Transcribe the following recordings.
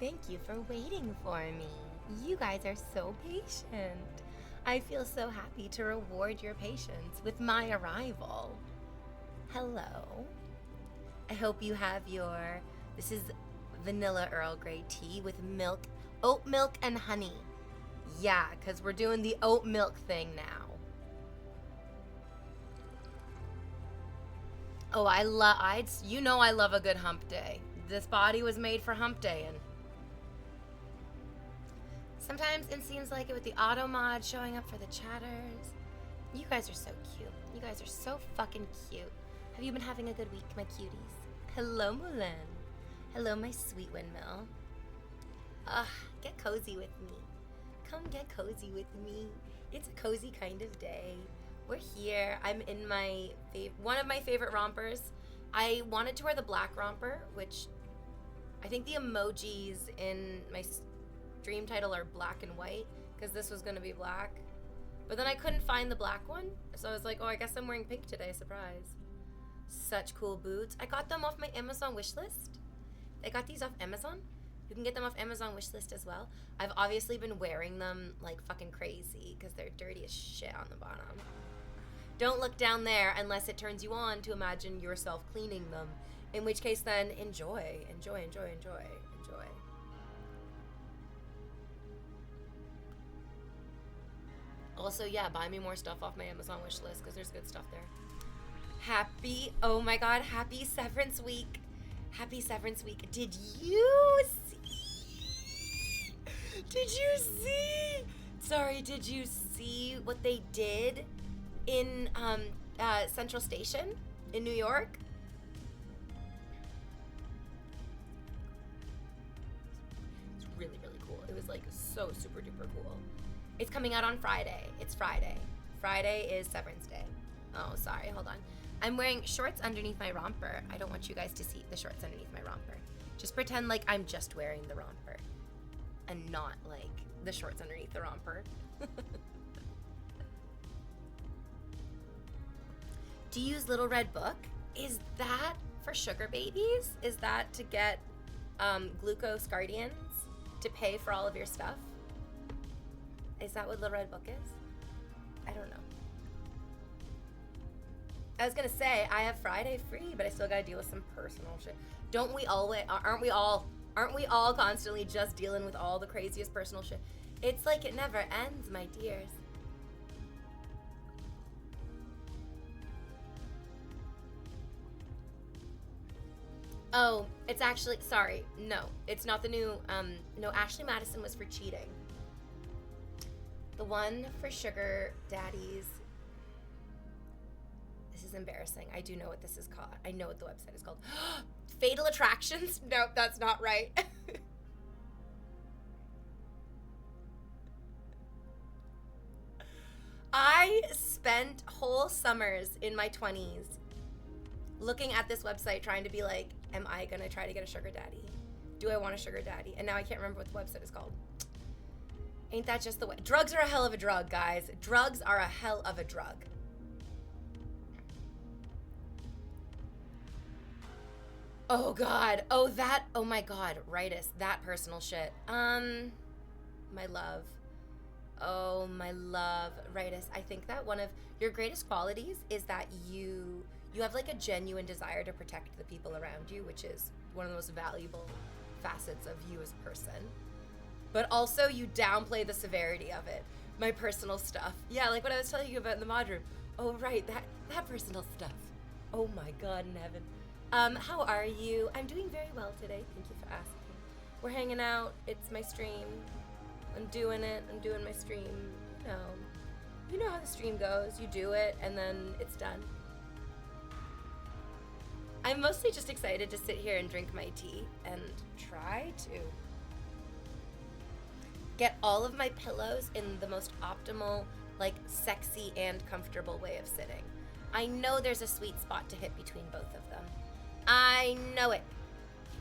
Thank you for waiting for me. You guys are so patient. I feel so happy to reward your patience with my arrival. Hello. I hope you have this is vanilla Earl Grey tea with milk, oat milk and honey. Yeah, because we're doing the oat milk thing now. Oh, I love a good hump day. This body was made for hump day, and sometimes it seems like it with the auto mod showing up for the chatters. You guys are so cute. You guys are so fucking cute. Have you been having a good week, my cuties? Hello, Mulan. Hello, my sweet windmill. Get cozy with me. Come get cozy with me. It's a cozy kind of day. We're here. I'm in one of my favorite rompers. I wanted to wear the black romper, which I think the emojis in my stream title are black and white because this was going to be black. But then I couldn't find the black one, so I was like, oh, I guess I'm wearing pink today. Surprise. Such cool boots. I got them off my Amazon wishlist. I got these off Amazon. You can get them off Amazon wishlist as well. I've obviously been wearing them like fucking crazy because they're dirty as shit on the bottom. Don't look down there unless it turns you on to imagine yourself cleaning them. In which case then enjoy. Also, yeah, buy me more stuff off my Amazon wishlist because there's good stuff there. Happy Severance Week. Happy Severance Week. Did you see what they did in Central Station in New York? It's really, really cool. It was like so super duper cool. It's coming out on Friday. It's Friday. Friday is Severance Day. Oh, sorry. Hold on. I'm wearing shorts underneath my romper. I don't want you guys to see the shorts underneath my romper. Just pretend like I'm just wearing the romper and not like the shorts underneath the romper. Do you use Little Red Book? Is that for sugar babies? Is that to get glucose guardians to pay for all of your stuff? Is that what Little Red Book is? I don't know. I was gonna say I have Friday free, but I still gotta deal with some personal shit. Aren't we all constantly just dealing with all the craziest personal shit? It's like it never ends, my dears. Oh, it's actually, sorry, no, it's not the new, no, Ashley Madison was for cheating. The one for sugar daddies. This is embarrassing. I do know what this is called. I know what the website is called. Fatal Attractions? Nope, that's not right. I spent whole summers in my 20s looking at this website trying to be like, am I gonna try to get a sugar daddy? Do I want a sugar daddy? And now I can't remember what the website is called. Ain't that just the way? Drugs are a hell of a drug, guys. Drugs are a hell of a drug. Oh God. Oh my God. Rightus. That personal shit. My love. Oh, my love. Rightus. I think that one of your greatest qualities is that you have like a genuine desire to protect the people around you, which is one of the most valuable facets of you as a person. But also you downplay the severity of it. My personal stuff. Yeah, like what I was telling you about in the mod room. Oh, right. That personal stuff. Oh my God in heaven. How are you? I'm doing very well today. Thank you for asking. We're hanging out. It's my stream. I'm doing it. I'm doing my stream. You know how the stream goes. You do it, and then it's done. I'm mostly just excited to sit here and drink my tea and try to get all of my pillows in the most optimal, like, sexy and comfortable way of sitting. I know there's a sweet spot to hit between both of them. I know it.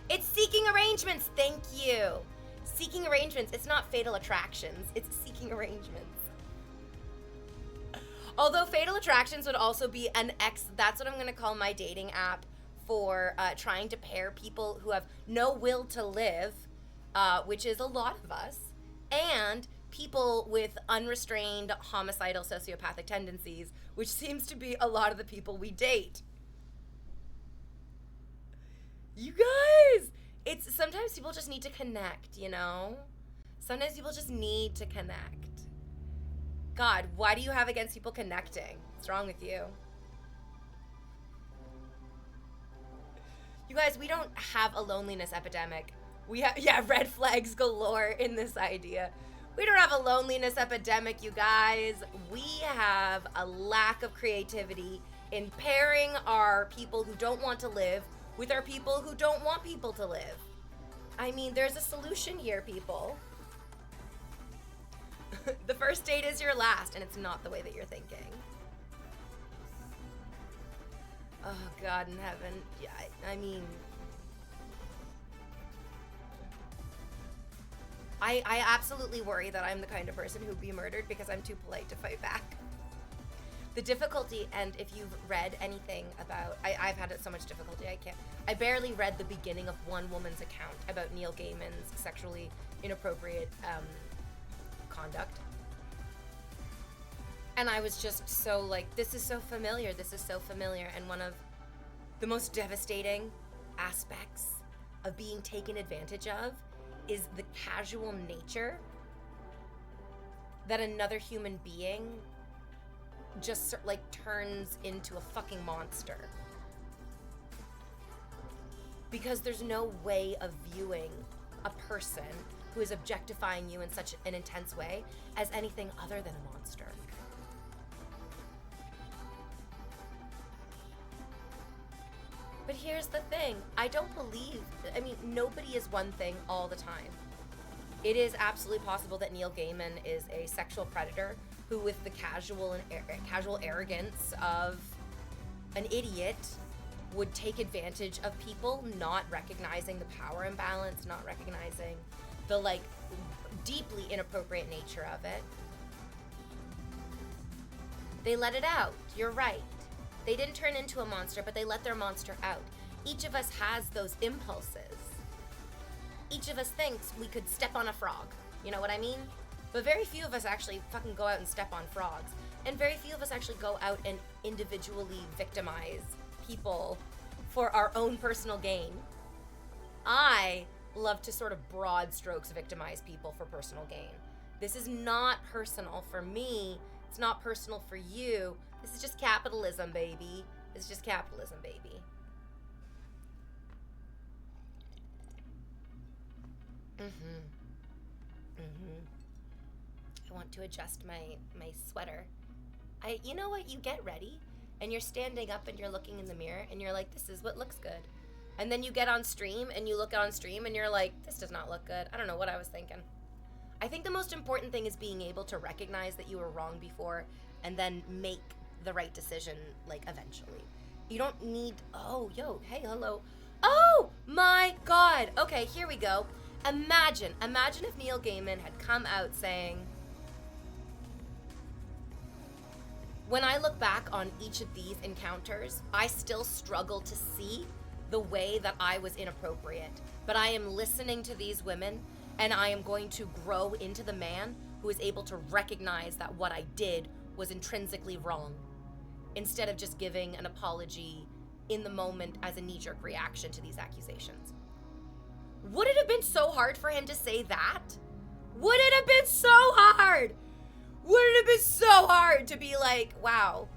It's Seeking Arrangements. Thank you. Seeking Arrangements. It's not Fatal Attractions. It's Seeking Arrangements. Although Fatal Attractions would also be that's what I'm going to call my dating app for trying to pair people who have no will to live which is a lot of us, and people with unrestrained homicidal sociopathic tendencies, which seems to be a lot of the people we date. You guys, it's sometimes people just need to connect, you know? Sometimes people just need to connect. God, why do you have against people connecting? What's wrong with you? You guys, we don't have a loneliness epidemic. We have, yeah, red flags galore in this idea. We don't have a loneliness epidemic, you guys. We have a lack of creativity in pairing our people who don't want to live with our people who don't want people to live. I mean, there's a solution here, people. The first date is your last, and it's not the way that you're thinking. Oh, God in heaven. Yeah, I mean... I absolutely worry that I'm the kind of person who'd be murdered because I'm too polite to fight back. The difficulty, and if you've read anything about... I've had so much difficulty, I barely read the beginning of one woman's account about Neil Gaiman's sexually inappropriate conduct. And I was just so like, this is so familiar, and one of the most devastating aspects of being taken advantage of is the casual nature that another human being just like turns into a fucking monster. Because there's no way of viewing a person who is objectifying you in such an intense way as anything other than a monster. But here's the thing, nobody is one thing all the time. It is absolutely possible that Neil Gaiman is a sexual predator who, with the casual arrogance of an idiot, would take advantage of people, not recognizing the power imbalance, not recognizing the, like, deeply inappropriate nature of it. They let it out. You're right. They didn't turn into a monster, but they let their monster out. Each of us has those impulses. Each of us thinks we could step on a frog. You know what I mean? But very few of us actually fucking go out and step on frogs. And very few of us actually go out and individually victimize people for our own personal gain. I love to sort of broad strokes victimize people for personal gain. This is not personal for me. It's not personal for you. This is just capitalism, baby. It's just capitalism, baby. I want to adjust my sweater. You know what? You get ready, and you're standing up, and you're looking in the mirror, and you're like, this is what looks good. And then you get on stream, and you look on stream, and you're like, this does not look good. I don't know what I was thinking. I think the most important thing is being able to recognize that you were wrong before, and then make the right decision, like, eventually. You don't need, hey, hello. Oh my God. Okay, here we go. Imagine if Neil Gaiman had come out saying, when I look back on each of these encounters, I still struggle to see the way that I was inappropriate. But I am listening to these women, and I am going to grow into the man who is able to recognize that what I did was intrinsically wrong, instead of just giving an apology in the moment as a knee-jerk reaction to these accusations. Would it have been so hard for him to say that? Would it have been so hard? Would it have been so hard to be like, wow,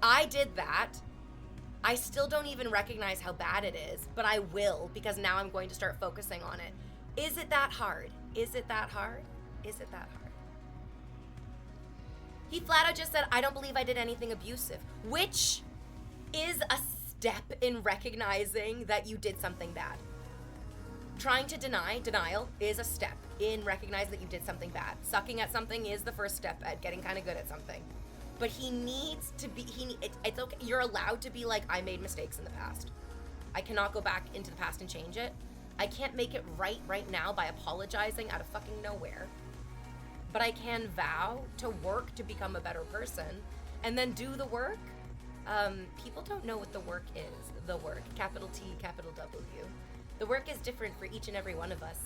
I did that. I still don't even recognize how bad it is, but I will, because now I'm going to start focusing on it. Is it that hard? Is it that hard? Is it that hard? He flat out just said, I don't believe I did anything abusive, which is a step in recognizing that you did something bad. Trying to denial is a step in recognizing that you did something bad. Sucking at something is the first step at getting kind of good at something. But he needs to be, it's okay. You're allowed to be like, I made mistakes in the past. I cannot go back into the past and change it. I can't make it right now by apologizing out of fucking nowhere. But I can vow to work to become a better person and then do the work. People don't know what the work is. The work, capital T, capital W. The work is different for each and every one of us.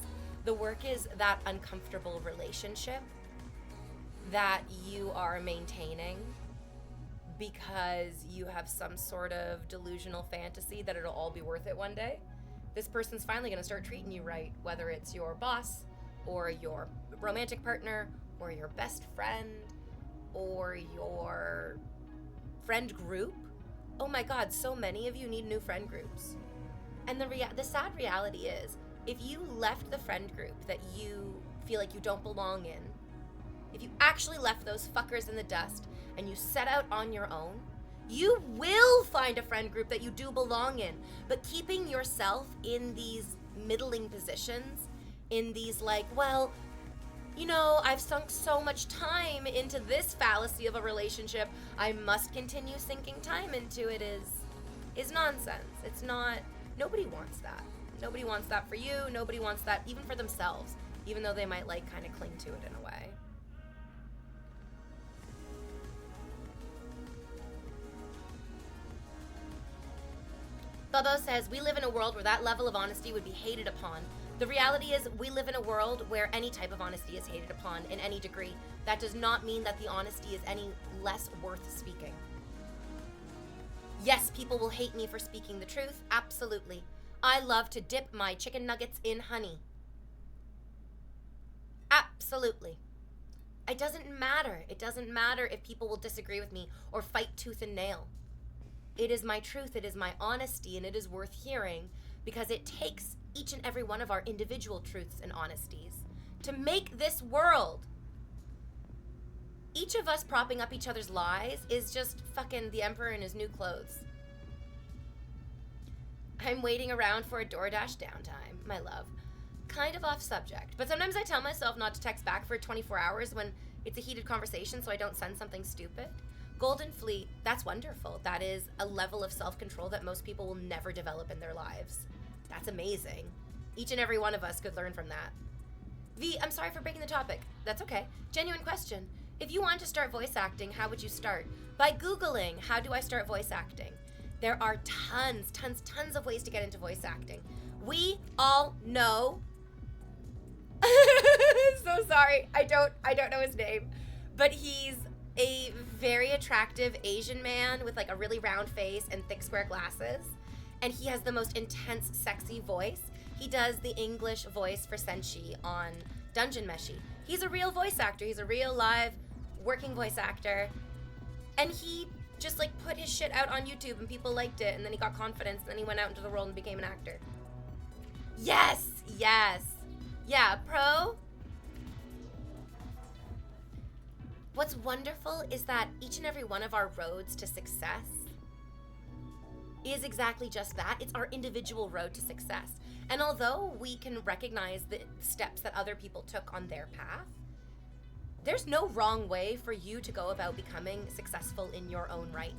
The work is that uncomfortable relationship that you are maintaining because you have some sort of delusional fantasy that it'll all be worth it one day. This person's finally going to start treating you right, whether it's your boss or your romantic partner or your best friend or your friend group. Oh my God, so many of you need new friend groups. And the sad reality is, if you left the friend group that you feel like you don't belong in, if you actually left those fuckers in the dust and you set out on your own, you will find a friend group that you do belong in. But keeping yourself in these middling positions, in these like, well, you know, I've sunk so much time into this fallacy of a relationship, I must continue sinking time into it is nonsense. It's not, nobody wants that. Nobody wants that for you. Nobody wants that even for themselves, even though they might like kind of cling to it in a way. Bubbo says, we live in a world where that level of honesty would be hated upon. The reality is we live in a world where any type of honesty is hated upon in any degree. That does not mean that the honesty is any less worth speaking. Yes, people will hate me for speaking the truth. Absolutely. I love to dip my chicken nuggets in honey. Absolutely. It doesn't matter. It doesn't matter if people will disagree with me or fight tooth and nail. It is my truth, it is my honesty, and it is worth hearing because it takes each and every one of our individual truths and honesties to make this world. Each of us propping up each other's lies is just fucking the emperor in his new clothes. I'm waiting around for a DoorDash downtime, my love. Kind of off subject, but sometimes I tell myself not to text back for 24 hours when it's a heated conversation so I don't send something stupid. Golden Fleet, that's wonderful. That is a level of self-control that most people will never develop in their lives. That's amazing. Each and every one of us could learn from that. V, I'm sorry for breaking the topic. That's okay. Genuine question. If you want to start voice acting, how would you start? By Googling, how do I start voice acting? There are tons of ways to get into voice acting. We all know. So sorry, I don't know his name, but he's a very attractive Asian man with like a really round face and thick square glasses, and he has the most intense, sexy voice. He does the English voice for Senshi on Dungeon Meshi. He's a real voice actor. He's a real live working voice actor, and he just like put his shit out on YouTube and people liked it, and then he got confidence, and then he went out into the world and became an actor. Yes. Yeah, pro. What's wonderful is that each and every one of our roads to success is exactly just that. It's our individual road to success. And although we can recognize the steps that other people took on their path, there's no wrong way for you to go about becoming successful in your own right.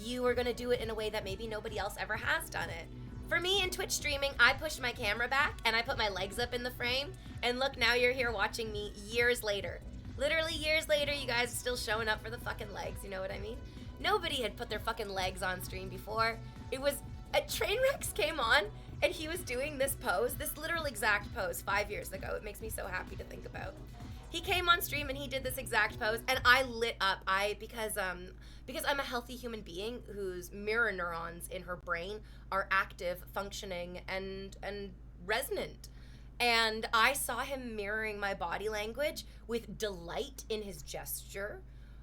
You are going to do it in a way that maybe nobody else ever has done it. For me in Twitch streaming, I pushed my camera back and I put my legs up in the frame, and look, now you're here watching me years later. Literally years later, you guys are still showing up for the fucking legs, you know what I mean? Nobody had put their fucking legs on stream before. It was, Trainwreck came on and he was doing this pose, this literal exact pose 5 years ago. It makes me so happy to think about. He came on stream and he did this exact pose, and I lit up. Because I'm a healthy human being whose mirror neurons in her brain are active, functioning, and resonant. And I saw him mirroring my body language with delight in his gesture,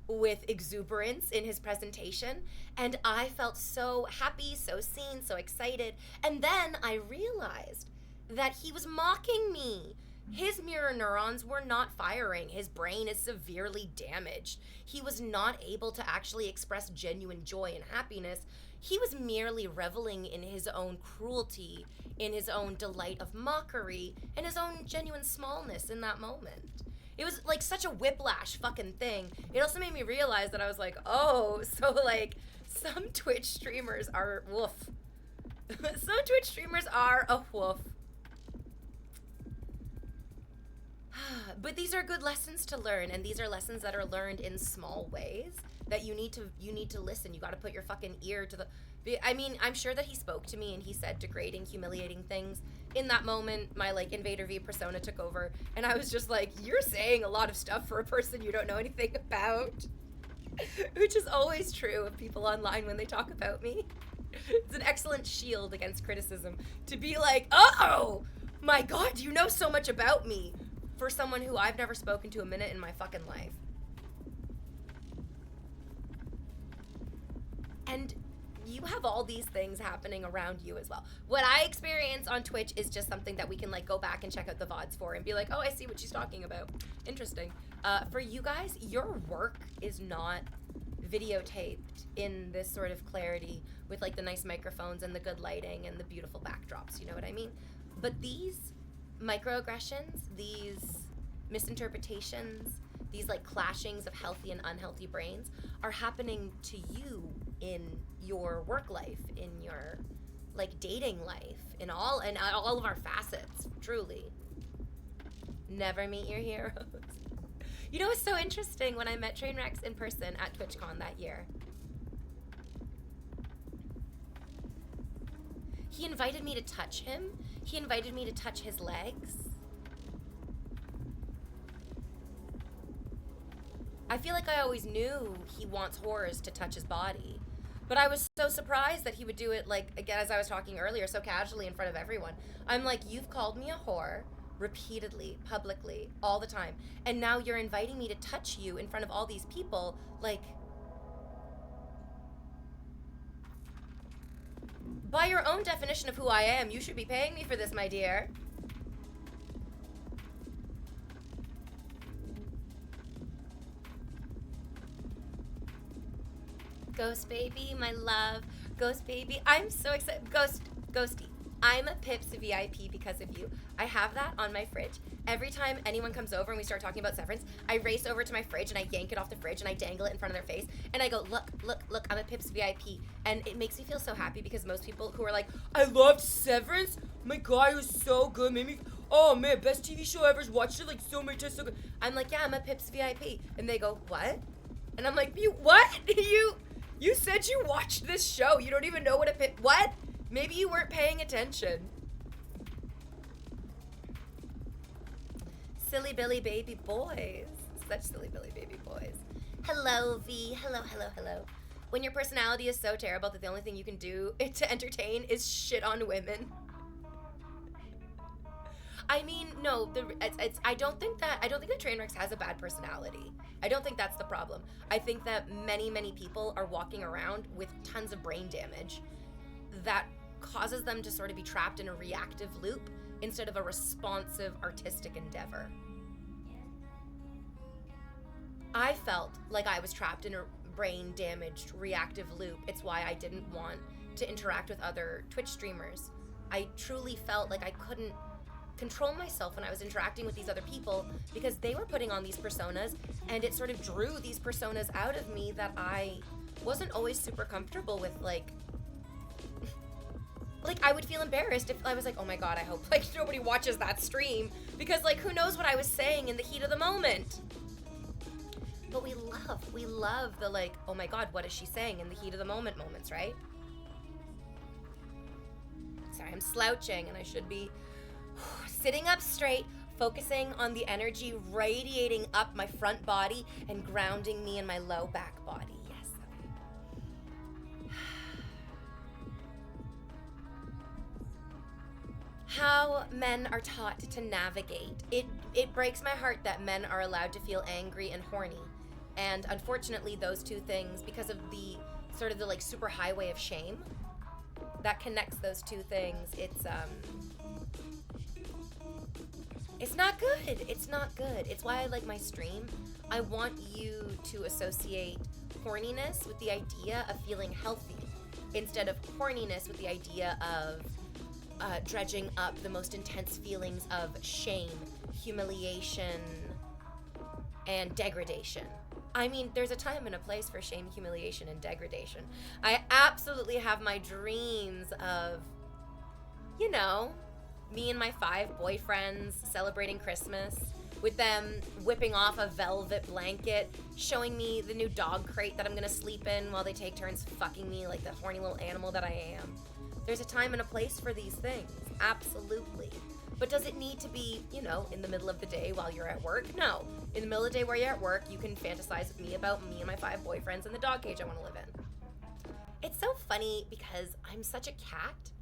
with exuberance in his presentation, and I felt so happy, so seen, so excited. And then I realized that he was mocking me. His mirror neurons were not firing. His brain is severely damaged. He was not able to actually express genuine joy and happiness. He was merely reveling in his own cruelty, in his own delight of mockery, and his own genuine smallness in that moment. It was like such a whiplash fucking thing. It also made me realize that I was like, oh, so like some Twitch streamers are woof. Some Twitch streamers are a woof. But these are good lessons to learn, and these are lessons that are learned in small ways. that you need to listen. You got to put your fucking ear to the. I mean, I'm sure that he spoke to me and he said degrading, humiliating things. In that moment, my like Invader V persona took over, and I was just like, you're saying a lot of stuff for a person you don't know anything about. Which is always true of people online when they talk about me. It's an excellent shield against criticism to be like, oh my god, you know so much about me, for someone who I've never spoken to a minute in my fucking life. And you have all these things happening around you as well. What I experience on Twitch is just something that we can like go back and check out the VODs for and be like, oh, I see what she's talking about. Interesting. For you guys, your work is not videotaped in this sort of clarity with like the nice microphones and the good lighting and the beautiful backdrops, you know what I mean? But these microaggressions, these misinterpretations, these like clashings of healthy and unhealthy brains are happening to you in your work life, in your like dating life, in all of our facets, truly. Never meet your heroes. You know what's so interesting? When I met Trainwrecks in person at TwitchCon that year, he invited me to touch him. He invited me to touch his legs. I feel like I always knew he wants whores to touch his body. But I was so surprised that he would do it, like, again, as I was talking earlier, so casually in front of everyone. I'm like, you've called me a whore repeatedly, publicly, all the time. And now you're inviting me to touch you in front of all these people. Like, by your own definition of who I am, you should be paying me for this, my dear. Ghost baby, my love. Ghost baby, I'm so excited. Ghosty, I'm a Pips VIP because of you. I have that on my fridge. Every time anyone comes over and we start talking about severance, I race over to my fridge and I yank it off the fridge and I dangle it in front of their face and I go, look, I'm a Pips VIP. And it makes me feel so happy because most people who are like, I loved Severance. My god, it was so good. Made me, oh man, best TV show I ever watched it like so many times, so good. I'm like, yeah, I'm a Pips VIP. And they go, what? And I'm like, you what? You said you watched this show. You don't even know what a Pip, what? Maybe you weren't paying attention. Silly Billy baby boys. Such silly Billy baby boys. Hello, V. Hello. When your personality is so terrible that the only thing you can do to entertain is shit on women. I mean, no, I don't think that Trainwrecks has a bad personality. I don't think that's the problem. I think that many people are walking around with tons of brain damage that causes them to sort of be trapped in a reactive loop instead of a responsive artistic endeavor. I felt like I was trapped in a brain damaged reactive loop. It's why I didn't want to interact with other Twitch streamers. I truly felt like I couldn't control myself when I was interacting with these other people because they were putting on these personas and it sort of drew these personas out of me that I wasn't always super comfortable with. Like I would feel embarrassed if I was like, oh my god, I hope like nobody watches that stream because like who knows what I was saying in the heat of the moment. But we love the like, oh my god, what is she saying in the heat of the moment moments, right? Sorry, I'm slouching and I should be sitting up straight, focusing on the energy radiating up my front body and grounding me in my low back body. Yes. Okay. How men are taught to navigate. It breaks my heart that men are allowed to feel angry and horny. And unfortunately, those two things, because of the sort of the like super highway of shame that connects those two things, it's not good. It's not good. It's why I like my stream. I want you to associate horniness with the idea of feeling healthy instead of horniness with the idea of dredging up the most intense feelings of shame, humiliation, and degradation. I mean, there's a time and a place for shame, humiliation, and degradation. I absolutely have my dreams of, you know, me and my 5 boyfriends celebrating Christmas, with them whipping off a velvet blanket, showing me the new dog crate that I'm gonna sleep in while they take turns fucking me like the horny little animal that I am. There's a time and a place for these things, absolutely. But does it need to be, you know, in the middle of the day while you're at work? No. In the middle of the day where you're at work, you can fantasize with me about me and my 5 boyfriends and the dog cage I want to live in. It's so funny because I'm such a cat,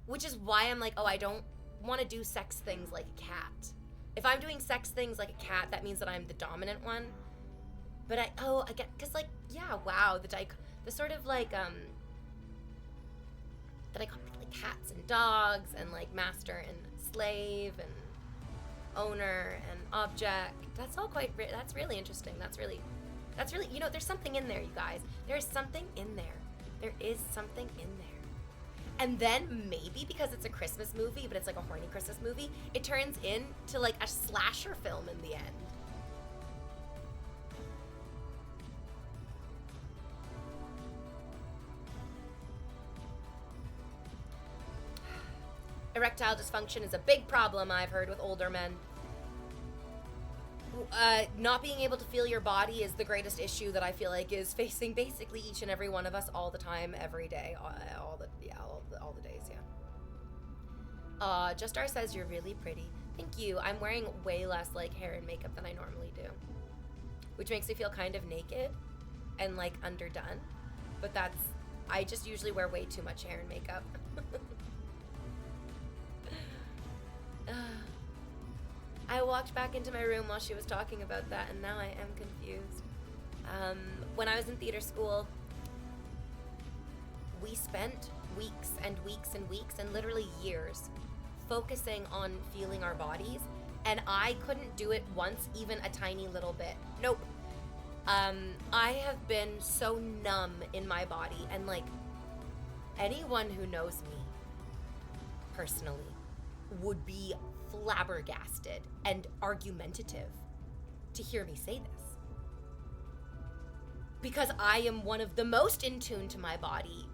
which is why I'm like, oh, I don't want to do sex things like a cat. If I'm doing sex things like a cat, that means that I'm the dominant one. But I get, because like, yeah, wow, the sort of like, that I call like cats and dogs and like master and slave and owner and object. That's all that's really interesting. That's really, you know, there's something in there, you guys. There's something in there. There is something in there. And then maybe because it's a Christmas movie, but it's like a horny Christmas movie, it turns into like a slasher film in the end. Erectile dysfunction is a big problem, I've heard, with older men. Not being able to feel your body is the greatest issue that I feel like is facing basically each and every one of us all the time, every day, all the days, yeah. Justar says you're really pretty. Thank you. I'm wearing way less like hair and makeup than I normally do, which makes me feel kind of naked and like underdone. But I just usually wear way too much hair and makeup. I walked back into my room while she was talking about that, and now I am confused. When I was in theater school, we spent weeks and weeks and weeks and literally years focusing on feeling our bodies, and I couldn't do it once, even a tiny little bit. Nope. I have been so numb in my body, and like anyone who knows me personally would be flabbergasted and argumentative to hear me say this. Because I am one of the most in tune to my body.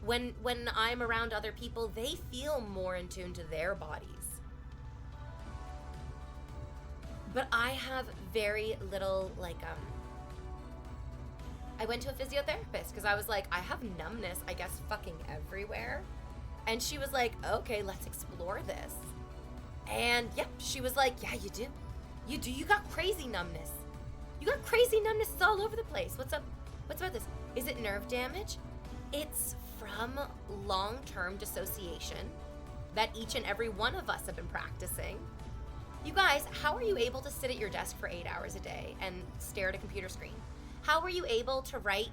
When I'm around other people, they feel more in tune to their bodies. But I have very little, like, I went to a physiotherapist because I was like, I have numbness, I guess, fucking everywhere. And she was like, okay, let's explore this. And yep, she was like, yeah, you do. You do. You got crazy numbness. You got crazy numbness. It's all over the place. What's up? What's about this? Is it nerve damage? It's from long-term dissociation that each and every one of us have been practicing. You guys, how are you able to sit at your desk for 8 hours a day and stare at a computer screen? How are you able to write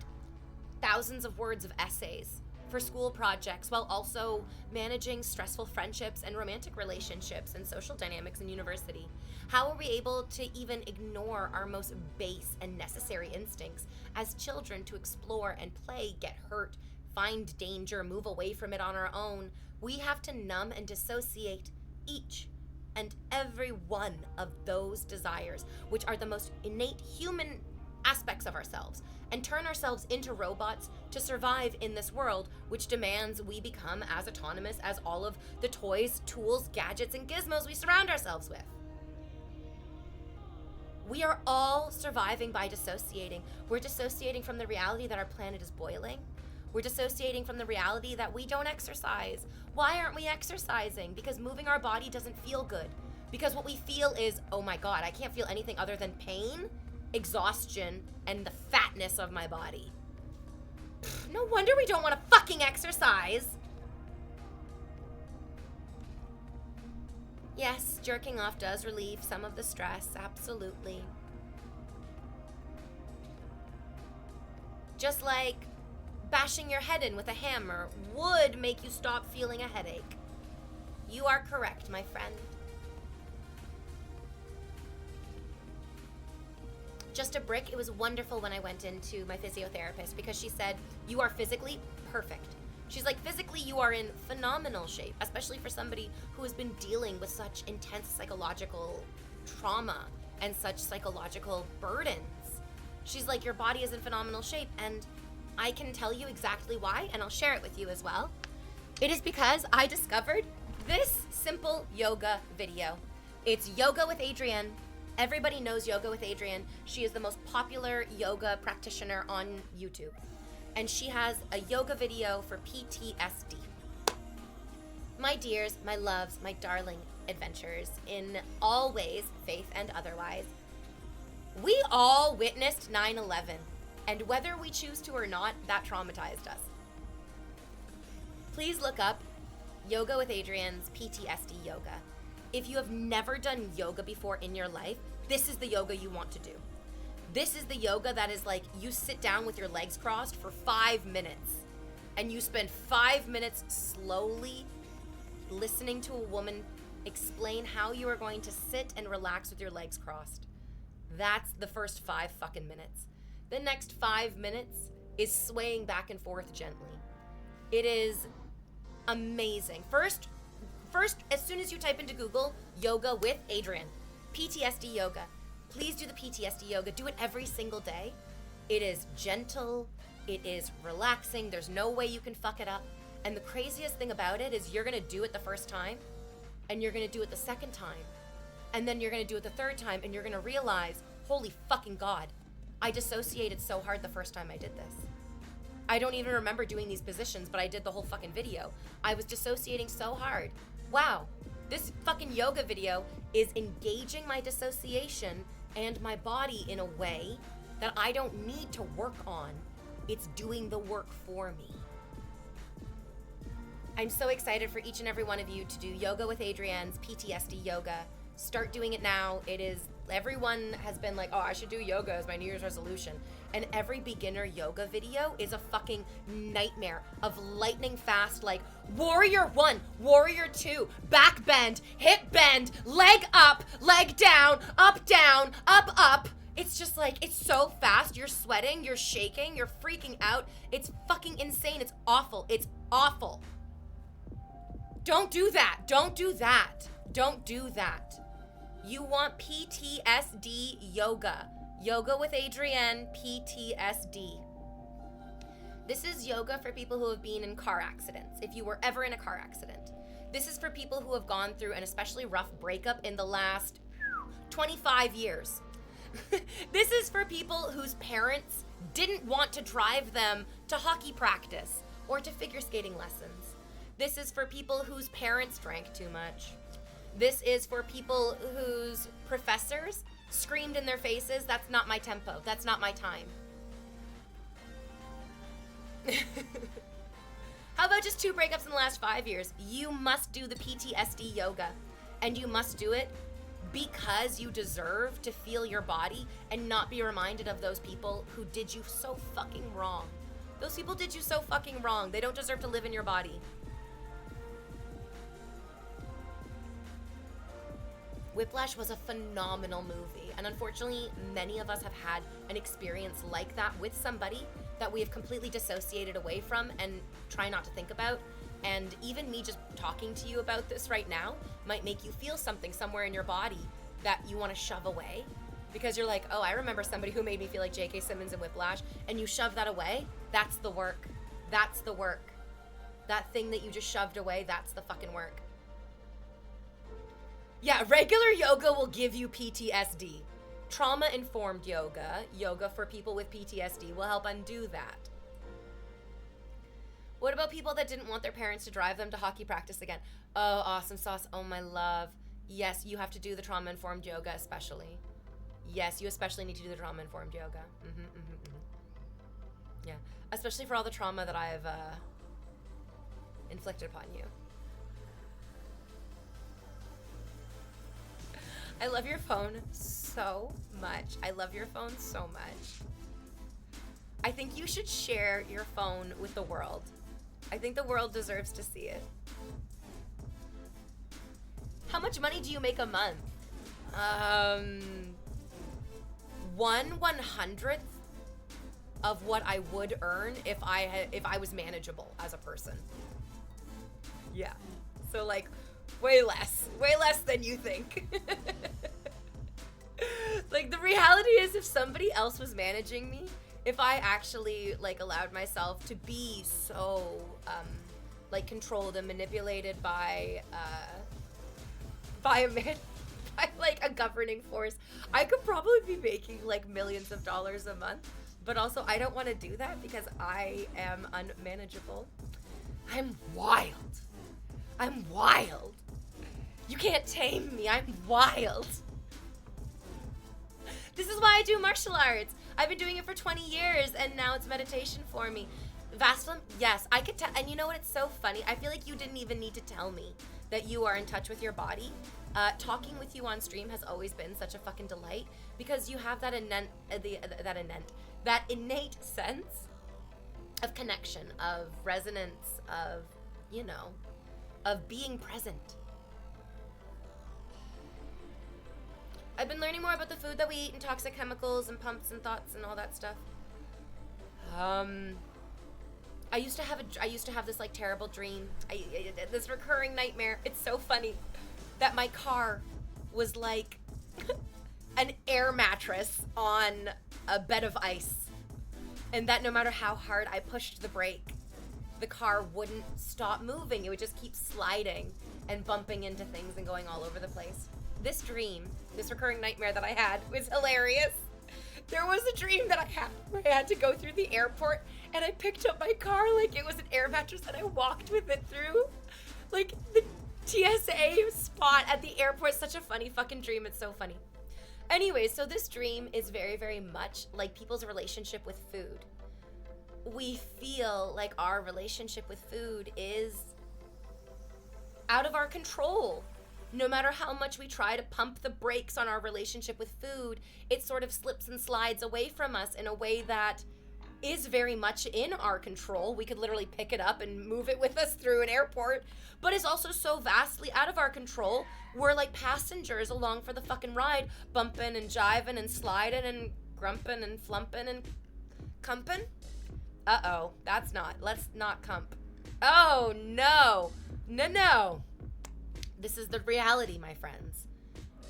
thousands of words of essays for school projects while also managing stressful friendships and romantic relationships and social dynamics in university? How are we able to even ignore our most base and necessary instincts as children to explore and play, get hurt, find danger, move away from it on our own? We have to numb and dissociate each and every one of those desires, which are the most innate human aspects of ourselves, and turn ourselves into robots to survive in this world, which demands we become as autonomous as all of the toys, tools, gadgets, and gizmos we surround ourselves with. We are all surviving by dissociating. We're dissociating from the reality that our planet is boiling. We're dissociating from the reality that we don't exercise. Why aren't we exercising? Because moving our body doesn't feel good. Because what we feel is, oh my God, I can't feel anything other than pain, exhaustion, and the fatness of my body. No wonder we don't want to fucking exercise. Yes, jerking off does relieve some of the stress, absolutely. Just like bashing your head in with a hammer would make you stop feeling a headache. You are correct, my friend. Just a brick. It was wonderful when I went into my physiotherapist because she said, you are physically perfect. She's like, physically you are in phenomenal shape, especially for somebody who has been dealing with such intense psychological trauma and such psychological burdens. She's like, your body is in phenomenal shape, and I can tell you exactly why, and I'll share it with you as well. It is because I discovered this simple yoga video It's Yoga with Adrienne. Everybody knows Yoga with Adrienne. She is the most popular yoga practitioner on YouTube. And she has a yoga video for PTSD. My dears, my loves, my darling adventures in all ways, faith and otherwise, we all witnessed 9/11, and whether we choose to or not, that traumatized us. Please look up Yoga with Adrienne's PTSD yoga. If you have never done yoga before in your life, this is the yoga you want to do. This is the yoga that is like you sit down with your legs crossed for 5 minutes and you spend 5 minutes slowly listening to a woman explain how you are going to sit and relax with your legs crossed. That's the first 5 fucking minutes. The next 5 minutes is swaying back and forth gently. It is amazing. First, as soon as you type into Google, yoga with Adrienne, PTSD yoga, please do the PTSD yoga. Do it every single day. It is gentle. It is relaxing. There's no way you can fuck it up. And the craziest thing about it is you're going to do it the first time, and you're going to do it the second time, and then you're going to do it the third time, and you're going to realize, holy fucking God, I dissociated so hard the first time I did this. I don't even remember doing these positions, but I did the whole fucking video. I was dissociating so hard. Wow, this fucking yoga video is engaging my dissociation and my body in a way that I don't need to work on. It's doing the work for me. I'm so excited for each and every one of you to do Yoga with Adrienne's PTSD yoga. Start doing it now. Everyone has been like, oh, I should do yoga as my New Year's resolution. And every beginner yoga video is a fucking nightmare of lightning fast, like warrior 1, warrior 2, back bend, hip bend, leg up, leg down, up, up. It's just like, it's so fast. You're sweating, you're shaking, you're freaking out. It's fucking insane. It's awful. It's awful. Don't do that. Don't do that. Don't do that. You want PTSD yoga. Yoga with Adrienne, PTSD. This is yoga for people who have been in car accidents, if you were ever in a car accident. This is for people who have gone through an especially rough breakup in the last 25 years. This is for people whose parents didn't want to drive them to hockey practice or to figure skating lessons. This is for people whose parents drank too much. This is for people whose professors screamed in their faces, that's not my tempo, that's not my time. How about just 2 breakups in the last 5 years? You must do the PTSD yoga, and you must do it because you deserve to feel your body and not be reminded of those people who did you so fucking wrong. Those people did you so fucking wrong. They don't deserve to live in your body. Whiplash was a phenomenal movie, and unfortunately, many of us have had an experience like that with somebody that we have completely dissociated away from and try not to think about. And even me just talking to you about this right now might make you feel something somewhere in your body that you want to shove away, because you're like, oh, I remember somebody who made me feel like J.K. Simmons in Whiplash, and you shove that away. That's the work. That's the work. That thing that you just shoved away, that's the fucking work. Yeah, regular yoga will give you PTSD. Trauma-informed yoga, yoga for people with PTSD, will help undo that. What about people that didn't want their parents to drive them to hockey practice again? Oh, awesome sauce. Oh, my love. Yes, you have to do the trauma-informed yoga especially. Yes, you especially need to do the trauma-informed yoga. Yeah, especially for all the trauma that I've inflicted upon you. I love your phone so much. I love your phone so much. I think you should share your phone with the world. I think the world deserves to see it. How much money do you make a month? 1/100th of what I would earn if I was manageable as a person. Yeah. So like way less than you think. Like the reality is, if somebody else was managing me, if I actually like allowed myself to be so like controlled and manipulated by a man, by like a governing force. I could probably be making like millions of dollars a month, but also I don't want to do that because I am unmanageable. I'm wild. I'm wild. You can't tame me. I'm wild. This is why I do martial arts. I've been doing it for 20 years and now it's meditation for me. Vastlum, yes, I could tell. And you know what? It's so funny. I feel like you didn't even need to tell me that you are in touch with your body. Talking with you on stream has always been such a fucking delight because you have that innate sense of connection, of resonance, of, you know, of being present. I've been learning more about the food that we eat and toxic chemicals and pumps and thoughts and all that stuff. I used to have this like terrible dream. This recurring nightmare. It's so funny that my car was like an air mattress on a bed of ice. And that no matter how hard I pushed the brake, the car wouldn't stop moving. It would just keep sliding and bumping into things and going all over the place. This dream, this recurring nightmare that I had was hilarious. There was a dream that I had where I had to go through the airport and I picked up my car like it was an air mattress and I walked with it through like the TSA spot at the airport. Such a funny fucking dream. It's so funny. Anyway, so this dream is very, very much like people's relationship with food. We feel like our relationship with food is out of our control. No matter how much we try to pump the brakes on our relationship with food, it sort of slips and slides away from us in a way that is very much in our control. We could literally pick it up and move it with us through an airport, but is also so vastly out of our control. We're like passengers along for the fucking ride, bumping and jiving and sliding and grumping and flumping and cumping. Uh-oh, let's not cump. Oh, no. No. This is the reality, my friends.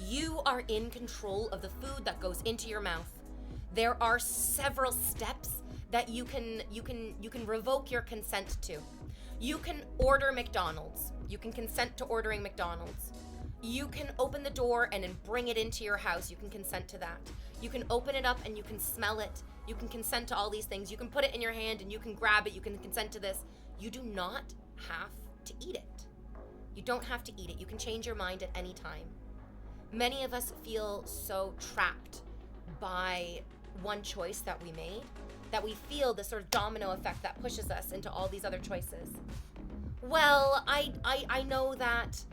You are in control of the food that goes into your mouth. There are several steps that you can revoke your consent to. You can order McDonald's. You can consent to ordering McDonald's. You can open the door and then bring it into your house. You can consent to that. You can open it up and you can smell it. You can consent to all these things. You can put it in your hand and you can grab it. You can consent to this. You do not have to eat it. You don't have to eat it. You can change your mind at any time. Many of us feel so trapped by one choice that we made that we feel this sort of domino effect that pushes us into all these other choices. Well, I know that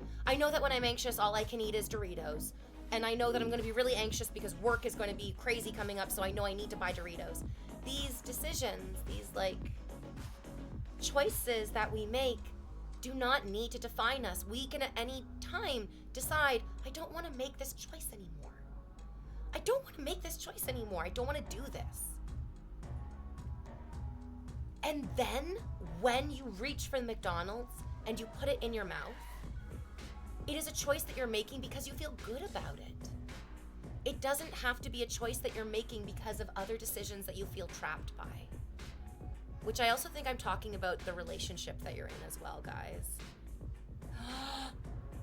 when I'm anxious, all I can eat is Doritos. And I know that I'm going to be really anxious because work is going to be crazy coming up, so I know I need to buy Doritos. These decisions, these like choices that we make do not need to define us. We can at any time decide, I don't want to make this choice anymore. I don't want to make this choice anymore. I don't want to do this. And then when you reach for the McDonald's and you put it in your mouth, it is a choice that you're making because you feel good about it. It doesn't have to be a choice that you're making because of other decisions that you feel trapped by. Which I also think I'm talking about the relationship that you're in as well, guys.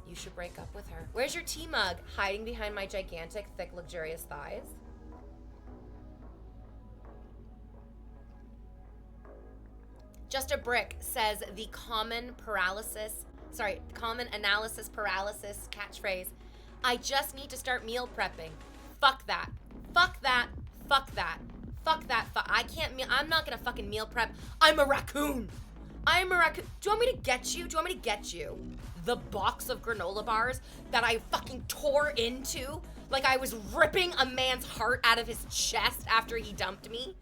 You should break up with her. Where's your tea mug? Hiding behind my gigantic, thick, luxurious thighs. Just a Brick says the common analysis paralysis catchphrase. I just need to start meal prepping. Fuck that. Fuck that. Fuck that. Fuck that. I'm not gonna fucking meal prep. I'm a raccoon. I'm a raccoon. Do you want me to get you? The box of granola bars that I fucking tore into like I was ripping a man's heart out of his chest after he dumped me?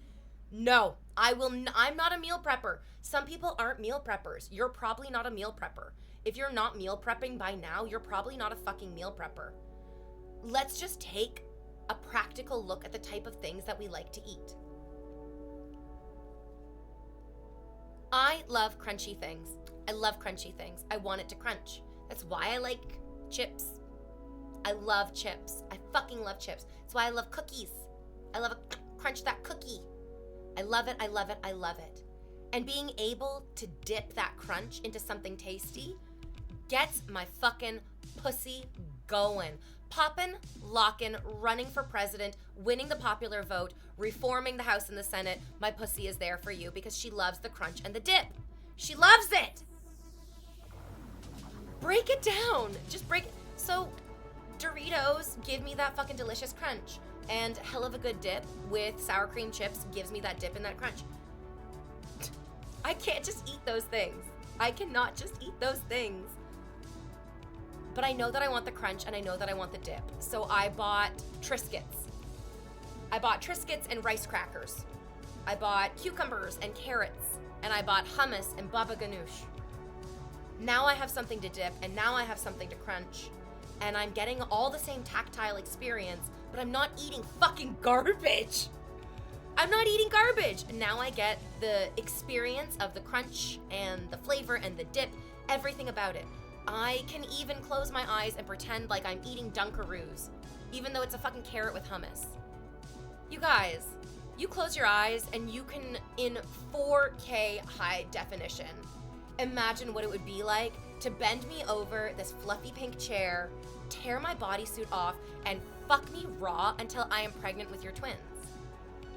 No, I'm not a meal prepper. Some people aren't meal preppers. You're probably not a meal prepper. If you're not meal prepping by now, you're probably not a fucking meal prepper. Let's just take a practical look at the type of things that we like to eat. I love crunchy things. I want it to crunch. That's why I like chips. I love chips. I fucking love chips. That's why I love cookies. I love a crunch that cookie. I love it. And being able to dip that crunch into something tasty gets my fucking pussy going. Poppin', lockin', running for president, winning the popular vote, reforming the House and the Senate. My pussy is there for you because she loves the crunch and the dip. She loves it. Break it down. Just break it. So Doritos give me that fucking delicious crunch, and hell of a good dip with sour cream chips gives me that dip and that crunch. I can't just eat those things. I cannot just eat those things. But I know that I want the crunch and I know that I want the dip. So I bought Triscuits. I bought Triscuits and rice crackers. I bought cucumbers and carrots. And I bought hummus and baba ganoush. Now I have something to dip and now I have something to crunch. And I'm getting all the same tactile experience, but I'm not eating fucking garbage. I'm not eating garbage. Now I get the experience of the crunch and the flavor and the dip, everything about it. I can even close my eyes and pretend like I'm eating Dunkaroos, even though it's a fucking carrot with hummus. You guys, you close your eyes and you can, in 4K high definition, imagine what it would be like to bend me over this fluffy pink chair, tear my bodysuit off, and fuck me raw until I am pregnant with your twins.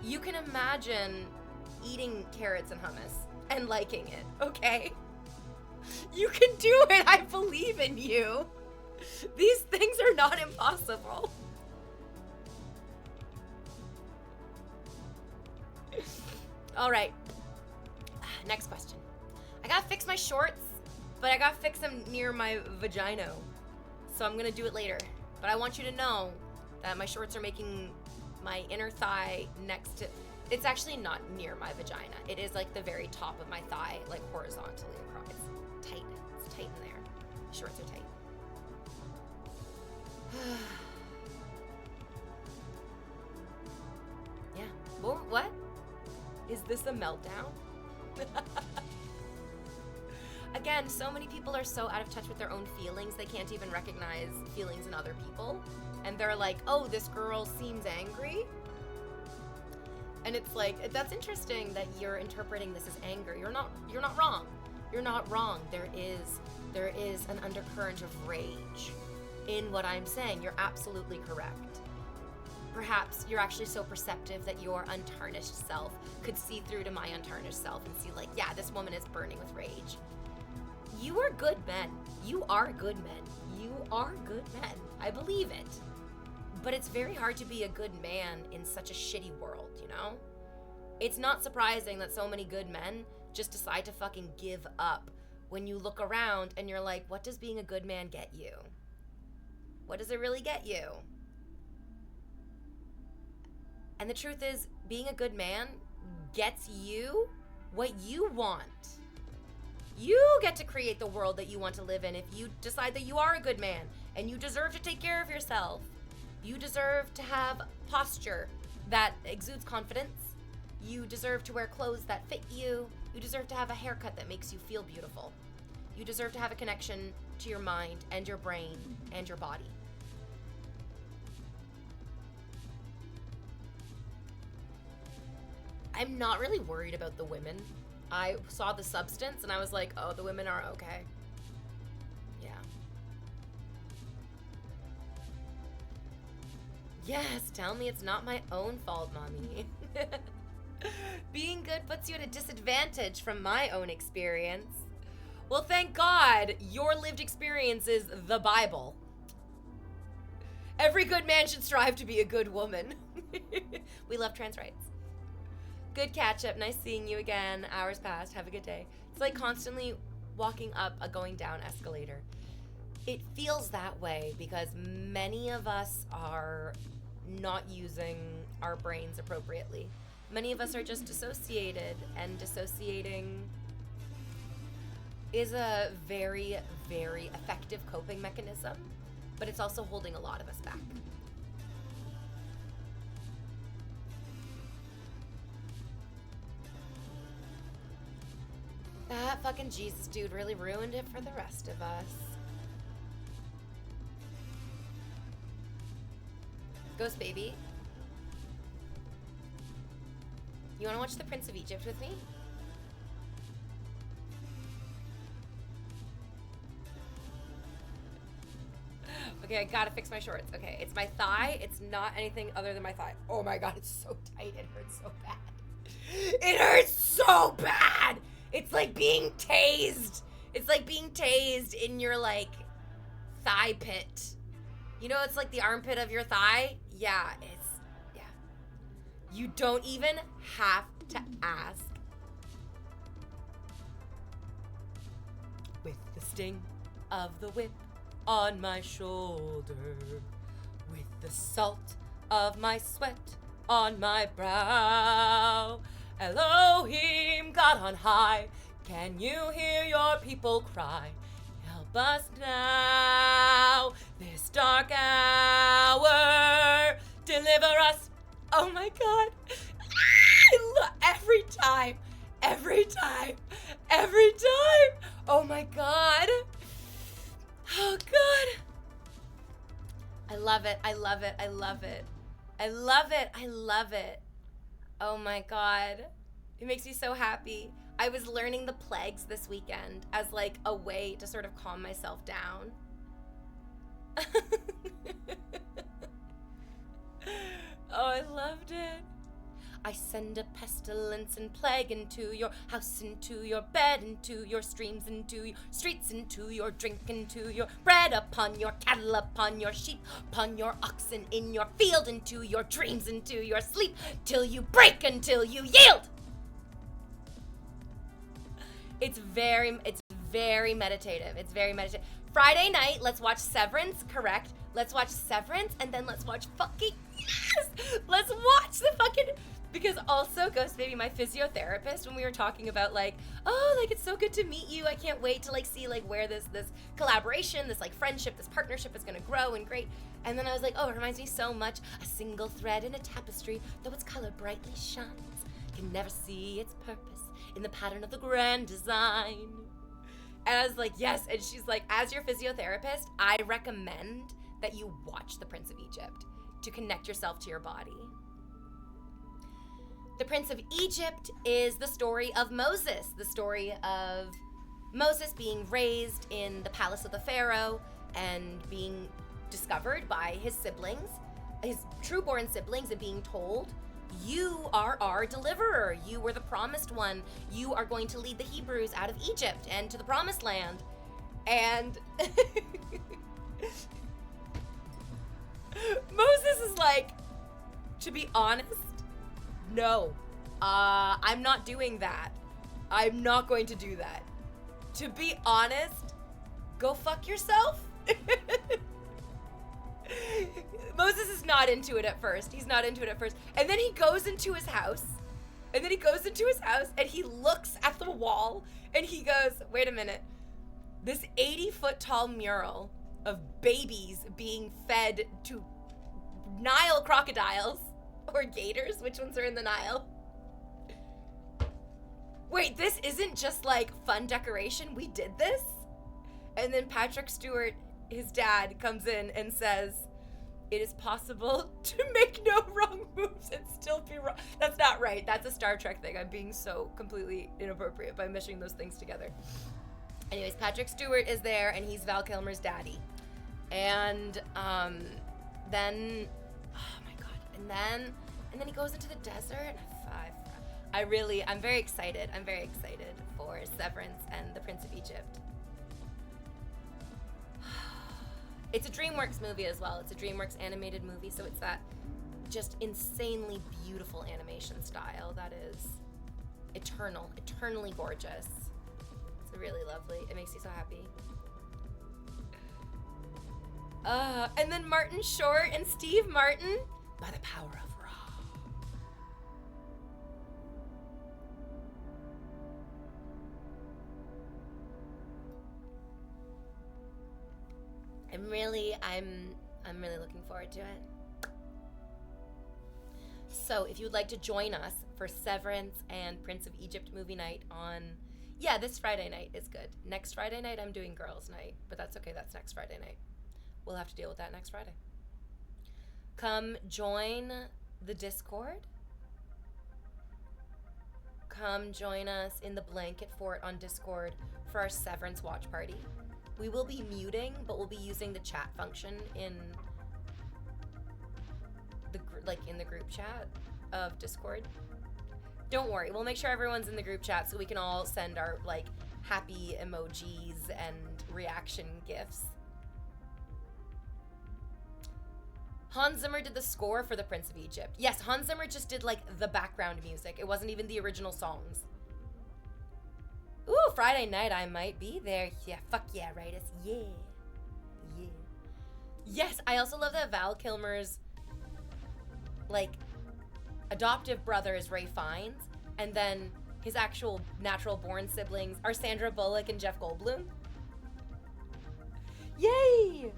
You can imagine eating carrots and hummus and liking it, okay? You can do it. I believe in you. These things are not impossible. All right. Next question. I gotta fix my shorts, but I gotta fix them near my vagina. So I'm gonna do it later. But I want you to know that my shorts are making my inner thigh next to... It's actually not near my vagina. It is like the very top of my thigh, like horizontally across. It's tight. It's tight in there. Shorts are tight. Yeah. What? Is this a meltdown? Again, so many people are so out of touch with their own feelings, they can't even recognize feelings in other people. And they're like, oh, this girl seems angry. And it's like, that's interesting that you're interpreting this as anger. You're not wrong. You're not wrong. There is an undercurrent of rage in what I'm saying. You're absolutely correct. Perhaps you're actually so perceptive that your untarnished self could see through to my untarnished self and see like, yeah, this woman is burning with rage. You are good men. You are good men. You are good men. I believe it. But it's very hard to be a good man in such a shitty world, you know? It's not surprising that so many good men just decide to fucking give up when you look around and you're like, what does being a good man get you? What does it really get you? And the truth is, being a good man gets you what you want. You get to create the world that you want to live in if you decide that you are a good man and you deserve to take care of yourself. You deserve to have posture that exudes confidence. You deserve to wear clothes that fit you. You deserve to have a haircut that makes you feel beautiful. You deserve to have a connection to your mind and your brain and your body. I'm not really worried about the women. I saw the substance and I was like, oh, the women are okay. Yeah. Yes, tell me it's not my own fault, mommy. Being good puts you at a disadvantage from my own experience. Well, thank God your lived experience is the Bible. Every good man should strive to be a good woman. We love trans rights. Good catch up. Nice seeing you again. Hours passed. Have a good day. It's like constantly walking up a going down escalator. It feels that way because many of us are not using our brains appropriately. Many of us are just dissociated, and dissociating is a very, very effective coping mechanism, but it's also holding a lot of us back. That fucking Jesus dude really ruined it for the rest of us. Ghost baby. You wanna watch The Prince of Egypt with me? Okay, I gotta fix my shorts. Okay, it's my thigh. It's not anything other than my thigh. Oh my god, it's so tight. It hurts so bad. It hurts so bad. It's like being tased. It's like being tased in your, like, thigh pit. You know, it's like the armpit of your thigh. Yeah. You don't even have to ask. With the sting of the whip on my shoulder, with the salt of my sweat on my brow, Elohim, God on high, can you hear your people cry? Help us now, this dark hour, deliver us. Oh my God. Every time. Oh my God. Oh God. I love it. Oh my God. It makes me so happy. I was learning the plagues this weekend as like a way to sort of calm myself down. Oh, I loved it. I send a pestilence and plague into your house, into your bed, into your streams, into your streets, into your drink, into your bread, upon your cattle, upon your sheep, upon your oxen, in your field, into your dreams, into your sleep, till you break, until you yield. It's very meditative. Friday night, let's watch Severance, correct? Let's watch Severance, and then let's watch fucking, yes! Let's watch the fucking, because also, Ghost Baby, my physiotherapist, when we were talking about like, oh, like, it's so good to meet you, I can't wait to like see like where this collaboration, this like friendship, this partnership is gonna grow and great. And then I was like, oh, it reminds me so much, a single thread in a tapestry, though its color brightly shines, can never see its purpose in the pattern of the grand design. And I was like, yes. And she's like, as your physiotherapist, I recommend that you watch The Prince of Egypt to connect yourself to your body. The Prince of Egypt is the story of Moses, the story of Moses being raised in the palace of the Pharaoh and being discovered by his siblings, his true-born siblings, and being told, you are our deliverer. You were the promised one. You are going to lead the Hebrews out of Egypt and to the promised land. And Moses is like, to be honest, no, I'm not doing that. I'm not going to do that. To be honest, go fuck yourself. Moses is not into it at first. He's not into it at first. And then he goes into his house. And he looks at the wall and he goes, wait a minute. This 80-foot tall mural of babies being fed to Nile crocodiles or gators. Which ones are in the Nile? Wait, this isn't just like fun decoration. We did this? And then Patrick Stewart, his dad, comes in and says, it is possible to make no wrong moves and still be wrong. That's not right. That's a Star Trek thing. I'm being so completely inappropriate by meshing those things together. Anyways, Patrick Stewart is there, and he's Val Kilmer's daddy. And then, oh my God, and then he goes into the desert. I'm very excited. I'm very excited for Severance and The Prince of Egypt. It's a DreamWorks movie as well. It's a DreamWorks animated movie, so it's that just insanely beautiful animation style that is eternally gorgeous. It's really lovely. It makes me so happy. And then Martin Short and Steve Martin, By the Power of Ra. I'm really looking forward to it. So if you would like to join us for Severance and Prince of Egypt movie night on, this Friday night is good. Next Friday night I'm doing girls night, but that's okay, that's next Friday night. We'll have to deal with that next Friday. Come join the Discord. Come join us in the Blanket Fort on Discord for our Severance watch party. We will be muting, but we'll be using the chat function in the in the group chat of Discord. Don't worry, we'll make sure everyone's in the group chat so we can all send our like happy emojis and reaction gifs. Hans Zimmer did the score for The Prince of Egypt. Yes, Hans Zimmer just did like the background music. It wasn't even the original songs. Ooh, Friday night I might be there. Yeah, fuck yeah, Rightus. Yeah. Yeah. Yes, I also love that Val Kilmer's like adoptive brother is Ray Fiennes, and then his actual natural born siblings are Sandra Bullock and Jeff Goldblum. Yay!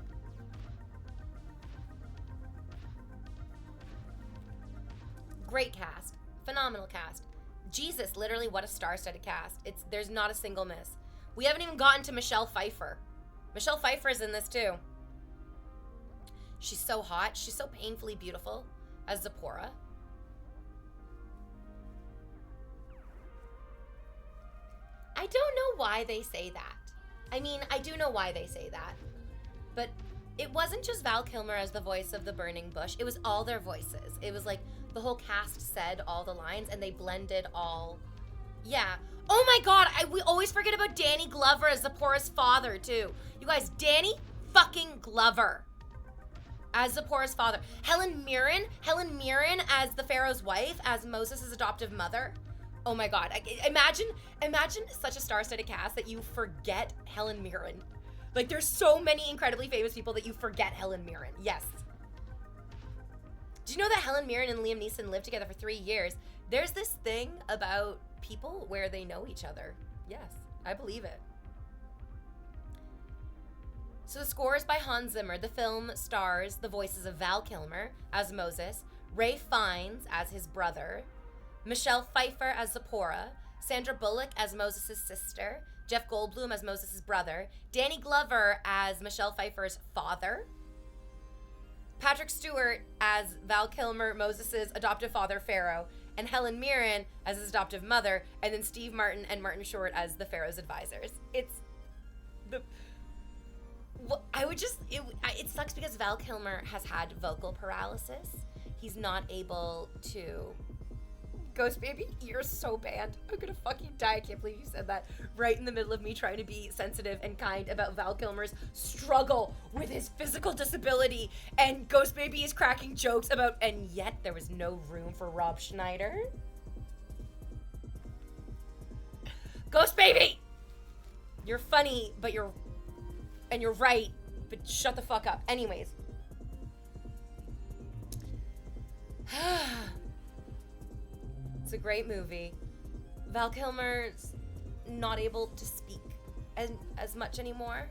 Great cast. Phenomenal cast. Jesus, literally what a star-studded cast. There's not a single miss. We haven't even gotten to Michelle Pfeiffer. Michelle Pfeiffer is in this too. She's so hot. She's so painfully beautiful as Zipporah. I don't know why they say that. I mean, I do know why they say that. But it wasn't just Val Kilmer as the voice of the burning bush. It was all their voices. It was like the whole cast said all the lines and they blended all. Yeah. Oh my god, we always forget about Danny Glover as Zipporah's father too. You guys, Danny fucking Glover as Zipporah's father. Helen Mirren as the Pharaoh's wife, as Moses' adoptive mother. Oh my god, imagine such a star-studded cast that you forget Helen Mirren. Like, there's so many incredibly famous people that you forget Helen Mirren. Yes. Do you know that Helen Mirren and Liam Neeson lived together for 3 years? There's this thing about people where they know each other. Yes, I believe it. So the score is by Hans Zimmer. The film stars the voices of Val Kilmer as Moses, Ray Fiennes as his brother, Michelle Pfeiffer as Zipporah, Sandra Bullock as Moses' sister, Jeff Goldblum as Moses' brother, Danny Glover as Michelle Pfeiffer's father, Patrick Stewart as Val Kilmer, Moses' adoptive father, Pharaoh, and Helen Mirren as his adoptive mother, and then Steve Martin and Martin Short as the Pharaoh's advisors. It sucks because Val Kilmer has had vocal paralysis. He's not able to... Ghost Baby, you're so banned. I'm gonna fucking die. I can't believe you said that right in the middle of me trying to be sensitive and kind about Val Kilmer's struggle with his physical disability, and Ghost Baby is cracking jokes about, and yet there was no room for Rob Schneider. Ghost Baby! You're funny, but you're right, but shut the fuck up. Anyways. It's a great movie. Val Kilmer's not able to speak as much anymore.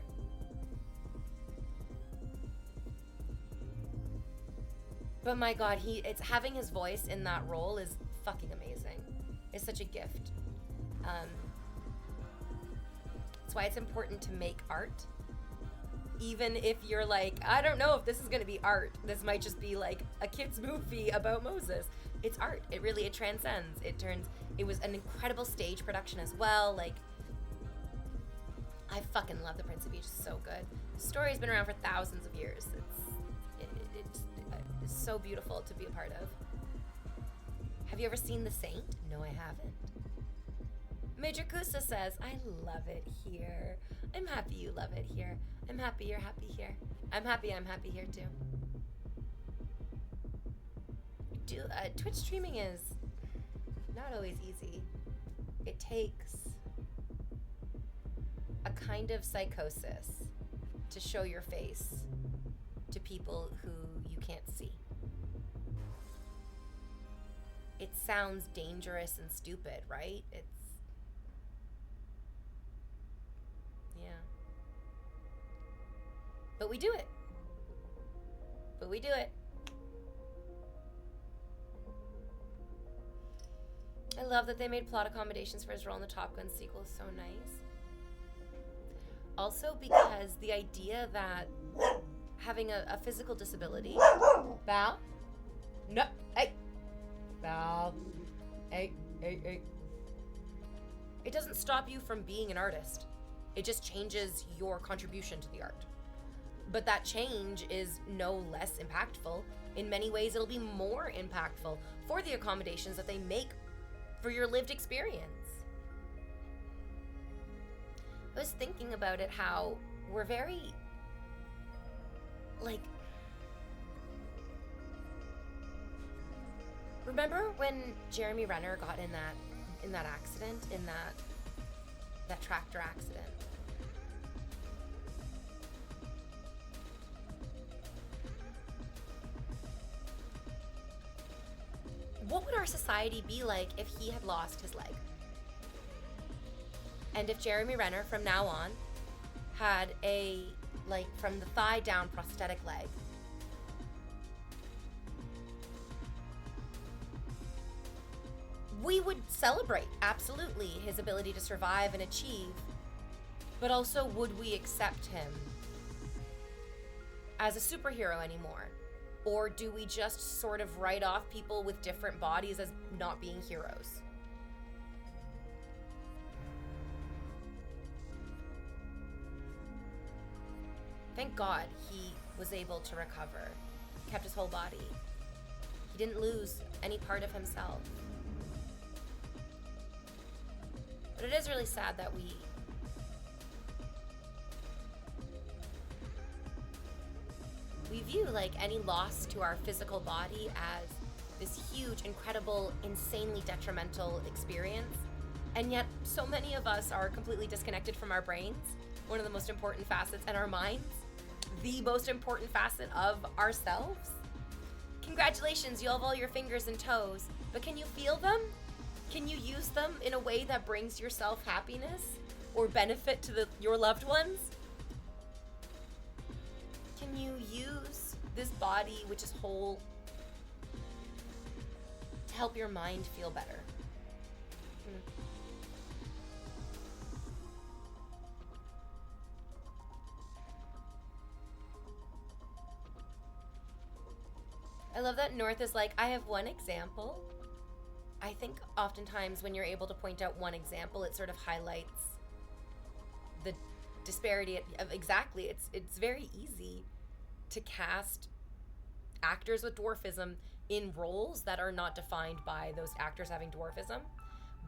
But my god, it's having his voice in that role is fucking amazing. It's such a gift. That's why it's important to make art. Even if you're like, I don't know if this is gonna be art. This might just be like a kid's movie about Moses. It's art. It transcends. It was an incredible stage production as well. Like, I fucking love The Prince of Egypt. It's so good. The story's been around for thousands of years. It's so beautiful to be a part of. Have you ever seen The Saint? No, I haven't. Major Kusa says, I love it here. I'm happy you love it here. I'm happy you're happy here. I'm happy here too. Twitch streaming is not always easy. It takes a kind of psychosis to show your face to people who you can't see. It sounds dangerous and stupid, right? Yeah. But we do it. I love that they made plot accommodations for his role in the Top Gun sequel. So nice. Also because the idea that having a physical disability... Val? No. Hey. Val. Hey. It doesn't stop you from being an artist. It just changes your contribution to the art. But that change is no less impactful. In many ways, it'll be more impactful for the accommodations that they make for your lived experience. I was thinking about it, how we're very, like, remember when Jeremy Renner got in that accident, in that tractor accident? What would our society be like if he had lost his leg? And if Jeremy Renner from now on had a, like, from the thigh down prosthetic leg? We would celebrate, absolutely, his ability to survive and achieve, but also, would we accept him as a superhero anymore? Or do we just sort of write off people with different bodies as not being heroes? Thank God he was able to recover, kept his whole body. He didn't lose any part of himself. But it is really sad that we view, like, any loss to our physical body as this huge, incredible, insanely detrimental experience. And yet so many of us are completely disconnected from our brains, one of the most important facets, and our minds, the most important facet of ourselves. Congratulations, you have all your fingers and toes, but can you feel them? Can you use them in a way that brings yourself happiness or benefit to your loved ones? Can you use this body, which is whole, to help your mind feel better? I love that North is like, I have one example. I think oftentimes when you're able to point out one example, it sort of highlights the disparity of exactly. It's very easy to cast actors with dwarfism in roles that are not defined by those actors having dwarfism.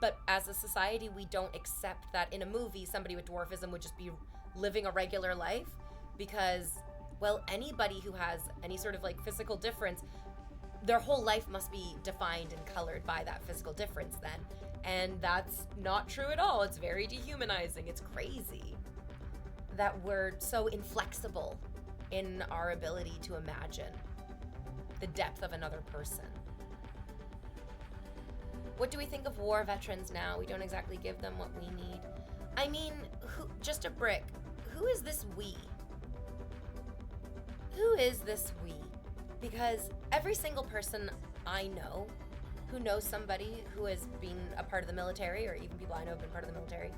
But as a society, we don't accept that in a movie, somebody with dwarfism would just be living a regular life because, well, anybody who has any sort of, like, physical difference, their whole life must be defined and colored by that physical difference then. And that's not true at all. It's very dehumanizing. It's crazy that we're so inflexible in our ability to imagine the depth of another person. What do we think of war veterans now? We don't exactly give them what we need. I mean, just a brick. Who is this we? Who is this we? Because every single person I know who knows somebody who has been a part of the military, or even people I know have been part of the military,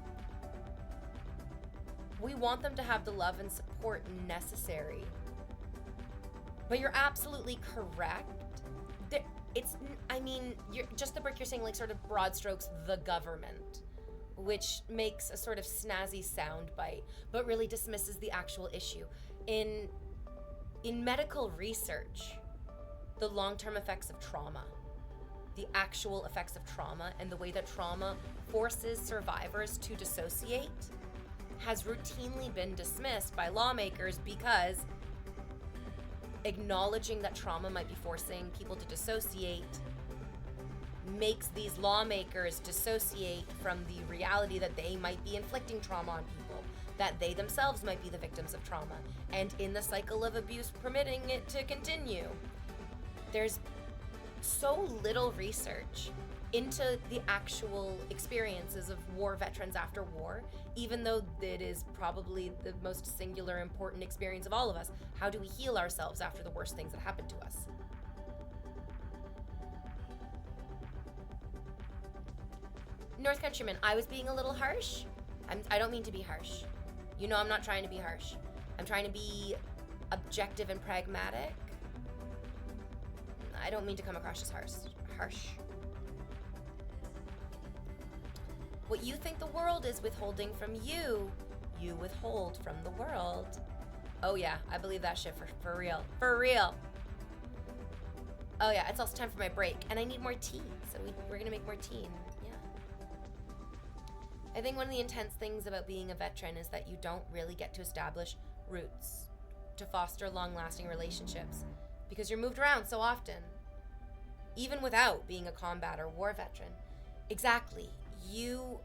we want them to have the love and support necessary. But you're absolutely correct. You're just the brick you're saying, like, sort of broad strokes, the government, which makes a sort of snazzy soundbite, but really dismisses the actual issue. In medical research, the long-term effects of trauma, the actual effects of trauma, and the way that trauma forces survivors to dissociate has routinely been dismissed by lawmakers because acknowledging that trauma might be forcing people to dissociate makes these lawmakers dissociate from the reality that they might be inflicting trauma on people, that they themselves might be the victims of trauma, and in the cycle of abuse, permitting it to continue. There's so little research into the actual experiences of war veterans after war, even though it is probably the most singular, important experience of all of us. How do we heal ourselves after the worst things that happen to us? North Countryman, I was being a little harsh. I don't mean to be harsh. You know I'm not trying to be harsh. I'm trying to be objective and pragmatic. I don't mean to come across as harsh. What you think the world is withholding from you you withhold from the world. Oh yeah, I believe that shit for real. For real. Oh yeah, it's also time for my break, and I need more tea, so we're gonna make more tea, and yeah. I think one of the intense things about being a veteran is that you don't really get to establish roots to foster long-lasting relationships, because you're moved around so often, even without being a combat or war veteran. Exactly, you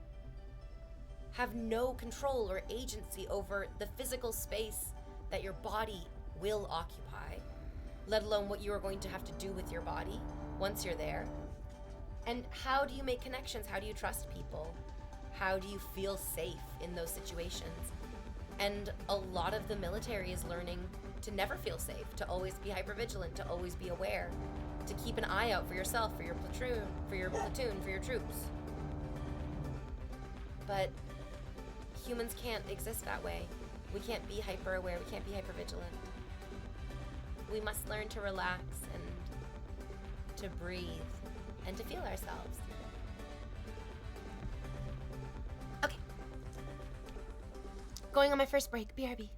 have no control or agency over the physical space that your body will occupy, let alone what you are going to have to do with your body once you're there. And how do you make connections? How do you trust people? How do you feel safe in those situations? And a lot of the military is learning to never feel safe, to always be hypervigilant, to always be aware, to keep an eye out for yourself, for your platoon, for your troops. But humans can't exist that way. We can't be hyper aware, we can't be hyper vigilant. We must learn to relax and to breathe and to feel ourselves. Okay. Going on my first break, BRB.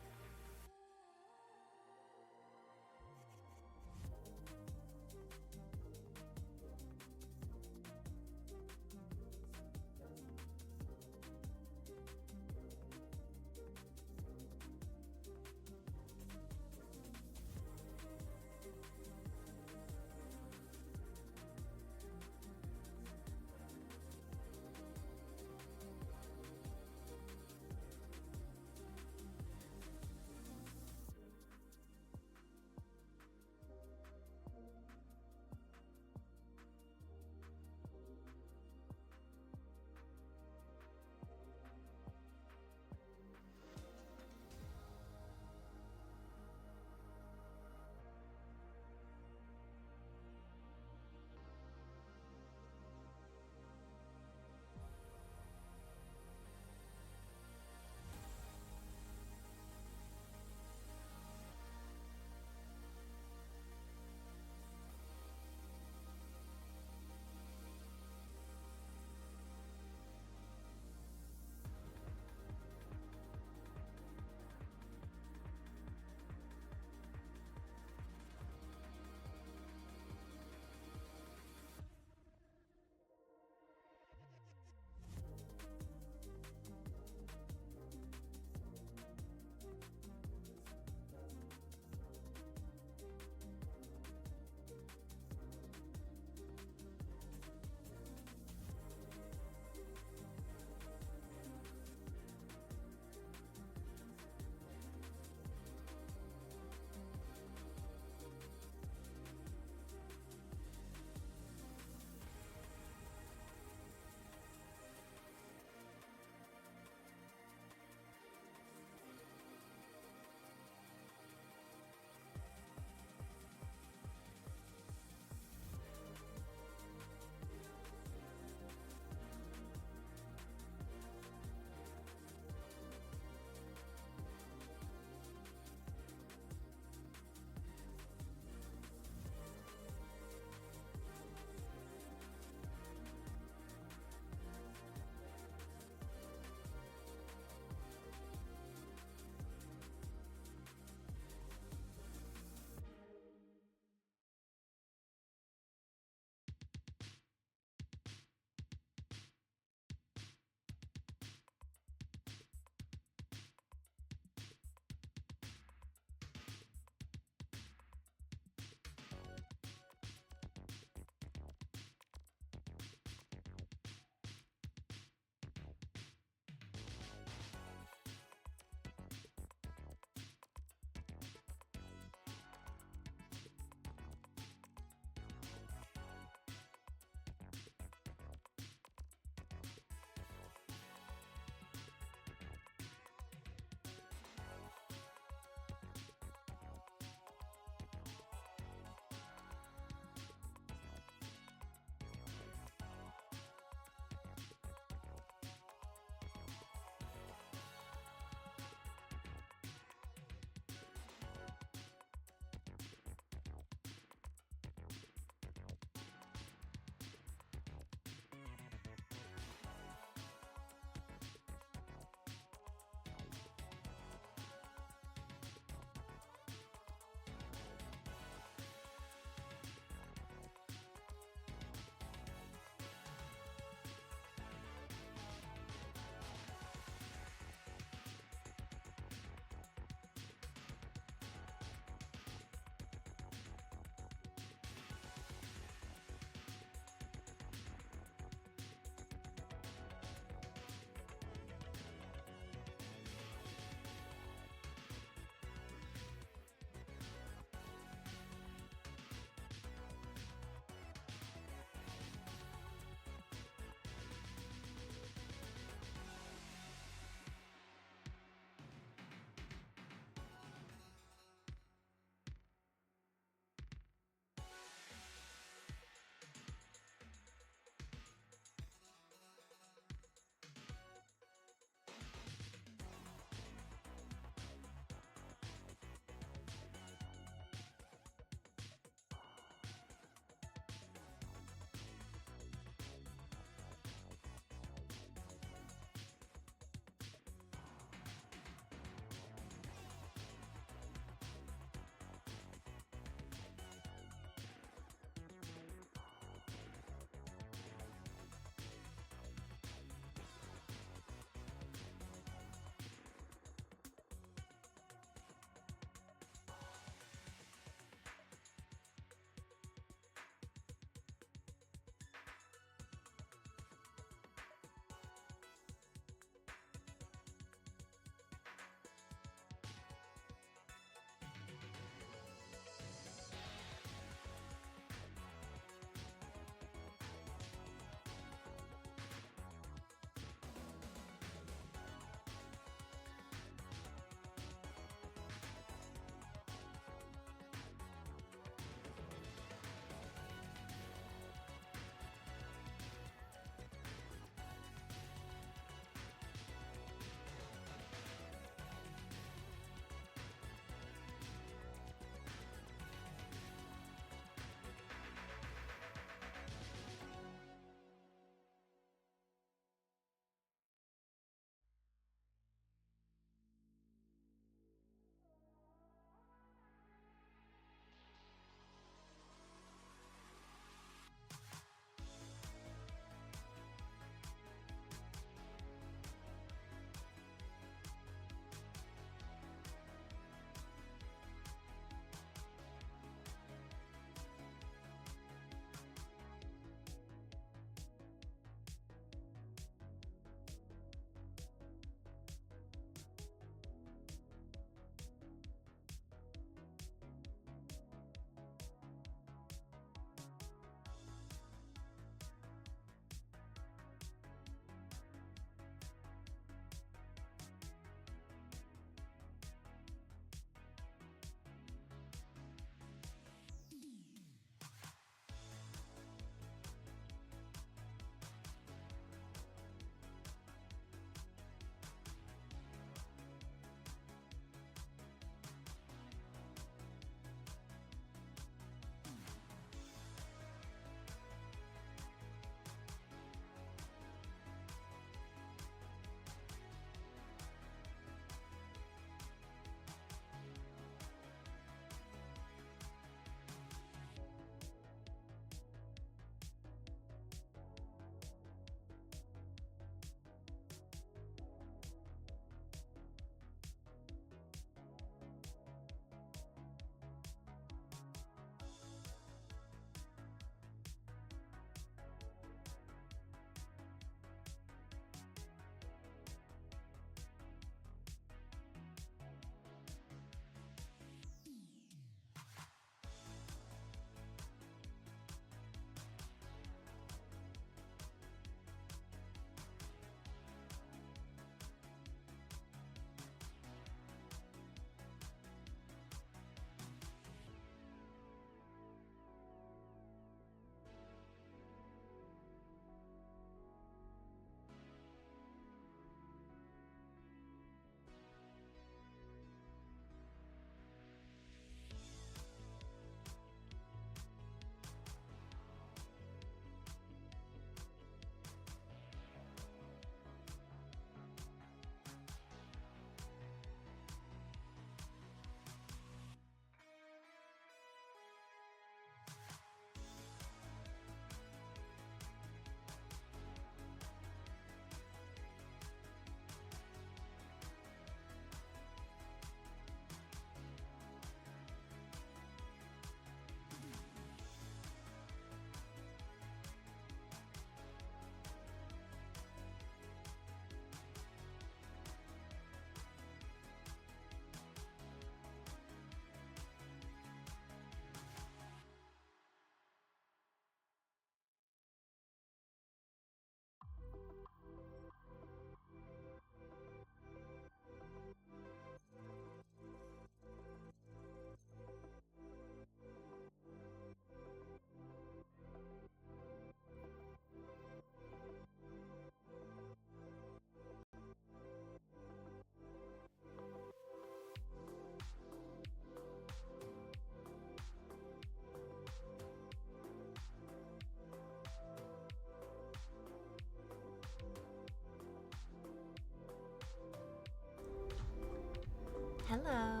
Hello.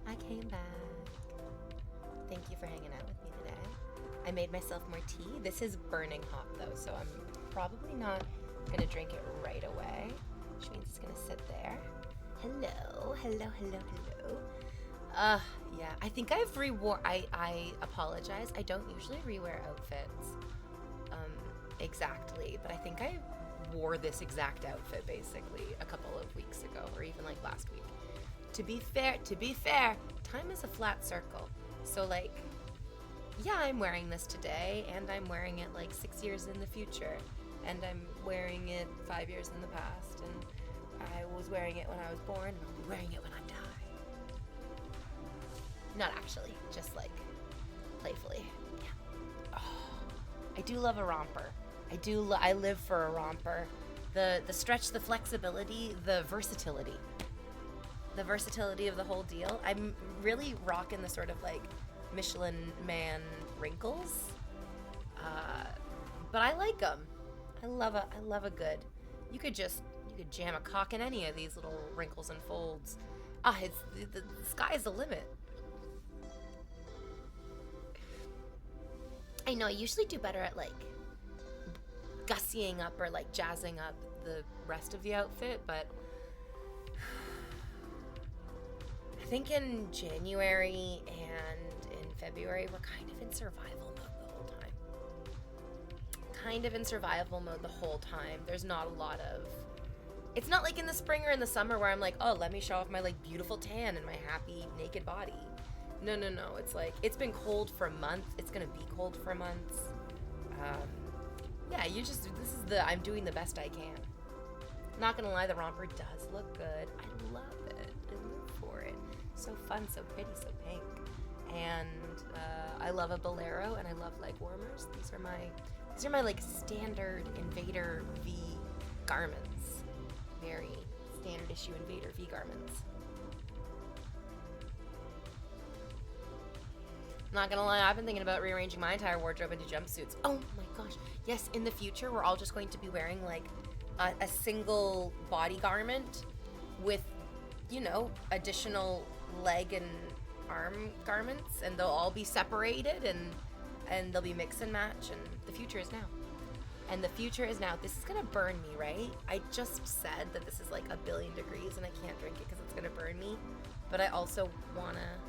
I came back. Thank you for hanging out with me today. I made myself more tea. This is burning hot though, so I'm probably not gonna drink it right away, which means it's gonna sit there. Hello, hello, hello, hello. Yeah, I think I've I apologize. I don't usually rewear outfits, exactly, but I think I wore this exact outfit basically a couple of weeks ago, or even like last week. To be fair, time is a flat circle. So like, yeah, I'm wearing this today, and I'm wearing it like 6 years in the future, and I'm wearing it 5 years in the past, and I was wearing it when I was born, and I'll be wearing it when I die. Not actually, just like playfully. Yeah. Oh, I do love a romper. I live for a romper. The stretch, the flexibility, the versatility. The versatility of the whole deal. I'm really rocking the sort of like Michelin Man wrinkles, but I like them. I love a good. You could jam a cock in any of these little wrinkles and folds. It's the sky's the limit. I know I usually do better at like gussying up or like jazzing up the rest of the outfit, but I think in January and in February we're kind of in survival mode the whole time. There's not a lot of, it's not like in the spring or in the summer where I'm like, oh, let me show off my like beautiful tan and my happy naked body. No. It's like, it's been cold for a month. It's gonna be cold for months. Yeah, I'm doing the best I can. Not gonna lie, the romper does look good. I love it. I live for it. So fun, so pretty, so pink. And I love a bolero, and I love leg warmers. These are my like standard Invader V garments. Very standard issue Invader V garments. Not gonna lie, I've been thinking about rearranging my entire wardrobe into jumpsuits. Oh my gosh. Yes, in the future, we're all just going to be wearing like a single body garment with, additional leg and arm garments, and they'll all be separated and they'll be mix and match, and the future is now. And the future is now. This is gonna burn me, right? I just said that this is like 1 billion degrees and I can't drink it because it's gonna burn me, but I also want it.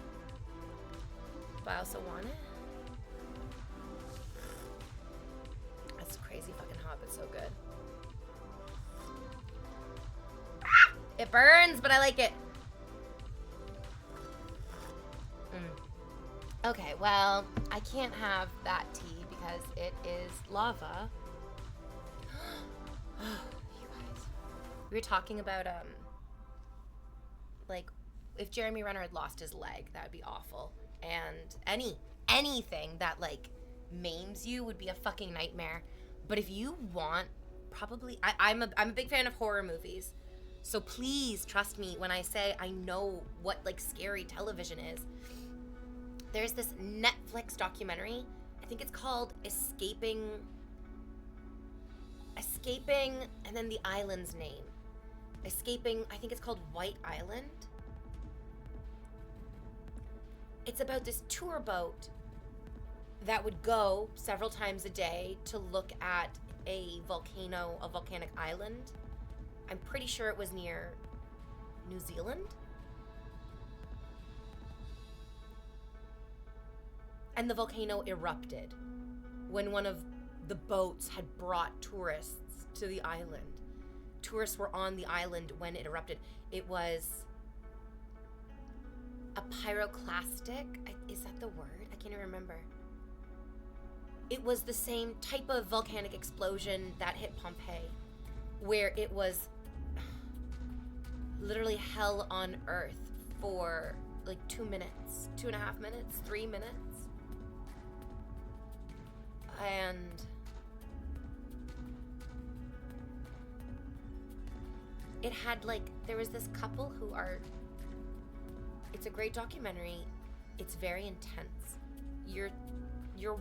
That's crazy fucking hot, but so good. It burns, but I like it. Okay, well, I can't have that tea because it is lava. You guys. We were talking about, like, if Jeremy Renner had lost his leg, that would be awful. And anything that, like, maims you would be a fucking nightmare. But if you want, probably, I'm a big fan of horror movies. So please trust me when I say I know what, like, scary television is. There's this Netflix documentary. I think it's called Escaping, and then the island's name. Escaping, I think it's called White Island. It's about this tour boat that would go several times a day to look at a volcanic island. I'm pretty sure it was near New Zealand. And the volcano erupted when one of the boats had brought tourists to the island. Tourists were on the island when it erupted. It was a pyroclastic, is that the word? I can't even remember. It was the same type of volcanic explosion that hit Pompeii, where it was literally hell on earth for like 2 minutes, 2.5 minutes, 3 minutes. And it had like, there was this couple who are, it's a great documentary. It's very intense. You're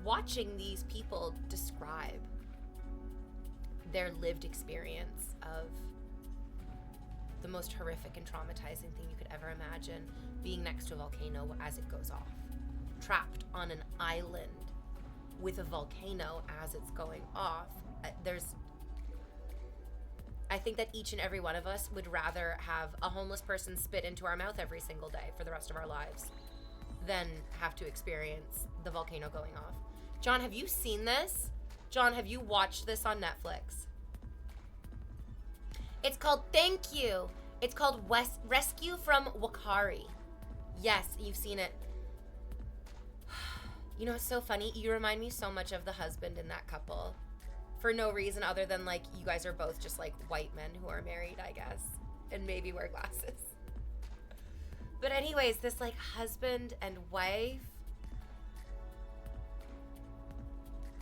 watching these people describe their lived experience of the most horrific and traumatizing thing you could ever imagine, being next to a volcano as it goes off. Trapped on an island with a volcano as it's going off. I think that each and every one of us would rather have a homeless person spit into our mouth every single day for the rest of our lives than have to experience the volcano going off. John, have you seen this? John, have you watched this on Netflix? It's called, thank you. It's called Rescue from Wakari. Yes, you've seen it. You know, it's so funny. You remind me so much of the husband in that couple. For no reason other than, like, you guys are both just, like, white men who are married, I guess. And maybe wear glasses. But anyways, this, like, husband and wife.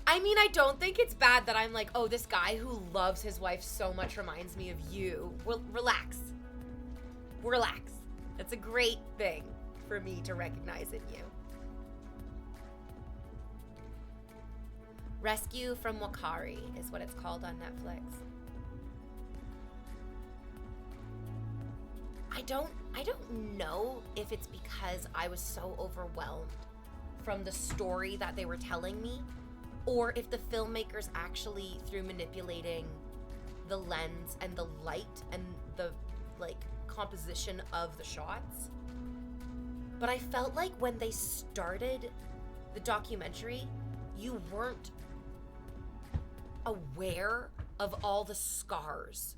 I mean, I don't think it's bad that I'm like, oh, this guy who loves his wife so much reminds me of you. Well, relax. Relax. That's a great thing for me to recognize in you. Rescue from Wakari is what it's called on Netflix. I don't know if it's because I was so overwhelmed from the story that they were telling me, or if the filmmakers actually, through manipulating the lens and the light and the, like, composition of the shots. But I felt like when they started the documentary, you weren't aware of all the scars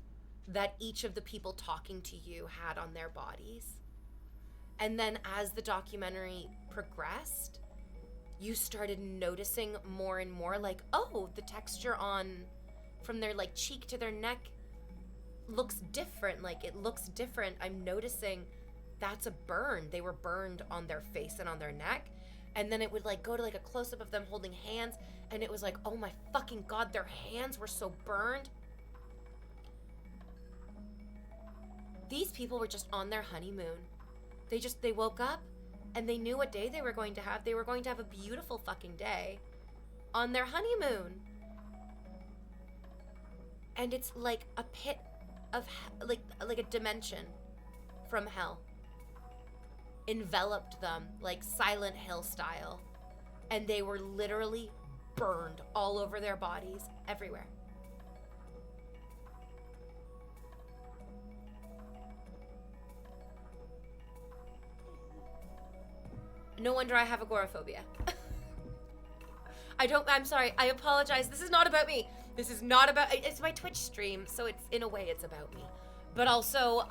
that each of the people talking to you had on their bodies. And then as the documentary progressed, you started noticing more and more, like, oh, the texture on from their, like, cheek to their neck looks different. Like, it looks different. I'm noticing that's a burn. They were burned on their face and on their neck. And then it would, like, go to, like, a close-up of them holding hands, and it was like, oh my fucking God, their hands were so burned. These people were just on their honeymoon. They woke up, and they knew what day they were going to have. They were going to have a beautiful fucking day on their honeymoon. And it's like a pit of, like a dimension from hell enveloped them, like Silent Hill style, and they were literally burned all over their bodies, everywhere. No wonder I have agoraphobia. I'm sorry, I apologize. This is not about me. This is not about, it's my Twitch stream, so it's, in a way, it's about me. But also,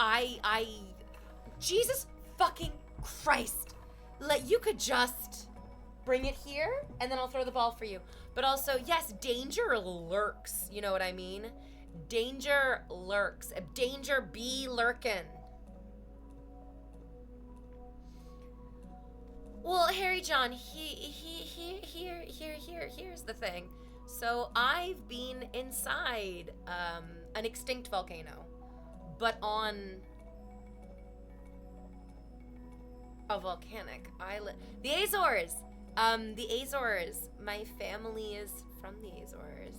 Jesus fucking Christ. Like, you could just bring it here, and then I'll throw the ball for you. But also, yes, danger lurks. You know what I mean? Danger lurks. Danger be lurkin'. Well, Harry John, here's the thing. So I've been inside an extinct volcano, but on a volcanic island. The Azores! The Azores. My family is from the Azores.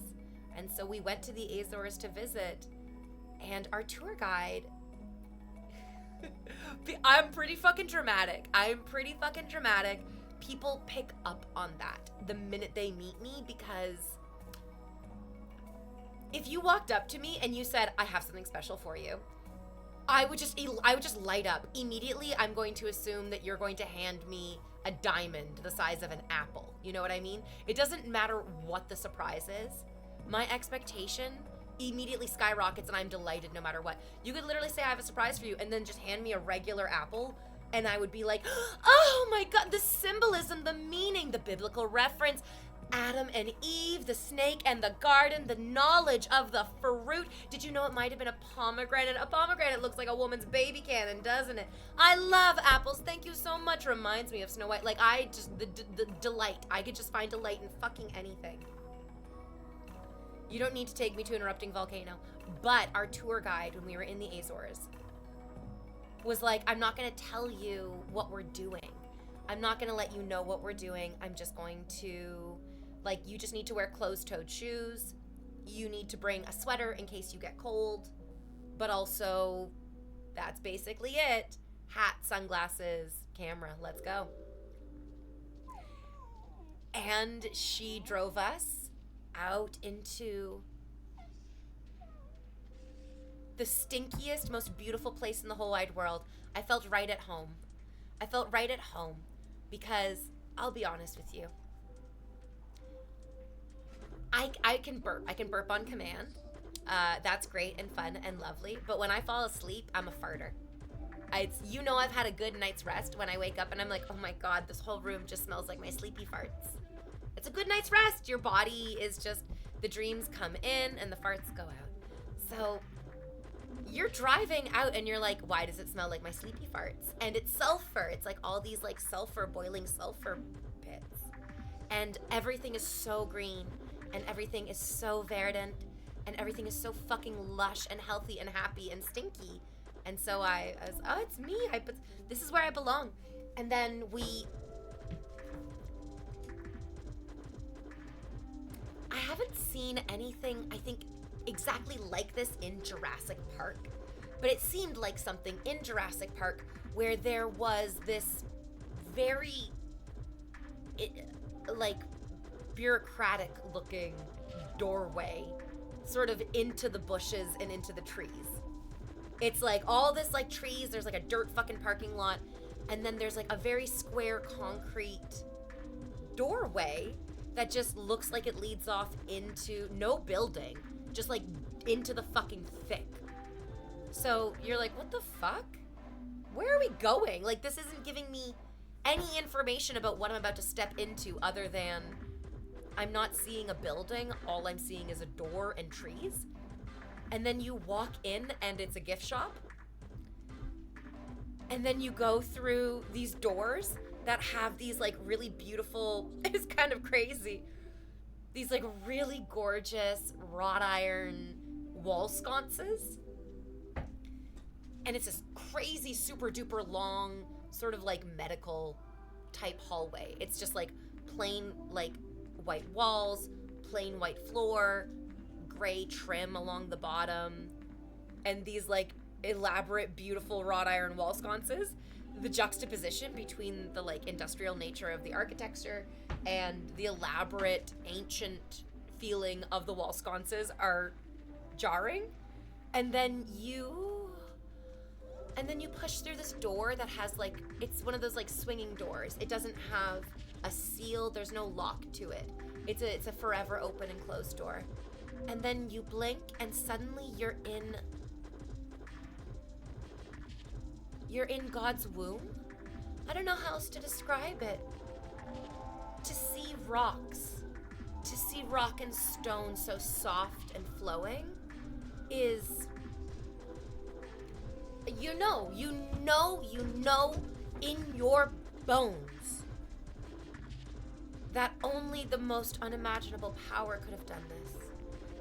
And so we went to the Azores to visit, and our tour guide... I'm pretty fucking dramatic. People pick up on that the minute they meet me, because if you walked up to me and you said, I have something special for you, I would just light up. Immediately, I'm going to assume that you're going to hand me a diamond the size of an apple. You know what I mean? It doesn't matter what the surprise is. My expectation immediately skyrockets, and I'm delighted no matter what. You could literally say, I have a surprise for you, and then just hand me a regular apple, and I would be like, oh my God, the symbolism, the meaning, the biblical reference, Adam and Eve, the snake and the garden, the knowledge of the fruit. Did you know it might have been a pomegranate? A pomegranate looks like a woman's baby cannon, doesn't it? I love apples. Thank you so much. Reminds me of Snow White. Like, the delight. I could just find delight in fucking anything. You don't need to take me to an erupting volcano. But our tour guide, when we were in the Azores, was like, I'm not going to tell you what we're doing. I'm not going to let you know what we're doing. I'm just going to, like, you just need to wear closed-toed shoes. You need to bring a sweater in case you get cold. But also, That's basically it. Hat, sunglasses, camera, let's go. And she drove us out into the stinkiest, most beautiful place in the whole wide world. I felt right at home. I felt right at home because I'll be honest with you. I can burp. I can burp on command. That's great and fun and lovely. But when I fall asleep, I'm a farter. I've had a good night's rest when I wake up and I'm like, oh my God, this whole room just smells like my sleepy farts. It's a good night's rest. Your body is just, the dreams come in and the farts go out. So you're driving out and you're like, why does it smell like my sleepy farts? And it's sulfur. It's like all these like sulfur, boiling sulfur pits. And everything is so green and everything is so verdant and everything is so fucking lush and healthy and happy and stinky. And so I was, oh, it's me. This is where I belong. And then I haven't seen anything, I think, exactly like this in Jurassic Park. But it seemed like something in Jurassic Park where there was this very, bureaucratic looking doorway sort of into the bushes and into the trees. It's like all this like trees, there's like a dirt fucking parking lot, and then there's like a very square concrete doorway that just looks like it leads off into no building, just like into the fucking thick. So you're like, what the fuck? Where are we going? Like, this isn't giving me any information about what I'm about to step into other than I'm not seeing a building. All I'm seeing is a door and trees. And then you walk in and it's a gift shop. And then you go through these doors that have these like really beautiful, it's kind of crazy, these like really gorgeous wrought iron wall sconces. And it's this crazy super duper long sort of like medical type hallway. It's just like plain like white walls, plain white floor, gray trim along the bottom, and these like elaborate beautiful wrought iron wall sconces. The juxtaposition between the like industrial nature of the architecture and the elaborate ancient feeling of the wall sconces are jarring. And then you push through this door that has like, it's one of those like swinging doors. It doesn't have a seal, there's no lock to it. It's a forever open and closed door. And then you blink and suddenly you're in God's womb. I don't know how else to describe it. To see rocks, to see rock and stone so soft and flowing is, you know in your bones that only the most unimaginable power could have done this.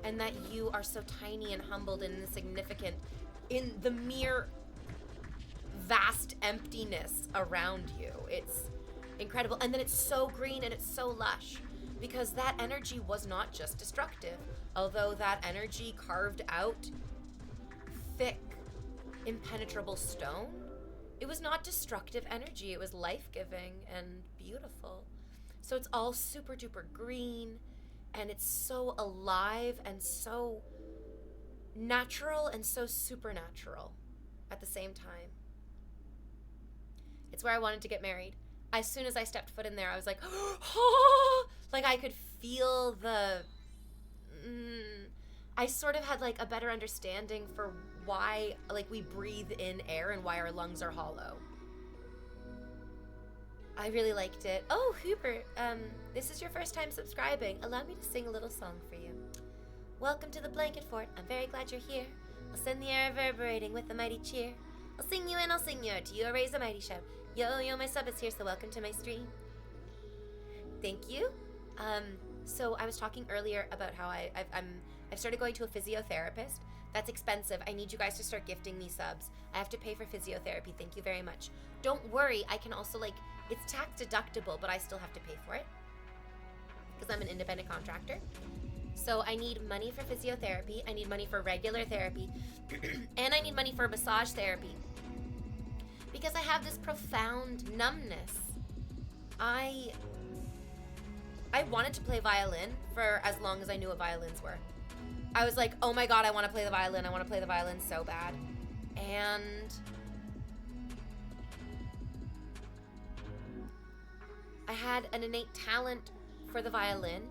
And that you are so tiny and humbled and insignificant in the mere vast emptiness around you. It's incredible. And then it's so green and it's so lush because that energy was not just destructive. Although that energy carved out thick, impenetrable stone, it was not destructive energy. It was life-giving and beautiful. So it's all super duper green. And it's so alive and so natural and so supernatural at the same time. It's where I wanted to get married. As soon as I stepped foot in there, I was like, oh! Like I could feel I sort of had like a better understanding for why like we breathe in air and why our lungs are hollow. I really liked it. Oh, Hubert, this is your first time subscribing. Allow me to sing a little song for you. Welcome to the blanket fort. I'm very glad you're here. I'll send the air reverberating with a mighty cheer. I'll sing you and I'll sing you to you. I'll raise a mighty shout. Yo, yo, my sub is here, so welcome to my stream. Thank you. So I was talking earlier about how I've started going to a physiotherapist. That's expensive. I need you guys to start gifting me subs. I have to pay for physiotherapy. Thank you very much. Don't worry. I can also it's tax deductible, but I still have to pay for it because I'm an independent contractor. So I need money for physiotherapy, I need money for regular therapy, and I need money for massage therapy. Because I have this profound numbness. I wanted to play violin for as long as I knew what violins were. I was like, oh my god, I want to play the violin. I want to play the violin so bad. And I had an innate talent for the violin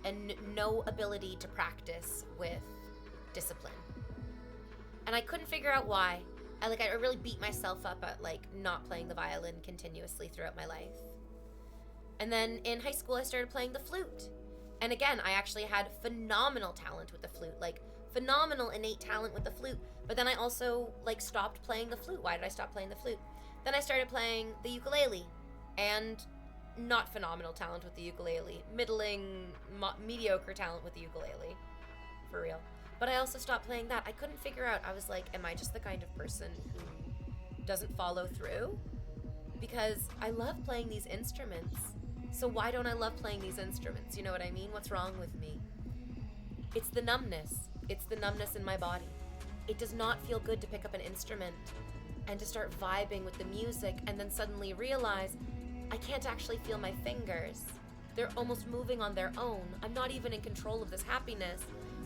and no ability to practice with discipline. And I couldn't figure out why. I really beat myself up at like not playing the violin continuously throughout my life. And then in high school I started playing the flute. And again, I actually had phenomenal talent with the flute, like phenomenal innate talent with the flute. But then I also like stopped playing the flute. Why did I stop playing the flute? Then I started playing the ukulele, and not phenomenal talent with the ukulele, middling, mediocre talent with the ukulele, for real. But I also stopped playing that. I couldn't figure out, I was like, am I just the kind of person who doesn't follow through? Because I love playing these instruments. So why don't I love playing these instruments? You know what I mean? What's wrong with me? It's the numbness. It's the numbness in my body. It does not feel good to pick up an instrument and to start vibing with the music and then suddenly realize I can't actually feel my fingers. They're almost moving on their own. I'm not even in control of this happiness.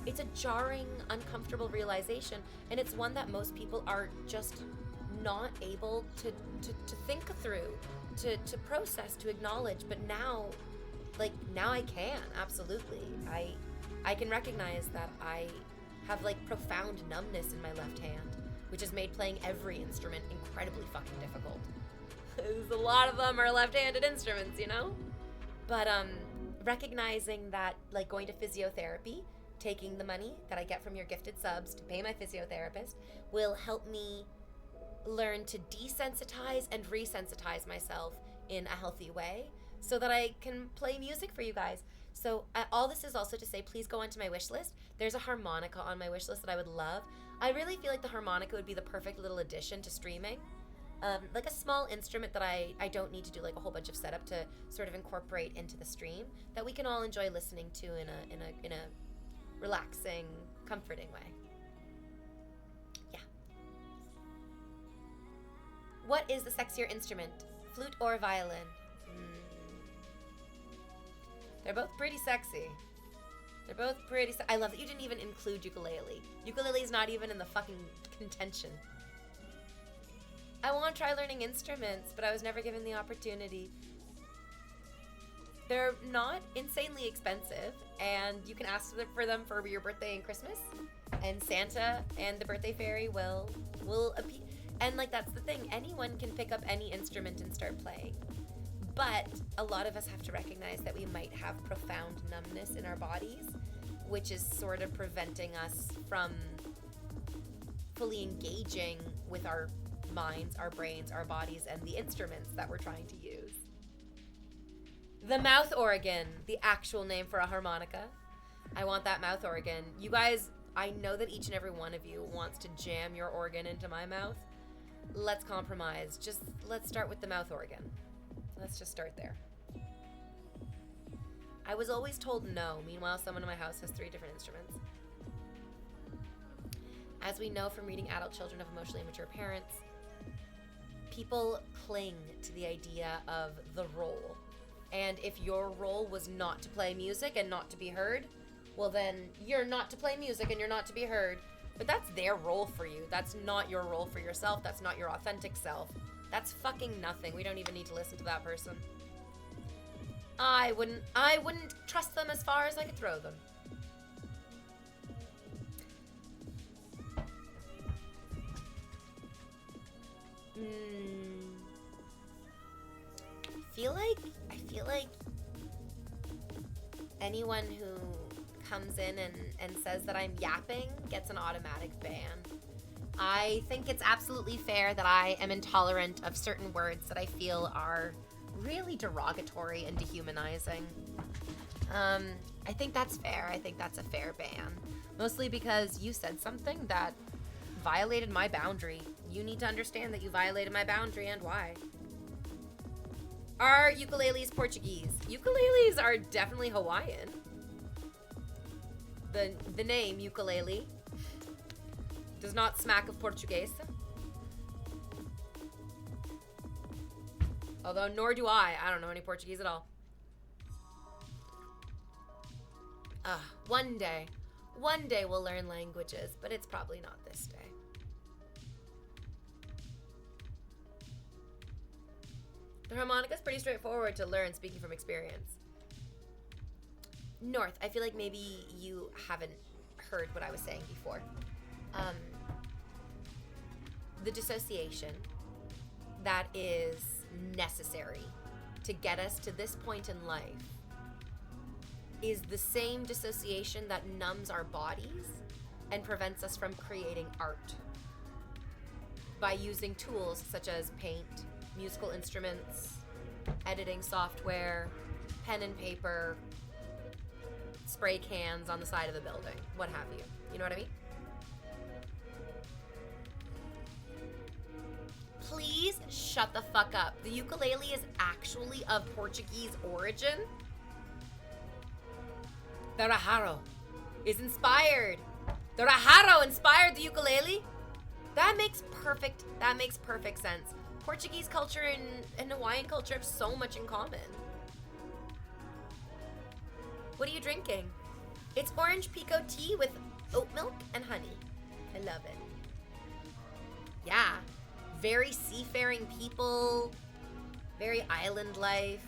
It's a jarring, uncomfortable realization, and it's one that most people are just not able to think through, to process, to acknowledge. But now I can, absolutely. I can recognize that I have like profound numbness in my left hand, which has made playing every instrument incredibly fucking difficult. A lot of them are left-handed instruments, you know? But recognizing that like going to physiotherapy, taking the money that I get from your gifted subs to pay my physiotherapist will help me learn to desensitize and resensitize myself in a healthy way so that I can play music for you guys. So all this is also to say, please go onto my wish list. There's a harmonica on my wish list that I would love. I really feel like the harmonica would be the perfect little addition to streaming. Like a small instrument that I don't need to do like a whole bunch of setup to sort of incorporate into the stream that we can all enjoy listening to in a relaxing, comforting way. Yeah. What is the sexier instrument, flute or violin? They're both pretty sexy. I love that you didn't even include ukulele. Ukulele is not even in the fucking contention. I want to try learning instruments, but I was never given the opportunity. They're not insanely expensive, and you can ask for them for your birthday and Christmas, and Santa and the birthday fairy will appear. And like that's the thing, anyone can pick up any instrument and start playing. But a lot of us have to recognize that we might have profound numbness in our bodies, which is sort of preventing us from fully engaging with our minds, our brains, our bodies, and the instruments that we're trying to use. The mouth organ, the actual name for a harmonica. I want that mouth organ. You guys, I know that each and every one of you wants to jam your organ into my mouth. Let's compromise. Just let's start with the mouth organ. Let's just start there. I was always told no. Meanwhile, someone in my house has 3 different instruments. As we know from reading Adult Children of Emotionally Immature Parents, people cling to the idea of the role. And if your role was not to play music and not to be heard, well then you're not to play music and you're not to be heard. But that's their role for you. That's not your role for yourself. That's not your authentic self. That's fucking nothing. We don't even need to listen to that person. I wouldn't trust them as far as I could throw them. I feel like anyone who comes in and says that I'm yapping gets an automatic ban. I think it's absolutely fair that I am intolerant of certain words that I feel are really derogatory and dehumanizing. I think that's fair. I think that's a fair ban. Mostly because you said something that violated my boundary. You need to understand that you violated my boundary and why. Are ukuleles Portuguese? Ukuleles are definitely Hawaiian. The name ukulele does not smack of Portuguese. Although, nor do I. I don't know any Portuguese at all. One day we'll learn languages, but it's probably not this day. The harmonica's pretty straightforward to learn, speaking from experience. North, I feel like maybe you haven't heard what I was saying before. The dissociation that is necessary to get us to this point in life is the same dissociation that numbs our bodies and prevents us from creating art by using tools such as paint, musical instruments, editing software, pen and paper, spray cans on the side of the building, what have you. You know what I mean? Please shut the fuck up. The ukulele is actually of Portuguese origin. The Rajaro is inspired. The Rajaro inspired the ukulele. That makes perfect sense. Portuguese culture and Hawaiian culture have so much in common. What are you drinking? It's orange pico tea with oat milk and honey. I love it. Yeah, very seafaring people, very island life,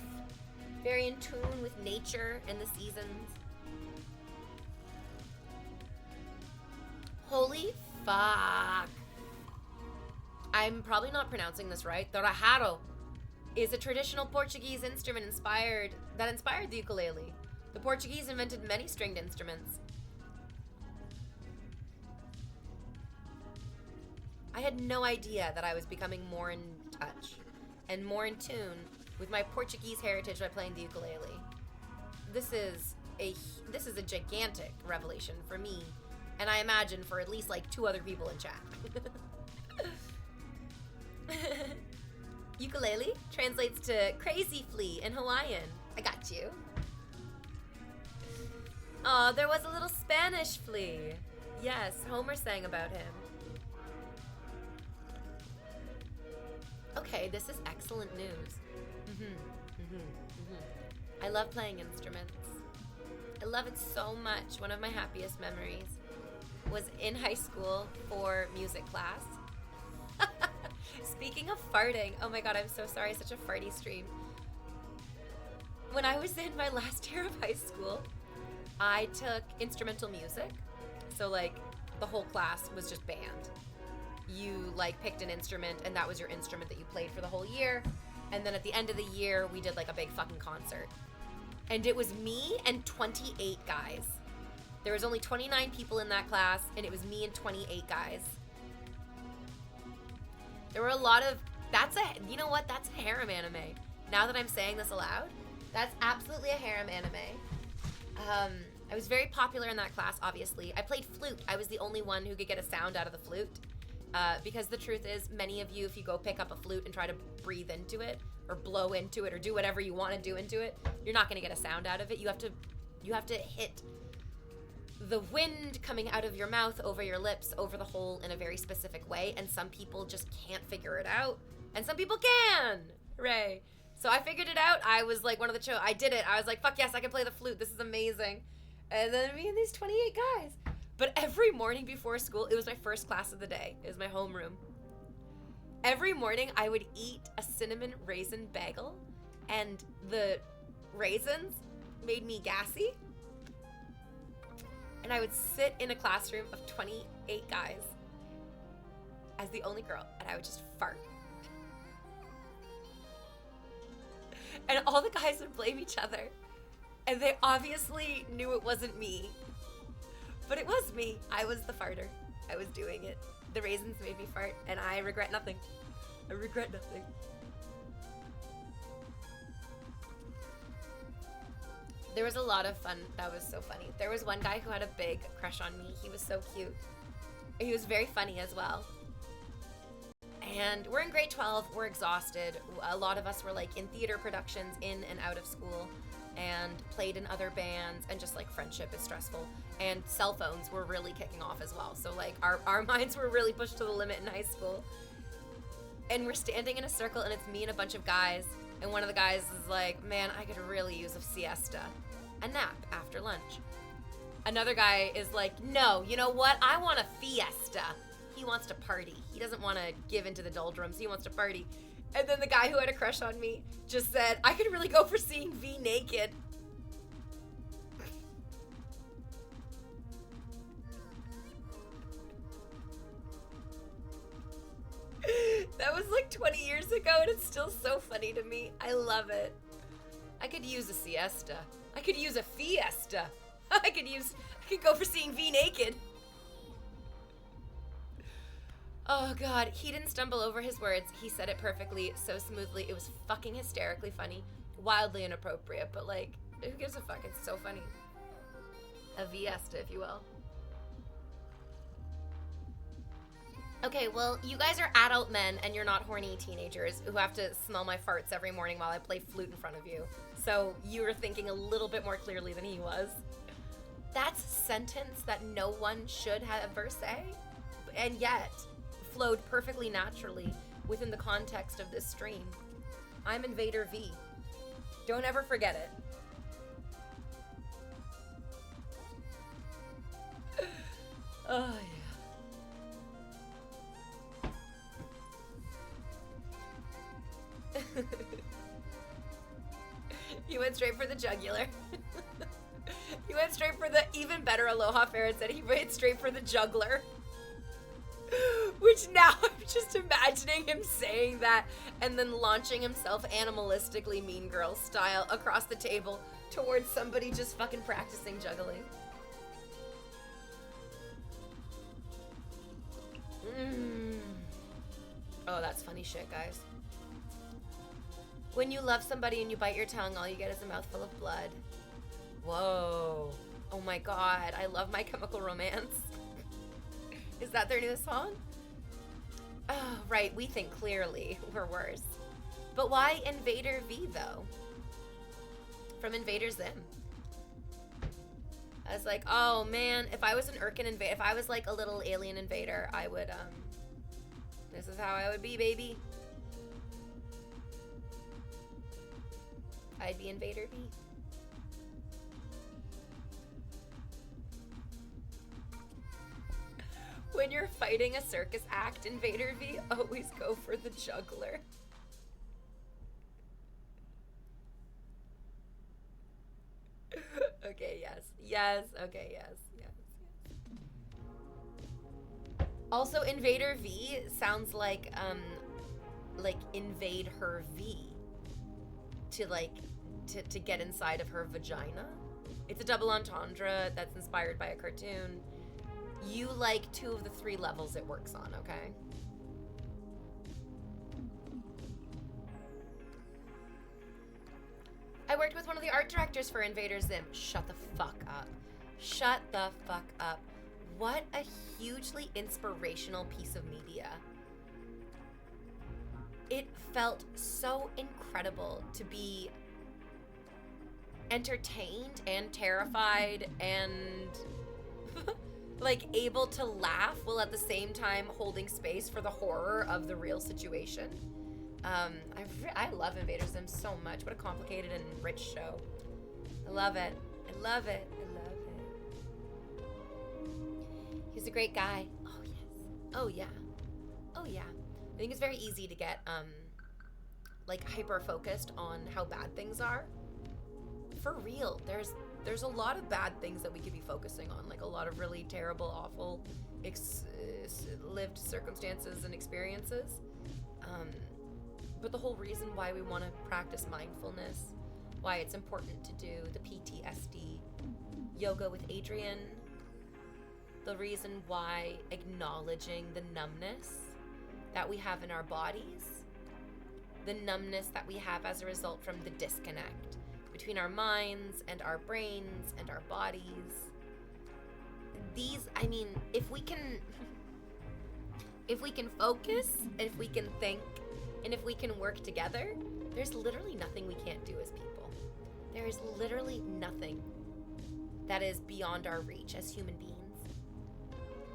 very in tune with nature and the seasons. Holy fuck. I'm probably not pronouncing this right. The rajaro is a traditional Portuguese instrument that inspired the ukulele. The Portuguese invented many stringed instruments. I had no idea that I was becoming more in touch and more in tune with my Portuguese heritage by playing the ukulele. This is a gigantic revelation for me, and I imagine for at least like 2 other people in chat. Ukulele translates to crazy flea in Hawaiian. I got you. Oh, there was a little Spanish flea. Yes, Homer sang about him. Okay, this is excellent news. I love playing instruments. I love it so much. One of my happiest memories was in high school for music class. Speaking of farting, oh my god, I'm so sorry, such a farty stream. When I was in my last year of high school, I took instrumental music. So like the whole class was just band. You like picked an instrument and that was your instrument that you played for the whole year. And then at the end of the year, we did like a big fucking concert. And it was me and 28 guys. There was only 29 people in that class and it was me and 28 guys. There were a lot of, you know what? That's a harem anime. Now that I'm saying this aloud, that's absolutely a harem anime. I was very popular in that class, obviously. I played flute. I was the only one who could get a sound out of the flute. Because the truth is, many of you, if you go pick up a flute and try to breathe into it, or blow into it, or do whatever you want to do into it, you're not going to get a sound out of it. You have to hit the wind coming out of your mouth over your lips over the hole in a very specific way, and some people just can't figure it out, and some people can. Hooray. So I figured it out. I was like one of the I did it. I was like, fuck yes, I can play the flute. This is amazing. And then me and these 28 guys. But every morning before school, it was my first class of the day. It was my homeroom. Every morning I would eat a cinnamon raisin bagel, and the raisins made me gassy. And I would sit in a classroom of 28 guys as the only girl, and I would just fart. And all the guys would blame each other. And they obviously knew it wasn't me. But it was me. I was the farter. I was doing it. The raisins made me fart, and I regret nothing. I regret nothing. There was a lot of fun. That was so funny. There was one guy who had a big crush on me. He was so cute. He was very funny as well. And we're in grade 12. We're exhausted. A lot of us were like in theater productions in and out of school and played in other bands, and just like friendship is stressful. and cell phones were really kicking off as well. So like our minds were really pushed to the limit in high school. And we're standing in a circle, and it's me and a bunch of guys, and one of the guys is like, man, I could really use a siesta, a nap after lunch. Another guy is like, no, you know what? I want a fiesta. He wants to party. He doesn't want to give into the doldrums. He wants to party. And then the guy who had a crush on me just said, I could really go for seeing V naked. That was like 20 years ago, and it's still so funny to me. I love it. I could use a siesta. I could use a fiesta. I could go for seeing V naked. Oh God, he didn't stumble over his words. He said it perfectly, so smoothly. It was fucking hysterically funny, wildly inappropriate, but like, who gives a fuck? It's so funny. A fiesta, if you will. Okay, well, you guys are adult men and you're not horny teenagers who have to smell my farts every morning while I play flute in front of you. So you were thinking a little bit more clearly than he was. That's a sentence that no one should ever say, and yet flowed perfectly naturally within the context of this stream. I'm Invader V. Don't ever forget it. Oh, yeah. You went straight for the jugular. You went straight for the even better Aloha Ferret said he went straight for the juggler. Which now I'm just imagining him saying that and then launching himself animalistically Mean Girl style across the table towards somebody just fucking practicing juggling. Oh, that's funny shit, guys. When you love somebody and you bite your tongue, all you get is a mouthful of blood. Whoa. Oh my God, I love My Chemical Romance. Is that their newest song? Oh, right, we think clearly. We're worse. But why Invader V, though? From Invader Zim. I was like, oh man, if I was an Urkin invader, if I was like a little alien invader, I would, this is how I would be, baby. I'd be Invader V. When you're fighting a circus act, Invader V, always go for the juggler. Okay, yes. Yes, okay, yes. Also, Invader V sounds like invade her V. To get inside of her vagina. It's a double entendre that's inspired by a cartoon. You like 2 of the 3 levels it works on, okay? I worked with one of the art directors for Invader Zim. Shut the fuck up. Shut the fuck up. What a hugely inspirational piece of media. It felt so incredible to be entertained and terrified and like able to laugh while at the same time holding space for the horror of the real situation. I love Invader Zim so much. What a complicated and rich show. I love it. I love it. I love it. He's a great guy. Oh yes. Oh yeah. Oh yeah. I think it's very easy to get like hyper focused on how bad things are. For real, there's a lot of bad things that we could be focusing on, like a lot of really terrible, awful lived circumstances and experiences. But the whole reason why we want to practice mindfulness, why it's important to do the PTSD yoga with Adrian, the reason why acknowledging the numbness that we have in our bodies, the numbness that we have as a result from the disconnect between our minds and our brains and our bodies. These, I mean, if we can focus, if we can think, and if we can work together, there's literally nothing we can't do as people. There is literally nothing that is beyond our reach as human beings.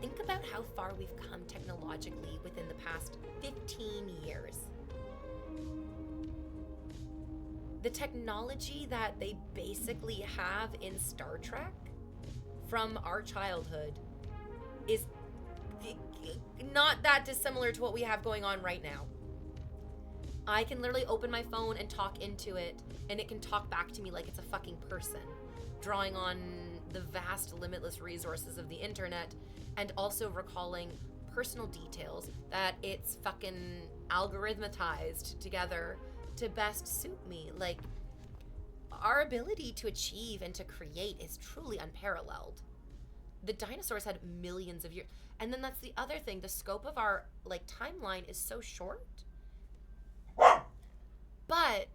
Think about how far we've come technologically within the past 15 years. The technology that they basically have in Star Trek from our childhood is not that dissimilar to what we have going on right now. I can literally open my phone and talk into it, and it can talk back to me like it's a fucking person, drawing on the vast, limitless resources of the internet, and also recalling personal details that it's fucking algorithmatized together to best suit me. Like, our ability to achieve and to create is truly unparalleled. The dinosaurs had millions of years. And then that's the other thing, the scope of our like timeline is so short. But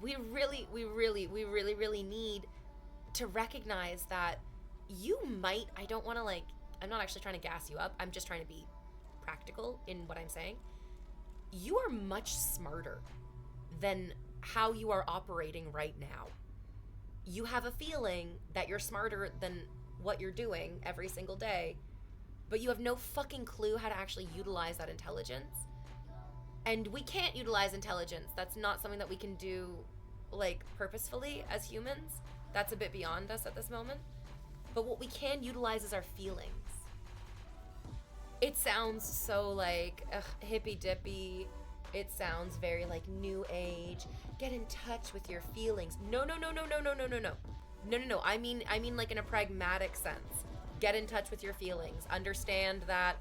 we really need to recognize that you might, I'm not actually trying to gas you up. I'm just trying to be practical in what I'm saying. You are much smarter than how you are operating right now. You have a feeling that you're smarter than what you're doing every single day, but you have no fucking clue how to actually utilize that intelligence. And we can't utilize intelligence. That's not something that we can do like purposefully as humans. That's a bit beyond us at this moment. But what we can utilize is our feelings. It sounds so like hippy dippy. It sounds very like new age. Get in touch with your feelings. No. I mean like in a pragmatic sense. Get in touch with your feelings. Understand that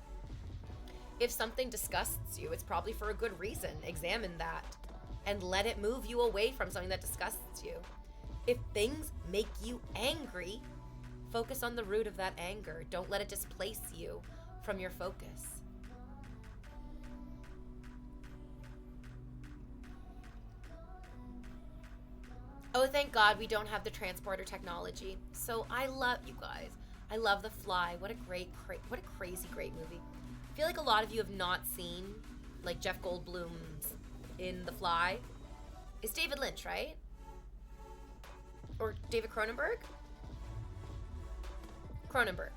if something disgusts you, it's probably for a good reason. Examine that and let it move you away from something that disgusts you. If things make you angry, focus on the root of that anger. Don't let it displace you from your focus. Oh, thank God we don't have the transporter technology. So I love you guys. I love The Fly. What a crazy great movie. I feel like a lot of you have not seen like Jeff Goldblum's in The Fly. It's David Lynch, right? Or David Cronenberg? Cronenberg.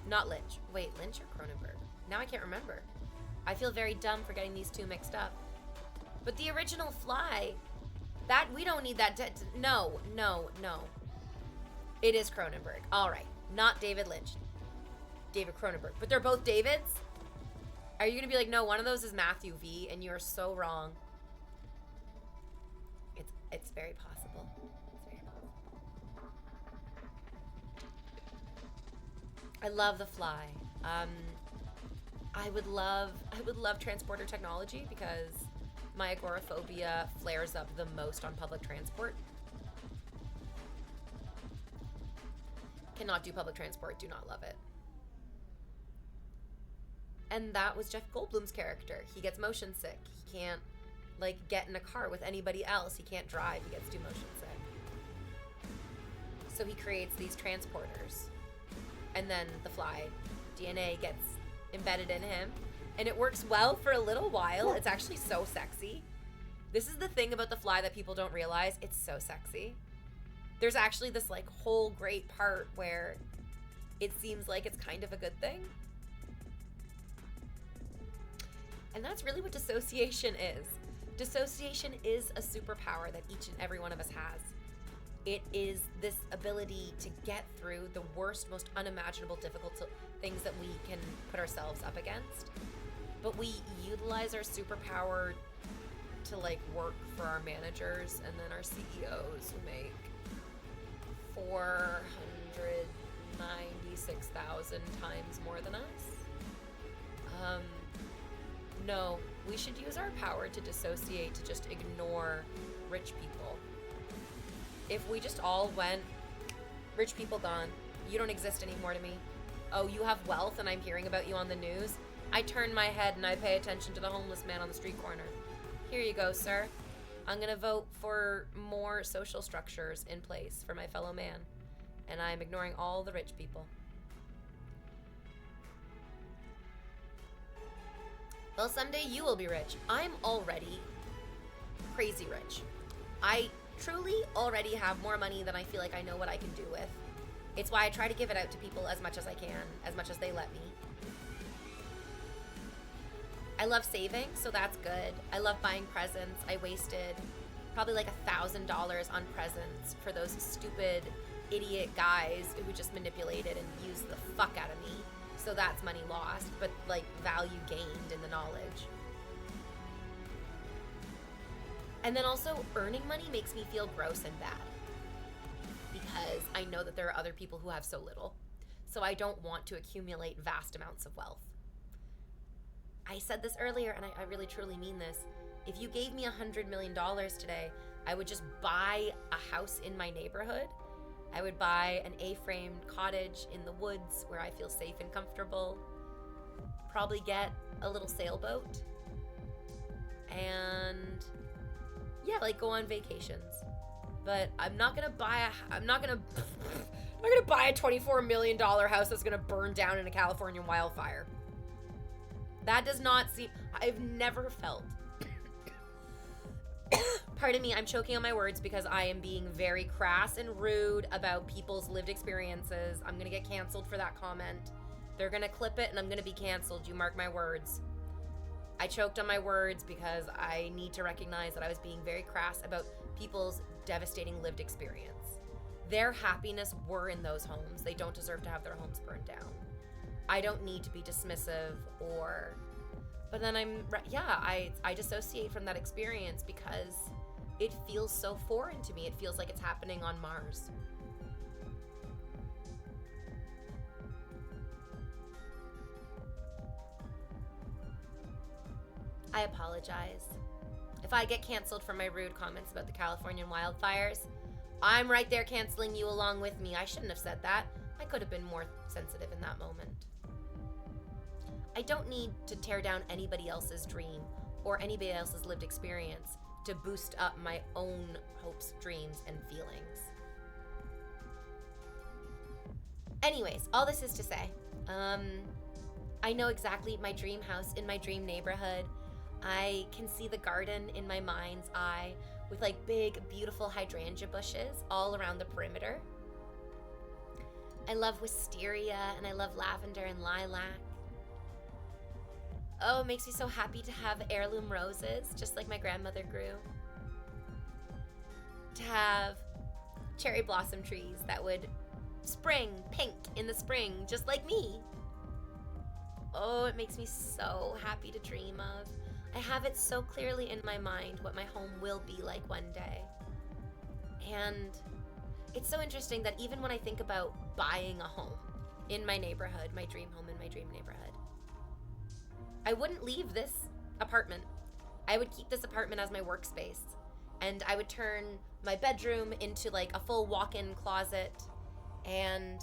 Not Lynch. Wait, Lynch or Cronenberg? Now I can't remember. I feel very dumb for getting these two mixed up. But the original Fly, that we don't need that. No. It is Cronenberg. All right. Not David Lynch. David Cronenberg. But they're both Davids? Are you going to be like, no, one of those is Matthew V, and you are so wrong. It's very possible. It's very possible. I love The Fly. I would love transporter technology because my agoraphobia flares up the most on public transport. Cannot do public transport, do not love it. And that was Jeff Goldblum's character. He gets motion sick. He can't like get in a car with anybody else. He can't drive. He gets too motion sick. So he creates these transporters. And then the Fly DNA gets embedded in him. And it works well for a little while. It's actually so sexy. This is the thing about the Fly that people don't realize. It's so sexy. There's actually this like whole great part where it seems like it's kind of a good thing. And that's really what dissociation is. Dissociation is a superpower that each and every one of us has. It is this ability to get through the worst, most unimaginable, difficult things that we can put ourselves up against. But we utilize our superpower to like work for our managers and then our CEOs who make $496,000 times more than us. No, we should use our power to dissociate, to just ignore rich people. If we just all went, rich people gone, you don't exist anymore to me. Oh, you have wealth and I'm hearing about you on the news. I turn my head and I pay attention to the homeless man on the street corner. Here you go, sir. I'm gonna vote for more social structures in place for my fellow man. And I'm ignoring all the rich people. Well, someday you will be rich. I'm already crazy rich. I truly already have more money than I feel like I know what I can do with. It's why I try to give it out to people as much as I can, as much as they let me. I love saving, so that's good. I love buying presents. I wasted probably like $1,000 on presents for those stupid idiot guys who just manipulated and used the fuck out of me. So that's money lost, but like value gained in the knowledge. And then also earning money makes me feel gross and bad because I know that there are other people who have so little. So I don't want to accumulate vast amounts of wealth. I said this earlier, and I really truly mean this. If you gave me $100 million today, I would just buy a house in my neighborhood. I would buy an A-framed cottage in the woods where I feel safe and comfortable. Probably get a little sailboat. And yeah, like go on vacations. But I'm not gonna buy a $24 million house that's gonna burn down in a California wildfire. That does not seem, I've never felt. Pardon me, I'm choking on my words because I am being very crass and rude about people's lived experiences. I'm gonna get canceled for that comment. They're gonna clip it and I'm gonna be canceled, you mark my words. I choked on my words because I need to recognize that I was being very crass about people's devastating lived experience. Their happiness were in those homes. They don't deserve to have their homes burned down. I don't need to be dismissive or, but then I dissociate from that experience because it feels so foreign to me. It feels like it's happening on Mars. I apologize. If I get canceled for my rude comments about the Californian wildfires, I'm right there canceling you along with me. I shouldn't have said that. I could have been more sensitive in that moment. I don't need to tear down anybody else's dream or anybody else's lived experience to boost up my own hopes, dreams, and feelings. Anyways, all this is to say, I know exactly my dream house in my dream neighborhood. I can see the garden in my mind's eye with like big, beautiful hydrangea bushes all around the perimeter. I love wisteria and I love lavender and lilac. Oh, it makes me so happy to have heirloom roses, just like my grandmother grew. To have cherry blossom trees that would spring pink in the spring, just like me. Oh, it makes me so happy to dream of. I have it so clearly in my mind what my home will be like one day. And it's so interesting that even when I think about buying a home in my neighborhood, my dream home in my dream neighborhood, I wouldn't leave this apartment. I would keep this apartment as my workspace. And I would turn my bedroom into like a full walk-in closet. And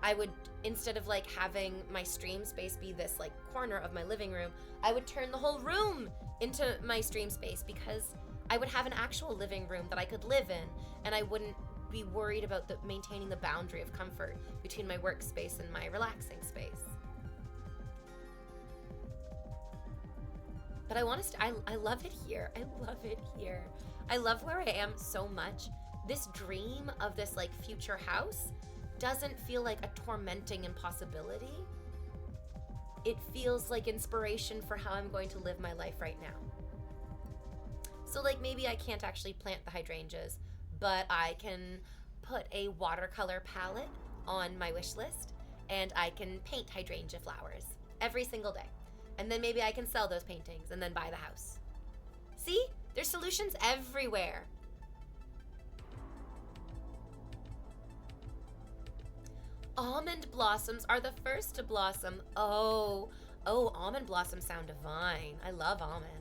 I would, instead of like having my stream space be this like corner of my living room, I would turn the whole room into my stream space because I would have an actual living room that I could live in and I wouldn't be worried about maintaining the boundary of comfort between my workspace and my relaxing space. But I want to, I love it here. I love it here. I love where I am so much. This dream of this like future house doesn't feel like a tormenting impossibility. It feels like inspiration for how I'm going to live my life right now. So like maybe I can't actually plant the hydrangeas, but I can put a watercolor palette on my wish list and I can paint hydrangea flowers every single day. And then maybe I can sell those paintings and then buy the house. See? There's solutions everywhere. Almond blossoms are the first to blossom. Oh, almond blossoms sound divine. I love almonds.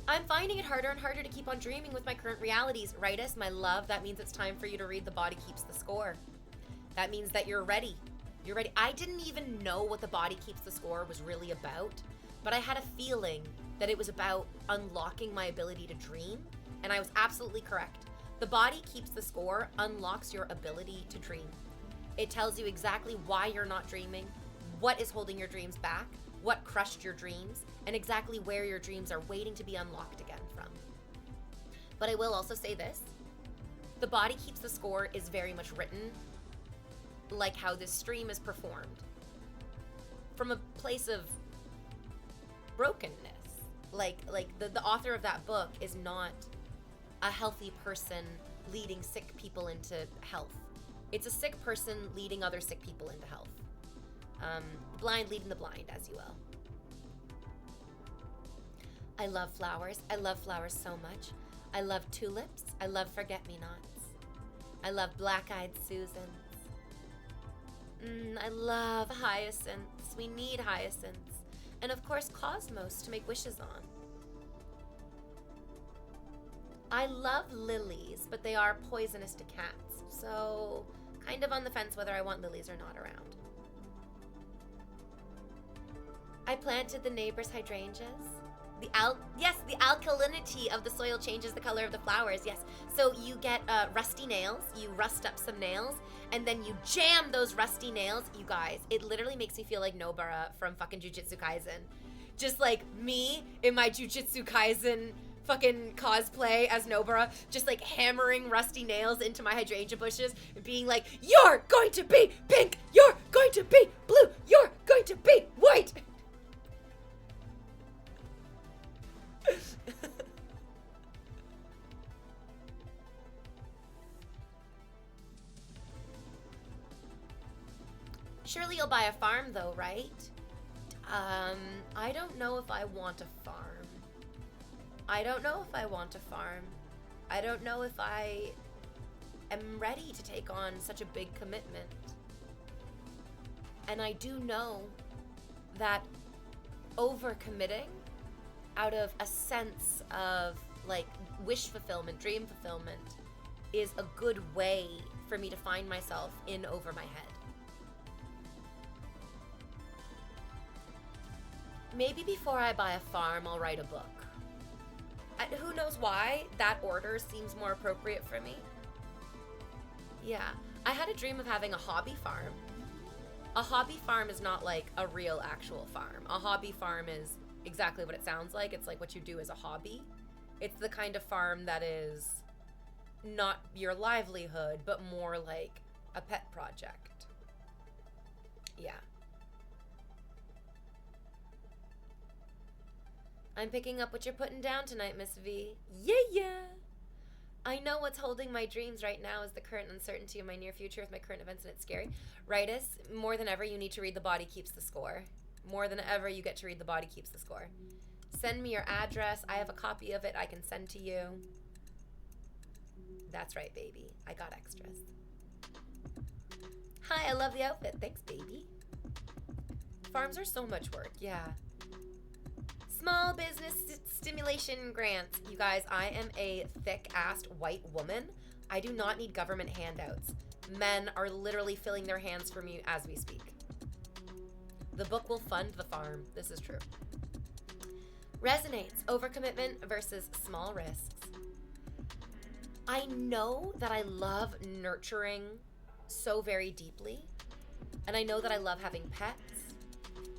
I'm finding it harder and harder to keep on dreaming with my current realities. Rightus, my love, that means it's time for you to read The Body Keeps the Score. That means that you're ready. You're ready. I didn't even know what The Body Keeps the Score was really about, but I had a feeling that it was about unlocking my ability to dream, and I was absolutely correct. The Body Keeps the Score unlocks your ability to dream. It tells you exactly why you're not dreaming, what is holding your dreams back, what crushed your dreams, and exactly where your dreams are waiting to be unlocked again from. But I will also say this. The Body Keeps the Score is very much written like how this stream is performed. From a place of brokenness. Like the author of that book is not a healthy person leading sick people into health. It's a sick person leading other sick people into health. Blind leading the blind, as you will. I love flowers. I love flowers so much. I love tulips. I love forget-me-nots. I love black-eyed Susans. I love hyacinths. We need hyacinths. And of course, cosmos to make wishes on. I love lilies, but they are poisonous to cats. So, kind of on the fence whether I want lilies or not around. I planted the neighbor's hydrangeas. The alkalinity of the soil changes the color of the flowers, yes. So you get rusty nails, you rust up some nails, and then you jam those rusty nails. You guys, it literally makes me feel like Nobara from fucking Jujutsu Kaisen. Just like me in my Jujutsu Kaisen fucking cosplay as Nobara, just like hammering rusty nails into my hydrangea bushes and being like, you're going to be pink, you're going to be blue, you're going to be white. Surely you'll buy a farm though, right? I don't know if I want a farm. I don't know if I want a farm. I don't know if I am ready to take on such a big commitment. And I do know that overcommitting out of a sense of like wish fulfillment, dream fulfillment, is a good way for me to find myself in over my head. Maybe before I buy a farm, I'll write a book. Who knows why that order seems more appropriate for me? Yeah, I had a dream of having a hobby farm. A hobby farm is not like a real actual farm. A hobby farm is exactly what it sounds like. It's like what you do as a hobby. It's the kind of farm that is not your livelihood, but more like a pet project. Yeah. I'm picking up what you're putting down tonight, Miss V. Yeah. I know what's holding my dreams right now is the current uncertainty of my near future with my current events, and it's scary. Rightus, more than ever, you need to read The Body Keeps the Score. More than ever, you get to read The Body Keeps the Score. Send me your address. I have a copy of it I can send to you. That's right, baby. I got extras. Hi, I love the outfit. Thanks, baby. Farms are so much work, yeah. Small business stimulation grants. You guys, I am a thick-assed white woman. I do not need government handouts. Men are literally filling their hands for me as we speak. The book will fund the farm. This is true. Resonates. Overcommitment versus small risks. I know that I love nurturing so very deeply. And I know that I love having pets.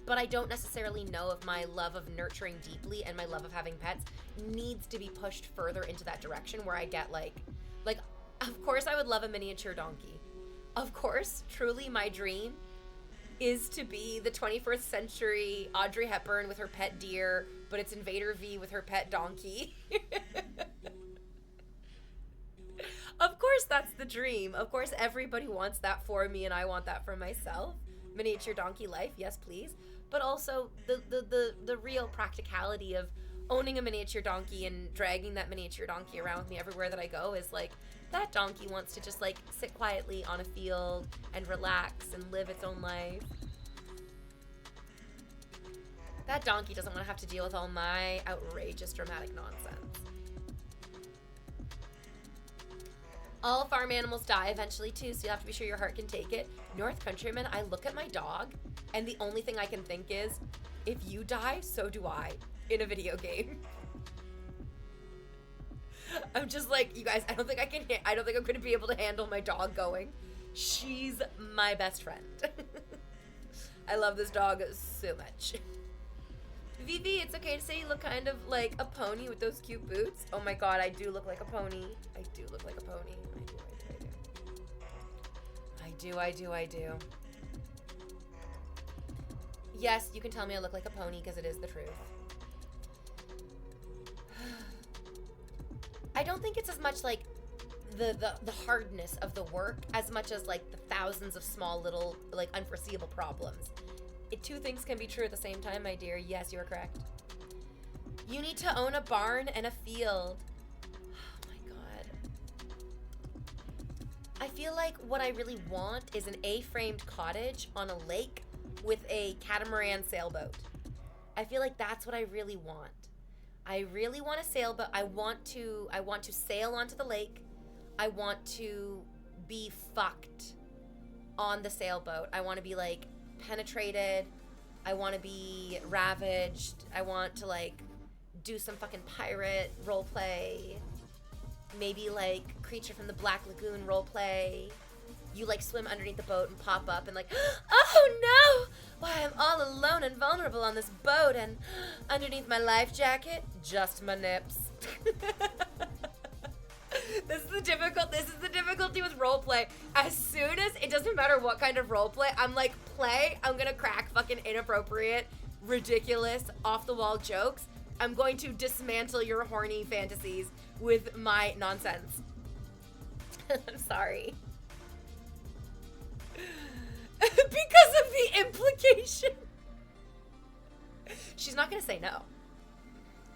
But I don't necessarily know if my love of nurturing deeply and my love of having pets needs to be pushed further into that direction where I get like, of course I would love a miniature donkey. Of course, truly my dream is to be the 21st century Audrey Hepburn with her pet deer, but it's Invader V with her pet donkey. Of course that's the dream. Of course everybody wants that for me and I want that for myself. Miniature donkey life, yes please. But also the real practicality of owning a miniature donkey and dragging that miniature donkey around with me everywhere that I go is like, that donkey wants to just like sit quietly on a field and relax and live its own life. That donkey doesn't want to have to deal with all my outrageous dramatic nonsense. All farm animals die eventually too, so you have to be sure your heart can take it. North Countryman, I look at my dog, and the only thing I can think is, if you die, so do I, in a video game. I'm just like, you guys, I don't think I'm gonna be able to handle my dog going. She's my best friend. I love this dog so much. Vivi, it's okay to say you look kind of like a pony with those cute boots. Oh my god, I do look like a pony. I do look like a pony. I do. Yes, you can tell me I look like a pony because it is the truth. I don't think it's as much like the hardness of the work as much as like the thousands of small little like unforeseeable problems. Two things can be true at the same time, my dear. Yes, you are correct. You need to own a barn and a field. Oh my god. I feel like what I really want is an A-framed cottage on a lake with a catamaran sailboat. I feel like that's what I really want. I really want a sailboat. I want to sail onto the lake. I want to be fucked on the sailboat. I want to be like penetrated. I want to be ravaged. I want to like do some fucking pirate role play. Maybe like Creature from the Black Lagoon role play. You like swim underneath the boat and pop up and like, oh no! Why, I'm all alone and vulnerable on this boat, and underneath my life jacket, just my nips. This is the difficulty with roleplay. As soon as, it doesn't matter what kind of roleplay, I'm like, I'm gonna crack fucking inappropriate, ridiculous, off-the-wall jokes. I'm going to dismantle your horny fantasies with my nonsense. I'm sorry. Because of the implication. She's not gonna say no.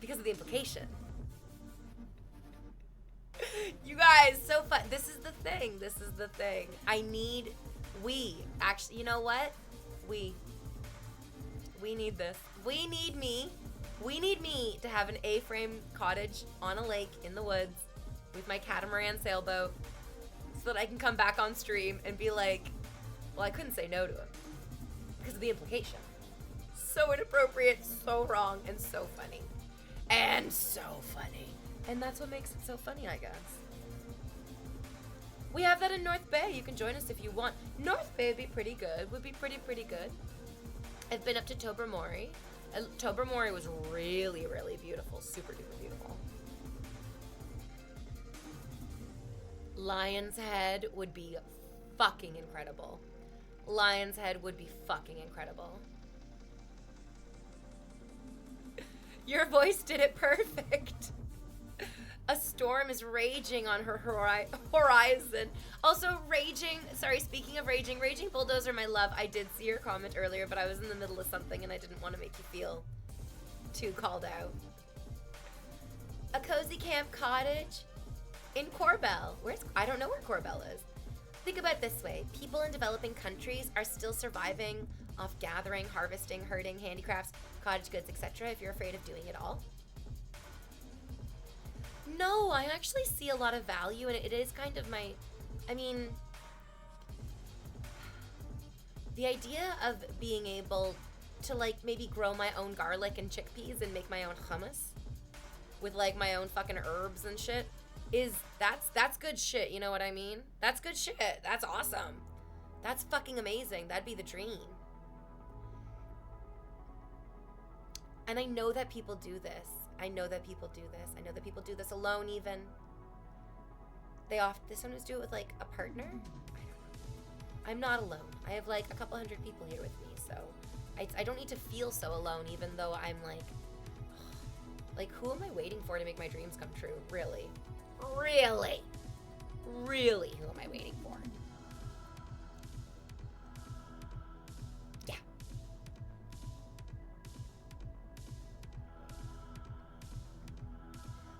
Because of the implication. You guys, so fun. This is the thing. Actually, you know what? We need this. We need me to have an A-frame cottage on a lake in the woods with my catamaran sailboat so that I can come back on stream and be like, well, I couldn't say no to him because of the implication. So inappropriate, so wrong, and so funny. And so funny. And that's what makes it so funny, I guess. We have that in North Bay. You can join us if you want. North Bay would be pretty good. Would be pretty good. I've been up to Tobermory. Tobermory was really, really beautiful. Super duper beautiful. Lion's Head would be fucking incredible. Lion's Head would be fucking incredible. Your voice did it perfect. A storm is raging on her horizon. Also, speaking of raging Bulldozer, my love, I did see your comment earlier, but I was in the middle of something and I didn't want to make you feel too called out. A cozy camp cottage in Corbell. I don't know where Corbell is. Think about it this way. People in developing countries are still surviving off gathering, harvesting, herding, handicrafts, cottage goods, etc. if you're afraid of doing it all. No, I actually see a lot of value in it. It is kind of the idea of being able to like maybe grow my own garlic and chickpeas and make my own hummus with like my own fucking herbs and shit that's good shit, you know what I mean? That's good shit. That's awesome. That's fucking amazing. That'd be the dream. And I know that people do this. I know that people do this alone even. They sometimes do it with like a partner. I don't know. I'm not alone. I have like a couple hundred people here with me, so I don't need to feel so alone, even though I'm like who am I waiting for to make my dreams come true? Really, who am I waiting for? Yeah.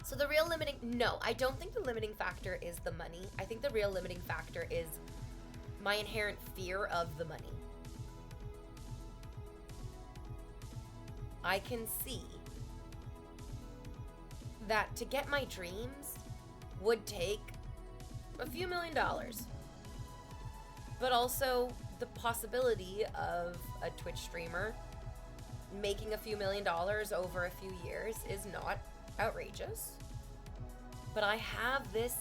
So the real I don't think the limiting factor is the money. I think the real limiting factor is my inherent fear of the money. I can see that to get my dreams would take a few $1 million. But also the possibility of a Twitch streamer making a few $1 million over a few years is not outrageous. But I have this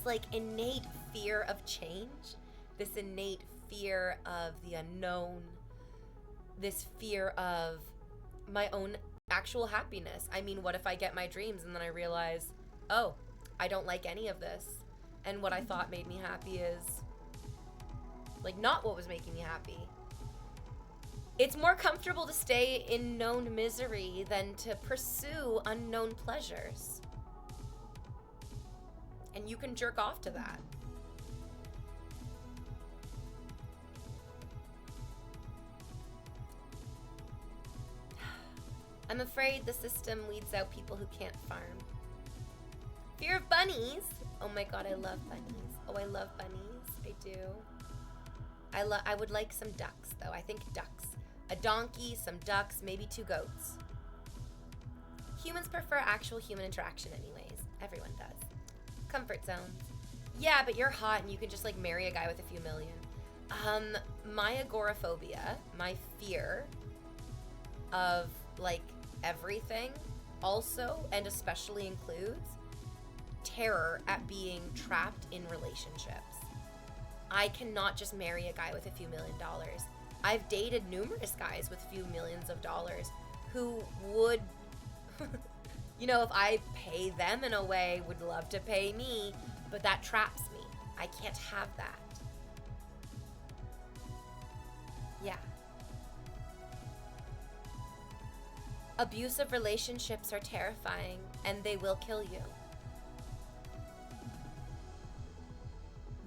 like innate fear of change, this innate fear of the unknown, this fear of my own actual happiness. I mean, what if I get my dreams and then I realize, oh, I don't like any of this, and what I thought made me happy is like not what was making me happy. It's more comfortable to stay in known misery than to pursue unknown pleasures. And you can jerk off to that. I'm afraid the system weeds out people who can't farm. Fear of bunnies. Oh my god, I love bunnies. Oh, I love bunnies. I do. I would like some ducks, though. I think ducks. A donkey, some ducks, maybe 2 goats. Humans prefer actual human interaction anyways. Everyone does. Comfort zones. Yeah, but you're hot and you can just like marry a guy with a few million. My agoraphobia, my fear of like everything also and especially includes terror at being trapped in relationships. I cannot just marry a guy with a few $1 million. I've dated numerous guys with a few millions of dollars who would, you know, if I pay them in a way, would love to pay me, but that traps me. I can't have that. Yeah. Abusive relationships are terrifying, and they will kill you.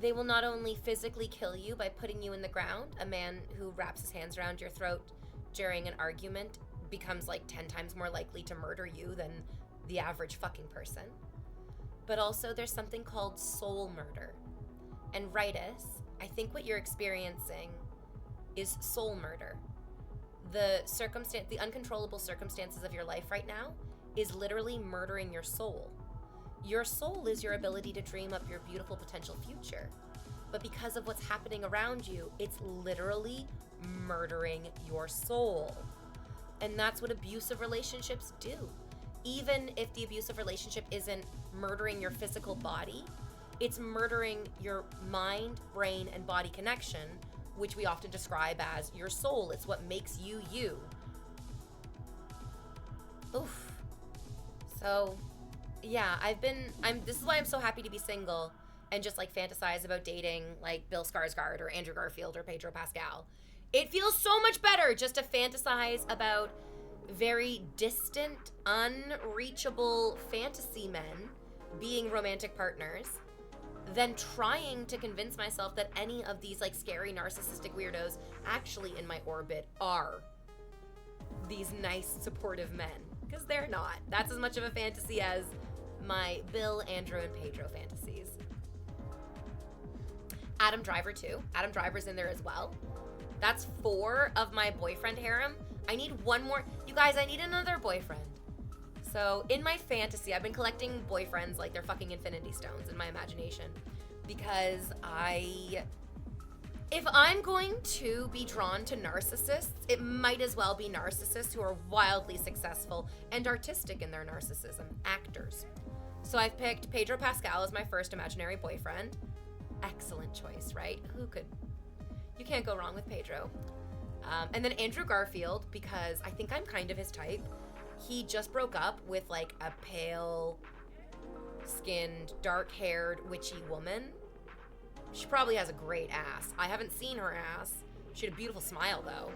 They will not only physically kill you by putting you in the ground. A man who wraps his hands around your throat during an argument becomes like 10 times more likely to murder you than the average fucking person. But also there's something called soul murder. And Ritus, I think what you're experiencing is soul murder. The uncontrollable circumstances of your life right now is literally murdering your soul. Your soul is your ability to dream up your beautiful potential future. But because of what's happening around you, it's literally murdering your soul. And that's what abusive relationships do. Even if the abusive relationship isn't murdering your physical body, it's murdering your mind, brain, and body connection, which we often describe as your soul. It's what makes you you. Oof. So, yeah, this is why I'm so happy to be single and just like fantasize about dating like Bill Skarsgård or Andrew Garfield or Pedro Pascal. It feels so much better just to fantasize about very distant, unreachable fantasy men being romantic partners than trying to convince myself that any of these like scary narcissistic weirdos actually in my orbit are these nice supportive men, because they're not. That's as much of a fantasy as my Bill, Andrew, and Pedro fantasies. Adam Driver too. Adam Driver's in there as well. That's 4 of my boyfriend harem. I need one more. You guys, I need another boyfriend. So in my fantasy, I've been collecting boyfriends like they're fucking infinity stones in my imagination, because if I'm going to be drawn to narcissists, it might as well be narcissists who are wildly successful and artistic in their narcissism, actors. So I've picked Pedro Pascal as my first imaginary boyfriend. Excellent choice, right? You can't go wrong with Pedro. And then Andrew Garfield, because I think I'm kind of his type. He just broke up with like a pale-skinned, dark-haired, witchy woman. She probably has a great ass. I haven't seen her ass. She had a beautiful smile, though.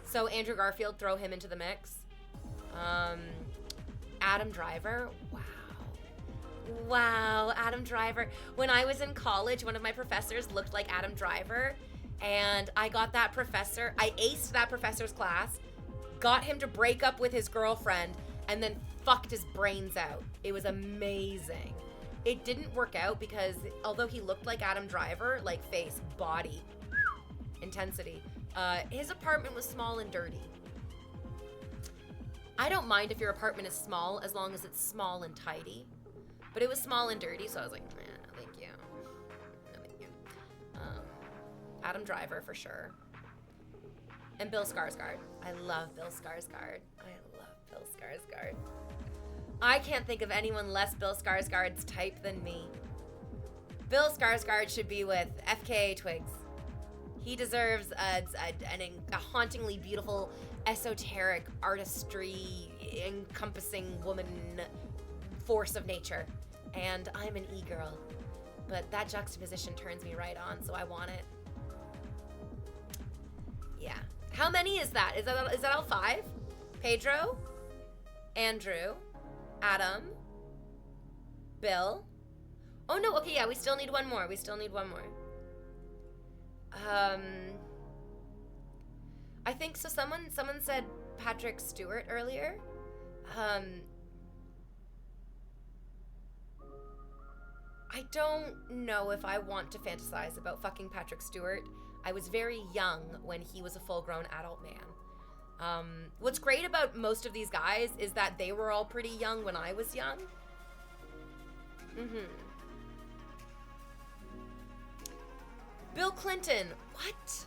So Andrew Garfield, throw him into the mix. Adam Driver, wow, Adam Driver. When I was in college, one of my professors looked like Adam Driver, and I got that professor, I aced that professor's class, got him to break up with his girlfriend, and then fucked his brains out. It was amazing. It didn't work out because although he looked like Adam Driver, like face, body, intensity, his apartment was small and dirty. I don't mind if your apartment is small as long as it's small and tidy. But it was small and dirty, so I was like, no, thank you. No, thank you. Adam Driver, for sure. And Bill Skarsgård. I love Bill Skarsgård. I can't think of anyone less Bill Skarsgård's type than me. Bill Skarsgård should be with FKA Twigs. He deserves a hauntingly beautiful esoteric artistry encompassing woman force of nature. And I'm an e-girl. But that juxtaposition turns me right on, so I want it. Yeah. How many is that? Is that all 5? Pedro, Andrew, Adam, Bill. Oh no, okay, yeah, we still need one more. I think so. Someone said Patrick Stewart earlier. I don't know if I want to fantasize about fucking Patrick Stewart. I was very young when he was a full-grown adult man. What's great about most of these guys is that they were all pretty young when I was young. Bill Clinton. What?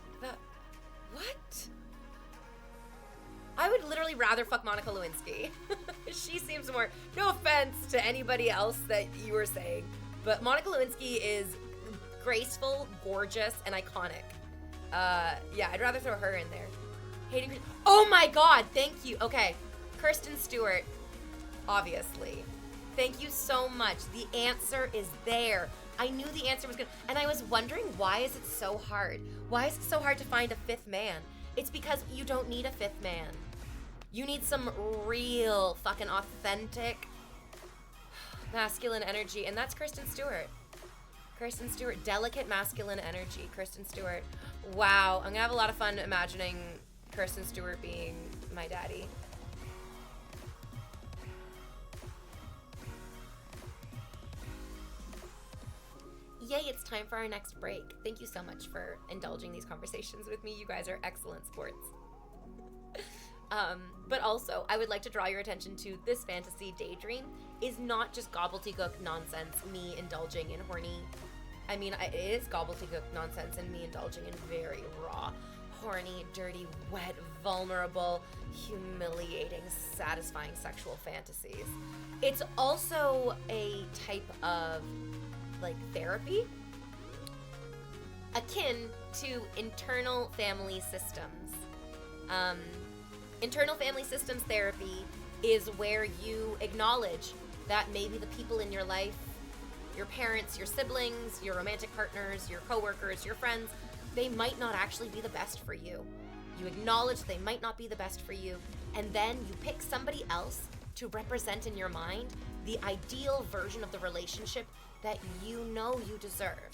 I would literally rather fuck Monica Lewinsky. She seems more, no offense to anybody else that you were saying, but Monica Lewinsky is graceful, gorgeous, and iconic. Yeah, I'd rather throw her in there. Hayden Christensen. Oh my god, thank you. Okay, Kristen Stewart, obviously. Thank you so much. The answer is there. I knew the answer was good. And I was wondering, why is it so hard? Why is it so hard to find a 5th man? It's because you don't need a 5th man. You need some real fucking authentic masculine energy, and that's Kristen Stewart. Kristen Stewart, delicate masculine energy, Kristen Stewart. Wow, I'm gonna have a lot of fun imagining Kristen Stewart being my daddy. Yay, it's time for our next break. Thank you so much for indulging these conversations with me. You guys are excellent sports. But also, I would like to draw your attention to this fantasy daydream is not just gobbledygook nonsense, me indulging in horny. I mean, it is gobbledygook nonsense and me indulging in very raw, horny, dirty, wet, vulnerable, humiliating, satisfying sexual fantasies. It's also a type of, like, therapy akin to internal family systems. Internal family systems therapy is where you acknowledge that maybe the people in your life, your parents, your siblings, your romantic partners, your coworkers, your friends, they might not actually be the best for you. You acknowledge they might not be the best for you, and then you pick somebody else to represent in your mind the ideal version of the relationship that you know you deserve.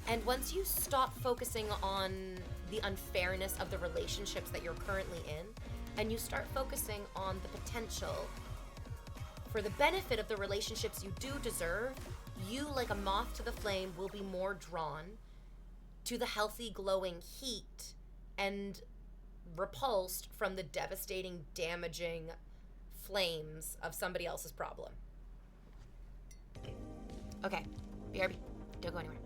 And once you stop focusing on the unfairness of the relationships that you're currently in, and you start focusing on the potential for the benefit of the relationships you do deserve, you, like a moth to the flame, will be more drawn to the healthy, glowing heat and repulsed from the devastating, damaging flames of somebody else's problem. Okay, BRB, don't go anywhere.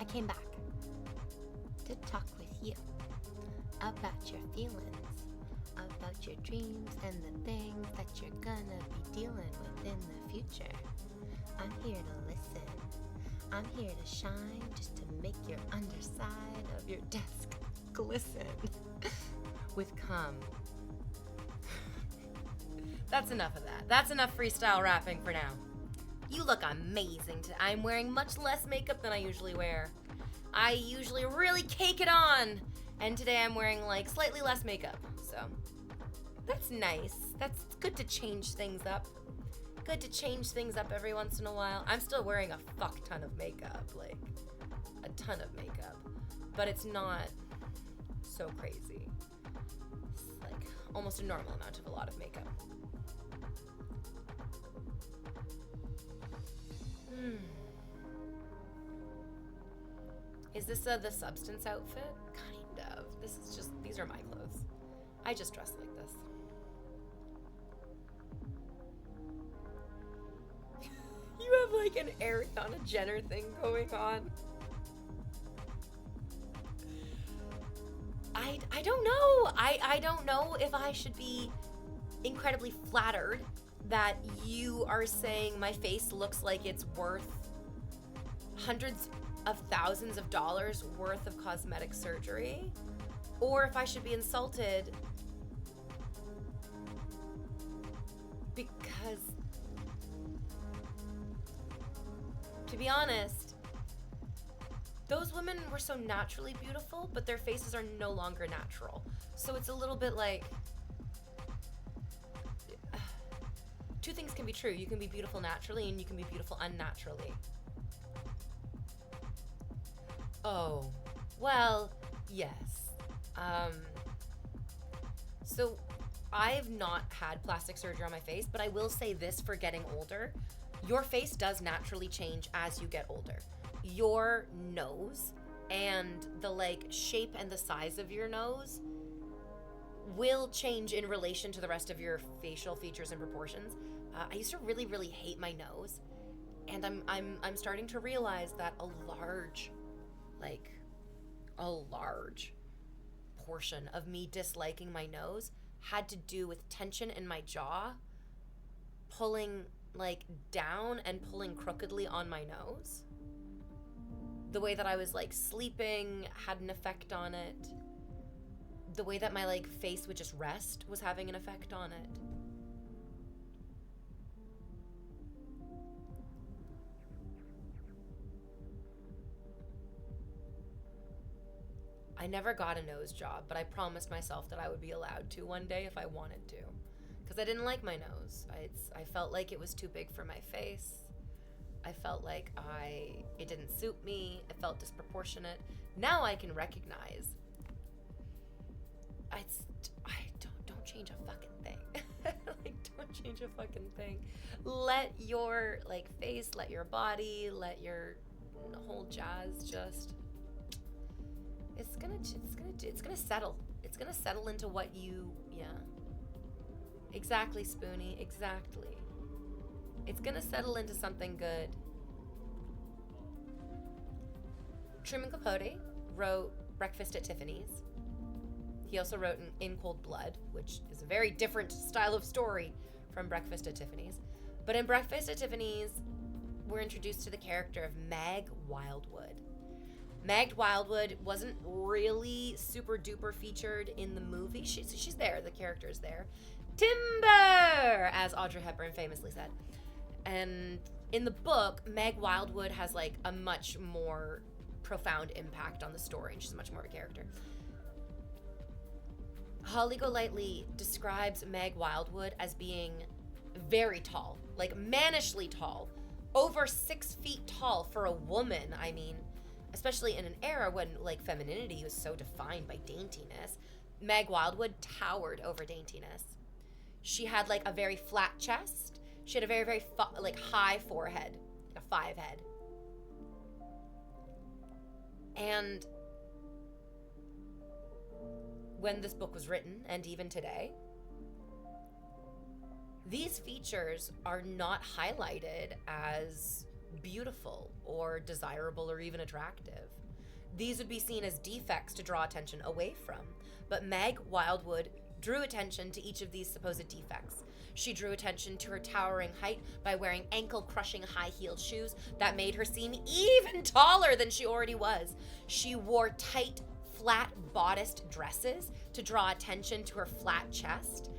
I came back to talk with you about your feelings, about your dreams and the things that you're gonna be dealing with in the future. I'm here to listen. I'm here to shine just to make your underside of your desk glisten with cum. That's enough of that. That's enough freestyle rapping for now. You look amazing today. I'm wearing much less makeup than I usually wear. I usually really cake it on, and today I'm wearing like slightly less makeup, so that's nice. That's good to change things up. Good to change things up every once in a while. I'm still wearing a fuck ton of makeup, like a ton of makeup, but it's not so crazy. It's like almost a normal amount of a lot of makeup. Is this the substance outfit? Kind of. These are my clothes. I just dress like this. You have like an Ariana Jenner thing going on. I don't know. I don't know if I should be incredibly flattered that you are saying my face looks like it's worth hundreds of thousands of dollars worth of cosmetic surgery, or if I should be insulted because, to be honest, those women were so naturally beautiful, but their faces are no longer natural. So it's a little bit like, two things can be true. You can be beautiful naturally and you can be beautiful unnaturally. Oh, well, yes. So I've not had plastic surgery on my face, but I will say this for getting older. Your face does naturally change as you get older. Your nose and the like shape and the size of your nose will change in relation to the rest of your facial features and proportions. I used to really, really hate my nose, and I'm starting to realize that a large portion of me disliking my nose had to do with tension in my jaw, pulling like down and pulling crookedly on my nose. The way that I was like sleeping had an effect on it. The way that my like face would just rest was having an effect on it. I never got a nose job, but I promised myself that I would be allowed to one day if I wanted to, because I didn't like my nose. I felt like it was too big for my face. I felt like it didn't suit me. It felt disproportionate. Now I can recognize. Don't change a fucking thing. Like, don't change a fucking thing. Let your like face, let your body, let your whole jazz just. It's gonna settle. It's gonna settle into what you, yeah. Exactly, Spoonie, exactly. It's gonna settle into something good. Truman Capote wrote Breakfast at Tiffany's. He also wrote In Cold Blood, which is a very different style of story from Breakfast at Tiffany's. But in Breakfast at Tiffany's, we're introduced to the character of Mag Wildwood. Mag Wildwood wasn't really super duper featured in the movie. She's there, the character's there. Timber, as Audrey Hepburn famously said. And in the book, Meg Wildwood has like a much more profound impact on the story, and she's much more of a character. Holly Golightly describes Meg Wildwood as being very tall, like mannishly tall, over 6 feet tall for a woman. I mean, especially in an era when like femininity was so defined by daintiness, Meg Wildwood towered over daintiness. She had like a very flat chest. She had a very, very high forehead, a 5 head. And when this book was written, and even today, these features are not highlighted as beautiful or desirable or even attractive. These would be seen as defects to draw attention away from. But Meg Wildwood drew attention to each of these supposed defects. She drew attention to her towering height by wearing ankle-crushing high-heeled shoes that made her seem even taller than she already was. She wore tight, flat bodiced dresses to draw attention to her flat chest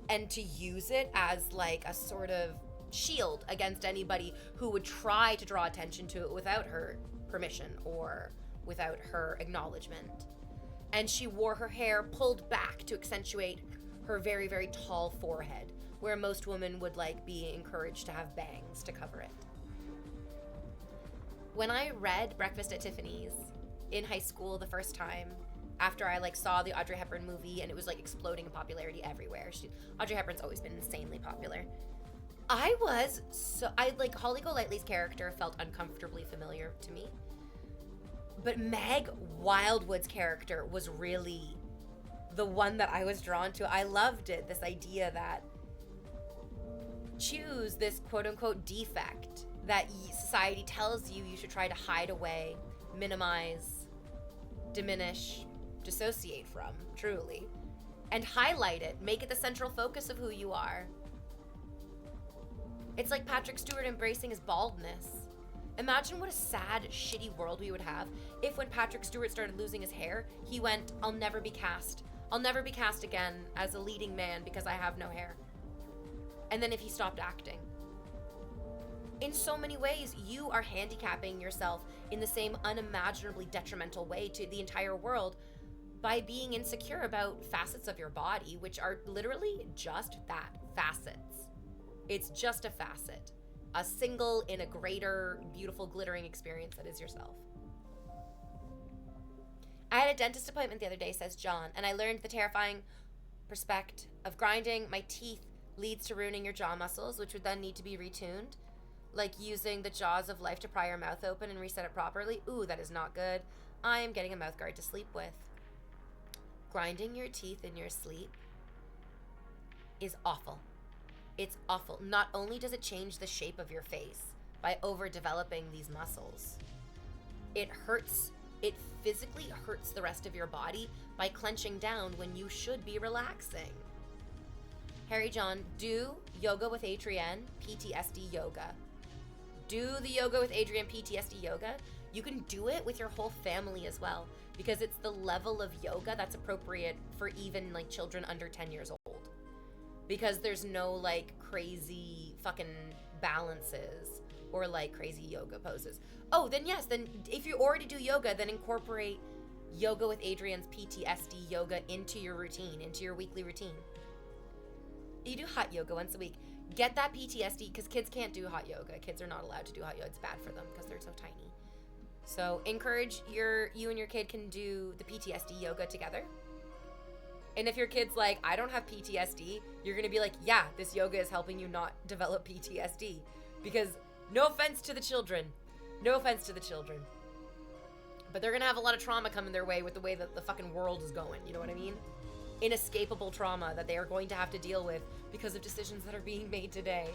and to use it as like a sort of shield against anybody who would try to draw attention to it without her permission or without her acknowledgement. And she wore her hair pulled back to accentuate her very, very tall forehead, where most women would like be encouraged to have bangs to cover it. When I read Breakfast at Tiffany's in high school the first time, after I like saw the Audrey Hepburn movie and it was like exploding in popularity everywhere. Audrey Hepburn's always been insanely popular. I like Holly Golightly's character felt uncomfortably familiar to me. But Meg Wildwood's character was really the one that I was drawn to. I loved it, this idea that choose this quote-unquote defect that society tells you should try to hide away, minimize, diminish, dissociate from, truly. And highlight it. Make it the central focus of who you are. It's like Patrick Stewart embracing his baldness. Imagine what a sad, shitty world we would have if when Patrick Stewart started losing his hair, he went, I'll never be cast. I'll never be cast again as a leading man because I have no hair. And then if he stopped acting. In so many ways, you are handicapping yourself in the same unimaginably detrimental way to the entire world by being insecure about facets of your body, which are literally just that, facets. It's just a facet. A single in a greater, beautiful, glittering experience that is yourself. I had a dentist appointment the other day, says John, and I learned the terrifying prospect of grinding my teeth leads to ruining your jaw muscles, which would then need to be retuned, like using the jaws of life to pry your mouth open and reset it properly. Ooh, that is not good. I am getting a mouth guard to sleep with. Grinding your teeth in your sleep is awful. It's awful. Not only does it change the shape of your face by overdeveloping these muscles, it hurts. It physically hurts the rest of your body by clenching down when you should be relaxing. Harry John, do yoga with Adrienne, PTSD yoga. Do the yoga with Adrienne, PTSD yoga. You can do it with your whole family as well, because it's the level of yoga that's appropriate for even like children under 10 years old. Because there's no like crazy fucking balances or like crazy yoga poses. Oh, then yes, then if you already do yoga, then incorporate yoga with Adrienne's PTSD yoga into your routine, into your weekly routine. You do hot yoga once a week. Get that PTSD, because kids can't do hot yoga. Kids are not allowed to do hot yoga. It's bad for them because they're so tiny. So encourage you and your kid can do the PTSD yoga together. And if your kid's like, I don't have PTSD, you're going to be like, yeah, this yoga is helping you not develop PTSD. Because no offense to the children. No offense to the children. But they're going to have a lot of trauma coming their way with the way that the fucking world is going. You know what I mean? Inescapable trauma that they are going to have to deal with because of decisions that are being made today.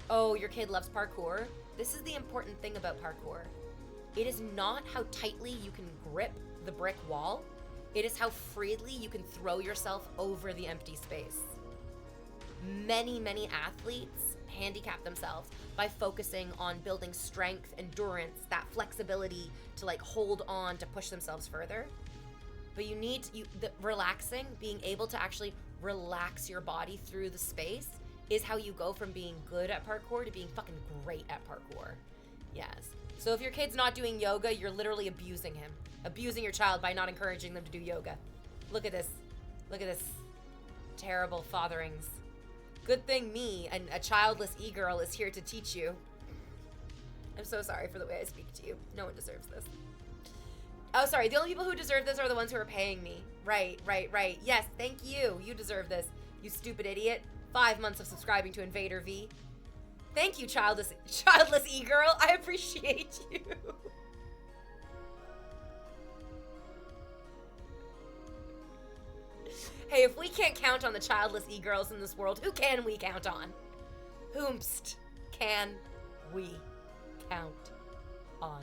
Oh, your kid loves parkour. This is the important thing about parkour. It is not how tightly you can grip the brick wall. It is how freely you can throw yourself over the empty space. Many, many athletes handicap themselves by focusing on building strength, endurance, that flexibility to like hold on to push themselves further. But you need relaxing, being able to actually relax your body through the space is how you go from being good at parkour to being fucking great at parkour. Yes. So if your kid's not doing yoga, you're literally abusing him. Abusing your child by not encouraging them to do yoga. Look at this. Look at this. Terrible fatherings. Good thing me, and a childless e-girl, is here to teach you. I'm so sorry for the way I speak to you. No one deserves this. Oh, sorry. The only people who deserve this are the ones who are paying me. Right. Yes, thank you. You deserve this, you stupid idiot. 5 months of subscribing to Invader V. Thank you, childless e-girl. I appreciate you. Hey, if we can't count on the childless e-girls in this world, who can we count on? Whomst can we count on?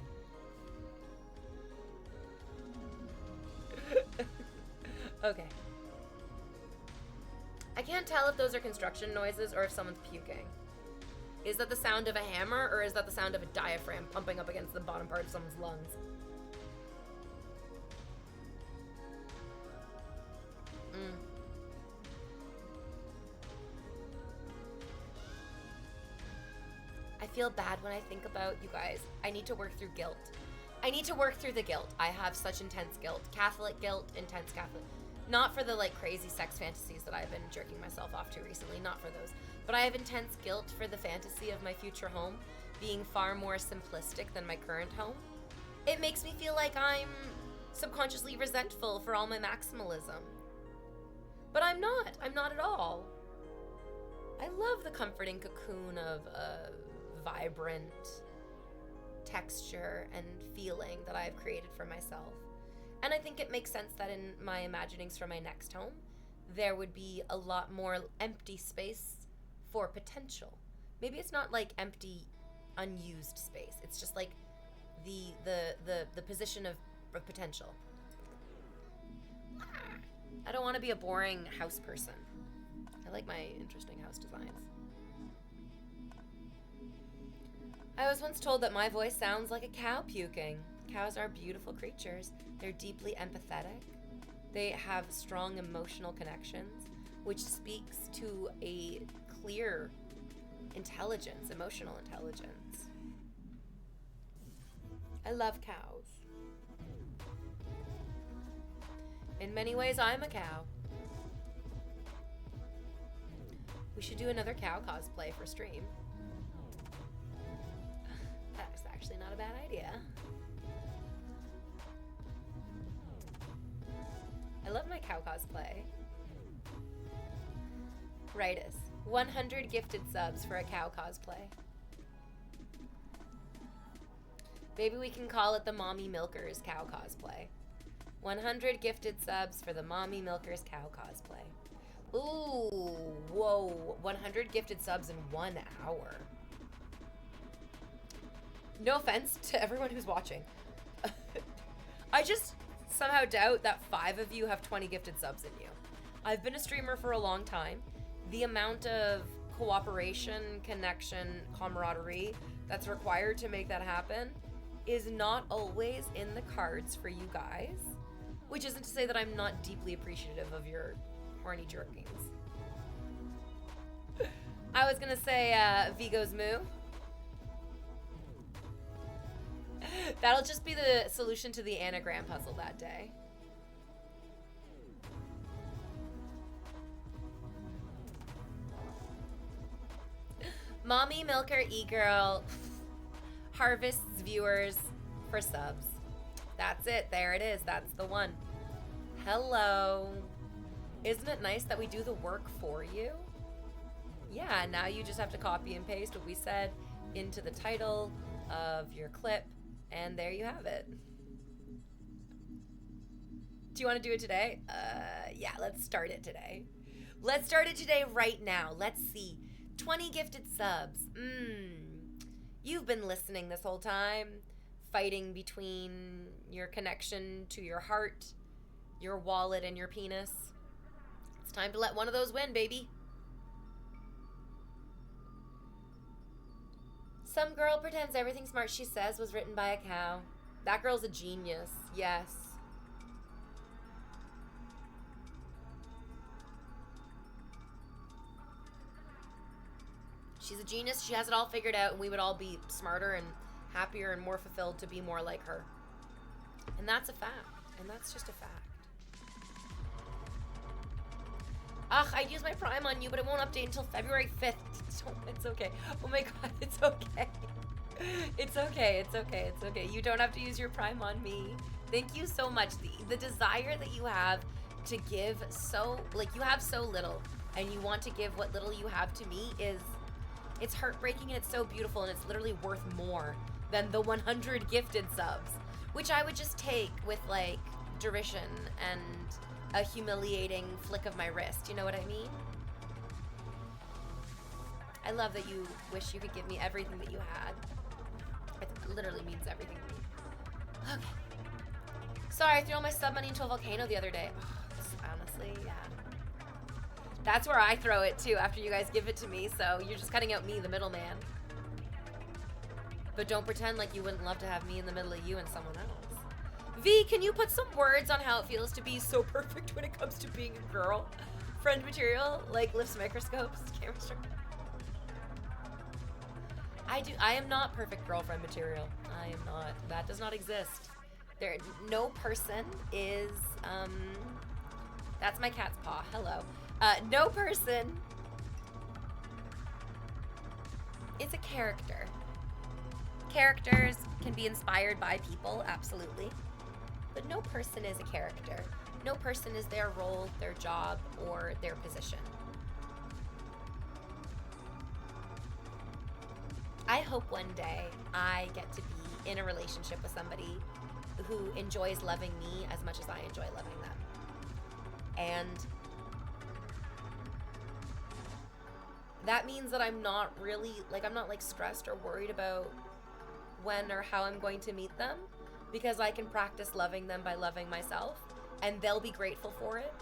Okay. I can't tell if those are construction noises or if someone's puking. Is that the sound of a hammer, or is that the sound of a diaphragm pumping up against the bottom part of someone's lungs? I feel bad when I think about you guys. I need to work through guilt. I need to work through the guilt. I have such intense guilt. Catholic guilt, intense Catholic. Not for the like crazy sex fantasies that I've been jerking myself off to recently, not for those. But I have intense guilt for the fantasy of my future home being far more simplistic than my current home. It makes me feel like I'm subconsciously resentful for all my maximalism. But I'm not at all. I love the comforting cocoon of a vibrant texture and feeling that I've created for myself. And I think it makes sense that in my imaginings for my next home, there would be a lot more empty space for potential. Maybe it's not like empty, unused space. It's just like the position of potential. I don't want to be a boring house person. I like my interesting house designs. I was once told that my voice sounds like a cow puking. Cows are beautiful creatures. They're deeply empathetic. They have strong emotional connections, which speaks to a clear intelligence, emotional intelligence. I love cows. In many ways, I'm a cow. We should do another cow cosplay for stream. That's actually not a bad idea. I love my cow cosplay. Rightus. 100 gifted subs for a cow cosplay. Maybe we can call it the Mommy Milkers cow cosplay. 100 gifted subs for the Mommy Milkers cow cosplay. Ooh, whoa. 100 gifted subs in 1 hour. No offense to everyone who's watching. I just somehow doubt that 5 of you have 20 gifted subs in you. I've been a streamer for a long time. The amount of cooperation, connection, camaraderie that's required to make that happen is not always in the cards for you guys, which isn't to say that I'm not deeply appreciative of your horny jerkings. I was gonna say Vigo's moo. That'll just be the solution to the anagram puzzle that day. Mommy Milker E-Girl harvests viewers for subs. That's it. There it is. That's the one. Hello. Isn't it nice that we do the work for you? Yeah, now you just have to copy and paste what we said into the title of your clip, and there you have it. Do you want to do it today? Yeah, let's start it today. Let's start it today right now. Let's see. 20 gifted subs. You've been listening this whole time, fighting between your connection to your heart, your wallet, and your penis. It's time to let one of those win, baby. Some girl pretends everything smart she says was written by a cow. That girl's a genius. Yes. She's a genius. She has it all figured out, and we would all be smarter and happier and more fulfilled to be more like her. And that's a fact. And that's just a fact. Ugh, I'd use my Prime on you, but it won't update until February 5th. It's okay. Oh my god, it's okay. It's okay, it's okay, it's okay. You don't have to use your Prime on me. Thank you so much. The desire that you have to give so, like, you have so little, and you want to give what little you have to me is, it's heartbreaking, and it's so beautiful, and it's literally worth more than the 100 gifted subs, which I would just take with, like, derision and a humiliating flick of my wrist. You know what I mean? I love that you wish you could give me everything that you had. It literally means everything to me. Okay. Sorry, I threw all my sub money into a volcano the other day. Honestly, yeah. That's where I throw it too after you guys give it to me, so you're just cutting out me, the middleman. But don't pretend like you wouldn't love to have me in the middle of you and someone else. V, can you put some words on how it feels to be so perfect when it comes to being a girl? Friend material, like lifts microscopes, camera strip. I am not perfect girlfriend material. I am not. That does not exist. No person is, that's my cat's paw. Hello. No person is a character. Characters can be inspired by people, absolutely. But no person is a character. No person is their role, their job, or their position. I hope one day I get to be in a relationship with somebody who enjoys loving me as much as I enjoy loving them. And that means that I'm not really, I'm not stressed or worried about when or how I'm going to meet them, because I can practice loving them by loving myself, and they'll be grateful for it.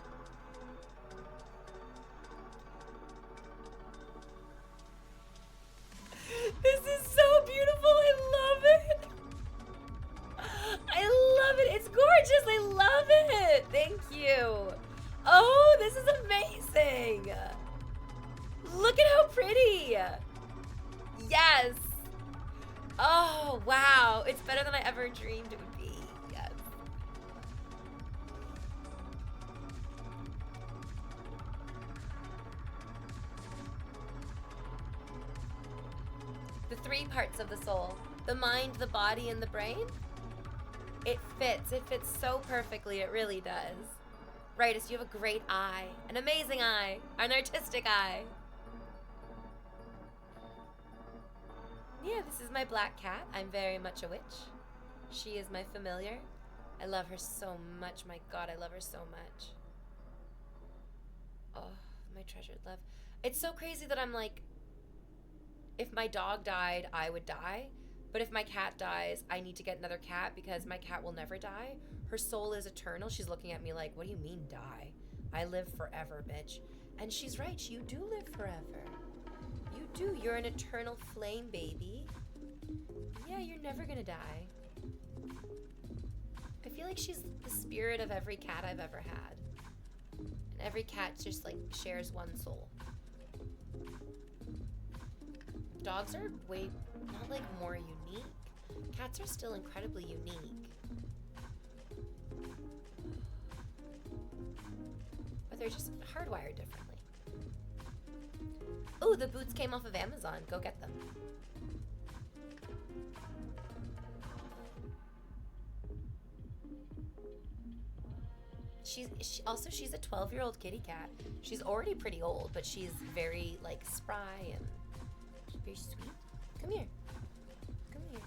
amazing! Look at how pretty! Yes! Oh, wow. It's better than I ever dreamed it would be. Yes. The three parts of the soul. The mind, the body, and the brain. It fits. It fits so perfectly. It really does. Rightus, you have a great eye. An amazing eye. An artistic eye. Yeah, this is my black cat. I'm very much a witch. She is my familiar. I love her so much. My God, I love her so much. Oh, my treasured love. It's so crazy that I'm like, if my dog died, I would die. But if my cat dies, I need to get another cat because my cat will never die. Her soul is eternal. She's looking at me like, what do you mean die? I live forever, bitch. And she's right. You do live forever. You do. You're an eternal flame, baby. Yeah, you're never gonna die. I feel like she's the spirit of every cat I've ever had. And every cat just like shares one soul. Dogs are way, not like more unique. Cats are still incredibly unique. But they're just hardwired differently. Oh, the boots came off of Amazon. Go get them. She's a 12-year-old kitty cat. She's already pretty old, but she's very like spry and very sweet. Come here. Come here.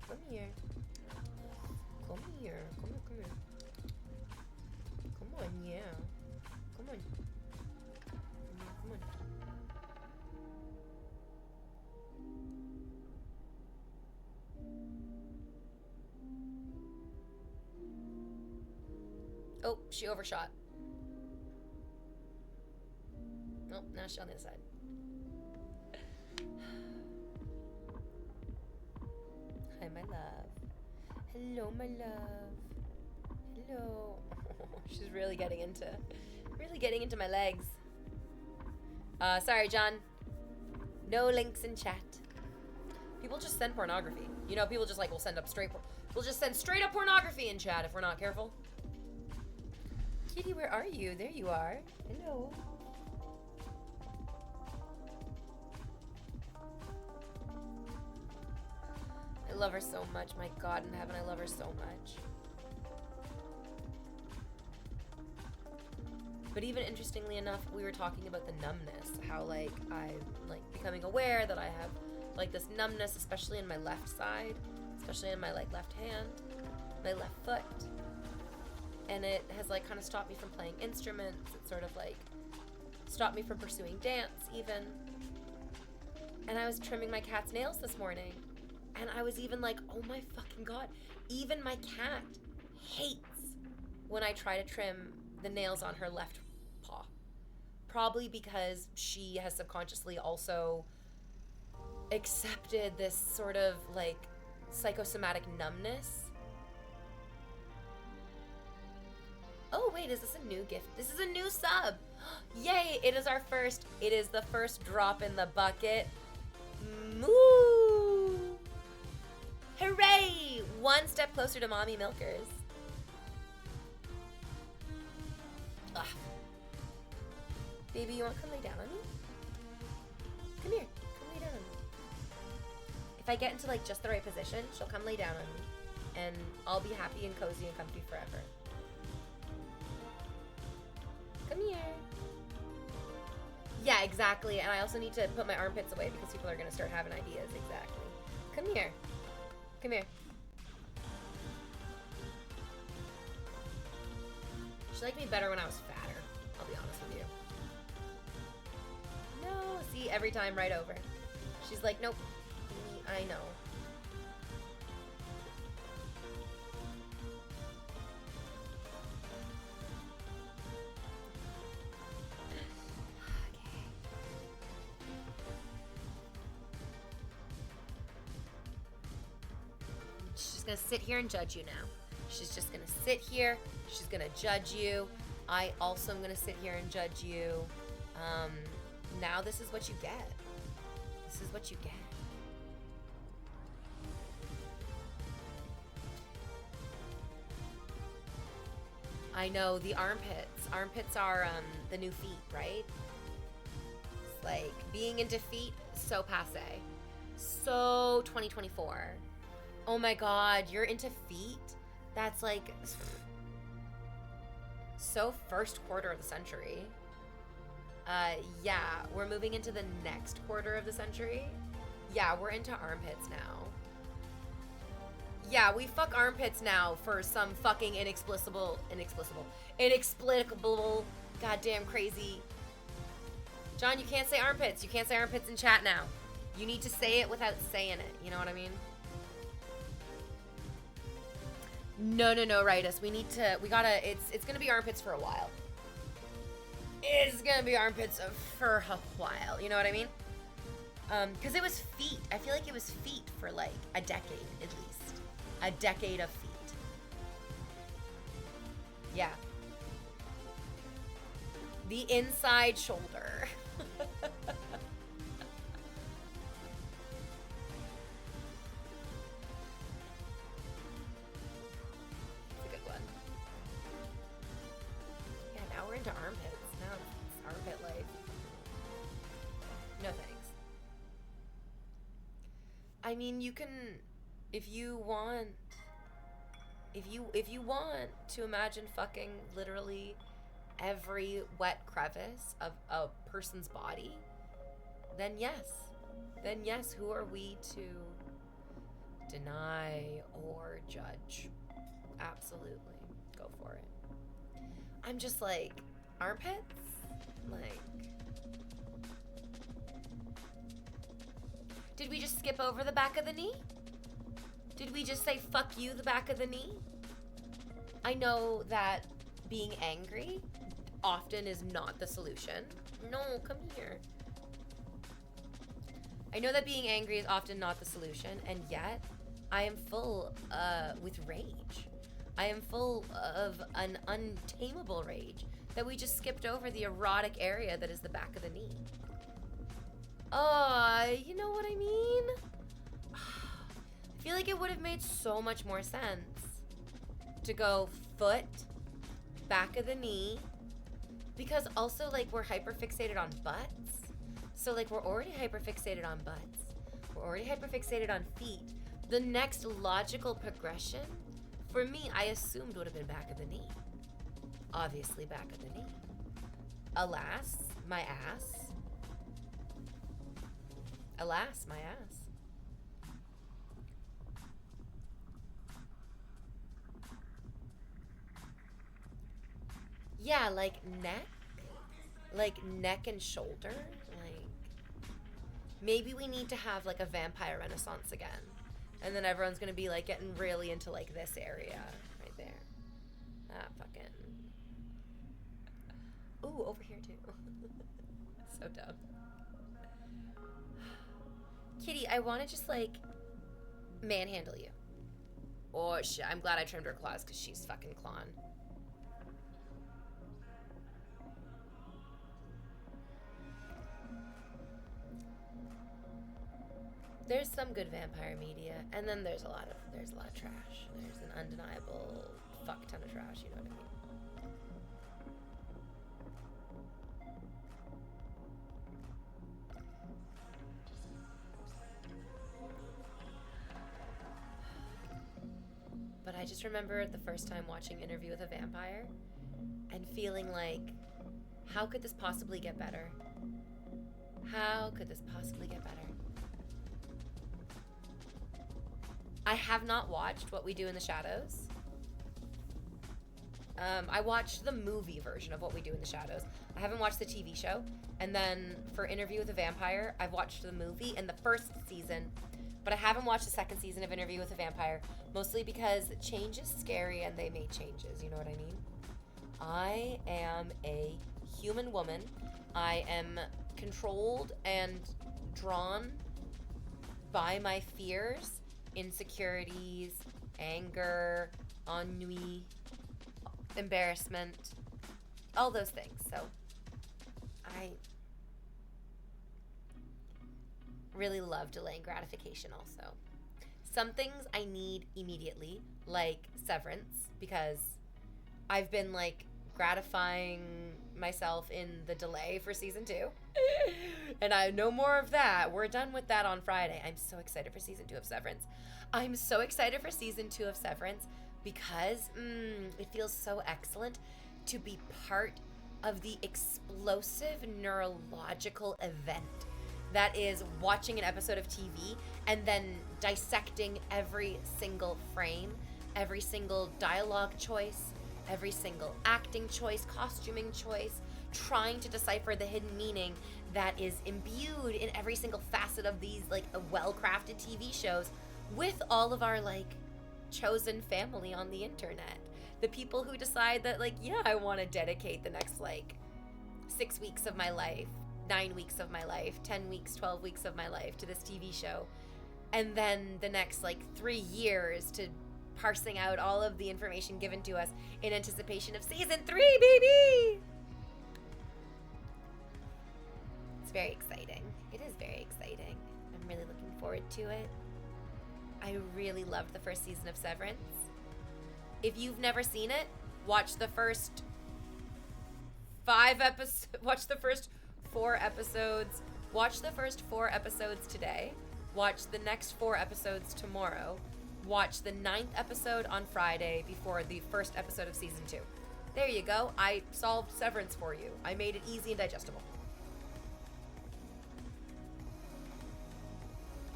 Come here. Come here. Come here. Come here. Come on, yeah. Come on. Come on. Oh, she overshot. Nope, now she's on the other side. Hi, my love. Hello, my love. Hello. She's really getting into my legs. Sorry, John. No links in chat. People just send pornography. You know, people just like will send up we'll just send straight up pornography in chat if we're not careful. Kitty, where are you? There you are. Hello. I love her so much. My God in heaven, I love her so much. But even interestingly enough, we were talking about the numbness. How like I'm like becoming aware that I have like this numbness, especially in my left side, especially in my like left hand, my left foot. And it has like kind of stopped me from playing instruments. It sort of like stopped me from pursuing dance even. And I was trimming my cat's nails this morning. And I was even like, oh my fucking God. Even my cat hates when I try to trim the nails on her left paw. Probably because she has subconsciously also accepted this sort of like psychosomatic numbness. Oh wait, is this a new gift? This is a new sub. Yay, it is the first drop in the bucket. Moo! Hooray! One step closer to mommy milkers. Ugh. Baby, you want to come lay down on me? Come here, come lay down on me. If I get into like just the right position, she'll come lay down on me. And I'll be happy and cozy and comfy forever. Come here. Yeah, exactly. And I also need to put my armpits away because people are going to start having ideas. Exactly. Come here. Come here. She liked me better when I was fatter. I'll be honest with you. No. See, every time right over. She's like, nope. I know. She's gonna sit here and judge you now. She's just gonna sit here. She's gonna judge you. I also am going to sit here and judge you. Now this is what you get. This is what you get. I know, the armpits. Armpits are the new feet, right? It's like being into feet, so passe. So 2024. Oh my god, you're into feet? That's like so first quarter of the century. Yeah, we're moving into the next quarter of the century. Yeah, we're into armpits now. Yeah, we fuck armpits now for some fucking inexplicable, goddamn crazy. John, you can't say armpits. You can't say armpits in chat now. You need to say it without saying it. You know what I mean? No, Rightus. We gotta, it's gonna be armpits for a while. It's gonna be armpits for a while. You know what I mean? Because it was feet. I feel like it was feet for like a decade at least. A decade of feet. Yeah. The inside shoulder. It's a good one. Yeah, now we're into armpits. Now it's armpit life. No thanks. I mean, you can... If you want to imagine fucking literally every wet crevice of a person's body, then yes, who are we to deny or judge? Absolutely. Go for it. I'm just like, armpits? Like, did we just skip over the back of the knee? Did we just say, fuck you, the back of the knee? I know that being angry often is not the solution. No, come here. I know that being angry is often not the solution, and yet I am full with rage. I am full of an untamable rage that we just skipped over the erotic area that is the back of the knee. You know what I mean? I feel like it would have made so much more sense to go foot, back of the knee, because also like we're hyperfixated on butts. So like we're already hyperfixated on butts. We're already hyperfixated on feet. The next logical progression for me, I assumed would have been back of the knee. Obviously back of the knee. Alas, my ass. Alas, my ass. Yeah, like neck and shoulder. Like, maybe we need to have like a vampire renaissance again. And then everyone's gonna be like getting really into like this area right there. Ah, fucking. Ooh, over here too. So dumb. Kitty, I wanna just like manhandle you. Oh shit, I'm glad I trimmed her claws because she's fucking clawing. There's some good vampire media, and then there's a lot of trash. There's an undeniable fuck ton of trash, you know what I mean? But I just remember the first time watching Interview with a Vampire and feeling like, how could this possibly get better? How could this possibly get better? I have not watched What We Do in the Shadows. I watched the movie version of What We Do in the Shadows. I haven't watched the TV show. And then for Interview with a Vampire, I've watched the movie and the first season, but I haven't watched the second season of Interview with a Vampire, mostly because change is scary and they made changes, you know what I mean? I am a human woman. I am controlled and drawn by my fears, insecurities, anger, ennui, embarrassment, all those things. So I really love delaying gratification also. Some things I need immediately, like Severance, because I've been like gratifying myself in the delay for season 2. And I no more of that. We're done with that on Friday. I'm so excited for season 2 of Severance. I'm so excited for season 2 of Severance because it feels so excellent to be part of the explosive neurological event that is watching an episode of TV and then dissecting every single frame, every single dialogue choice, every single acting choice, costuming choice, trying to decipher the hidden meaning that is imbued in every single facet of these like well-crafted TV shows with all of our like chosen family on the internet. The people who decide that like, yeah, I want to dedicate the next like 6 weeks of my life, 9 weeks of my life, 10 weeks, 12 weeks of my life to this TV show. And then the next like 3 years to parsing out all of the information given to us in anticipation of season 3, baby! It's very exciting. It is very exciting. I'm really looking forward to it. I really loved the first season of Severance. If you've never seen it, watch the first 5 episodes. Watch the first 4 episodes. Watch the first 4 episodes today. Watch the next 4 episodes tomorrow. Watch the 9th episode on Friday before the first episode of season 2. There you go. I solved Severance for you. I made it easy and digestible.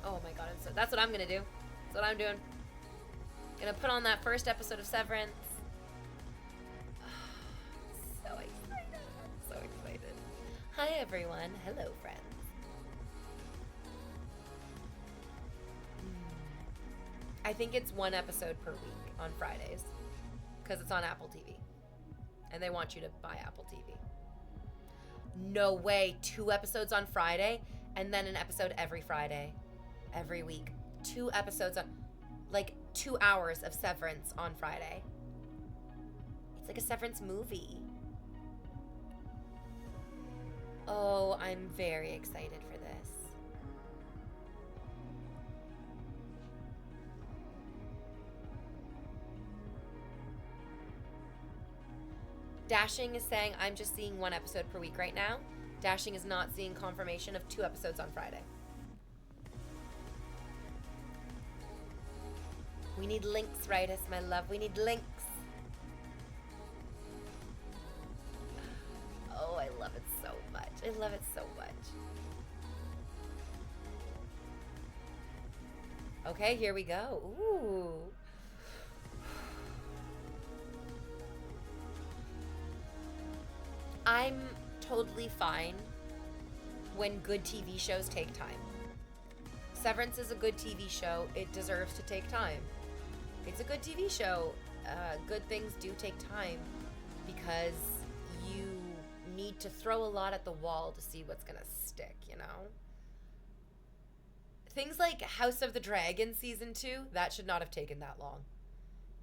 Oh my god, that's what I'm gonna do. That's what I'm doing. Gonna put on that first episode of Severance. So excited. So excited. Hi everyone. Hello friends. I think it's 1 episode per week on Fridays because it's on Apple TV and they want you to buy Apple TV. No way. 2 episodes on Friday and then an episode every Friday, every week. 2 episodes on, like 2 hours of Severance on Friday. It's like a Severance movie. Oh, I'm very excited for this. Dashing is saying, I'm just seeing 1 episode per week right now. Dashing is not seeing confirmation of 2 episodes on Friday. We need links, Ritus, my love. We need links. Oh, I love it so much. I love it so much. Okay, here we go. Ooh. I'm totally fine when good TV shows take time. Severance is a good TV show. It deserves to take time. It's a good TV show. Good things do take time because you need to throw a lot at the wall to see what's gonna stick, you know? Things like House of the Dragon Season 2, that should not have taken that long.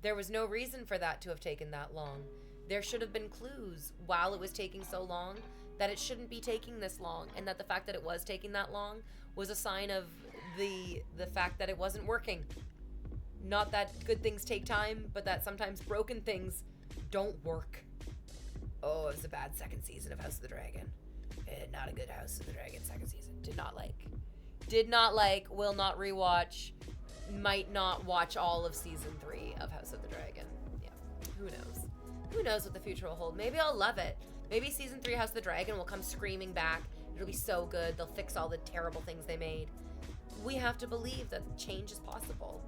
There was no reason for that to have taken that long. There should have been clues while it was taking so long that it shouldn't be taking this long, and that the fact that it was taking that long was a sign of the fact that it wasn't working. Not that good things take time, but that sometimes broken things don't work. Oh, it was a bad second season of House of the Dragon. Not a good House of the Dragon second season. Did not like, will not rewatch, might not watch all of season 3 of House of the Dragon. Yeah, who knows? Who knows what the future will hold? Maybe I'll love it. Maybe season 3 House of the Dragon will come screaming back. It'll be so good. They'll fix all the terrible things they made. We have to believe that change is possible.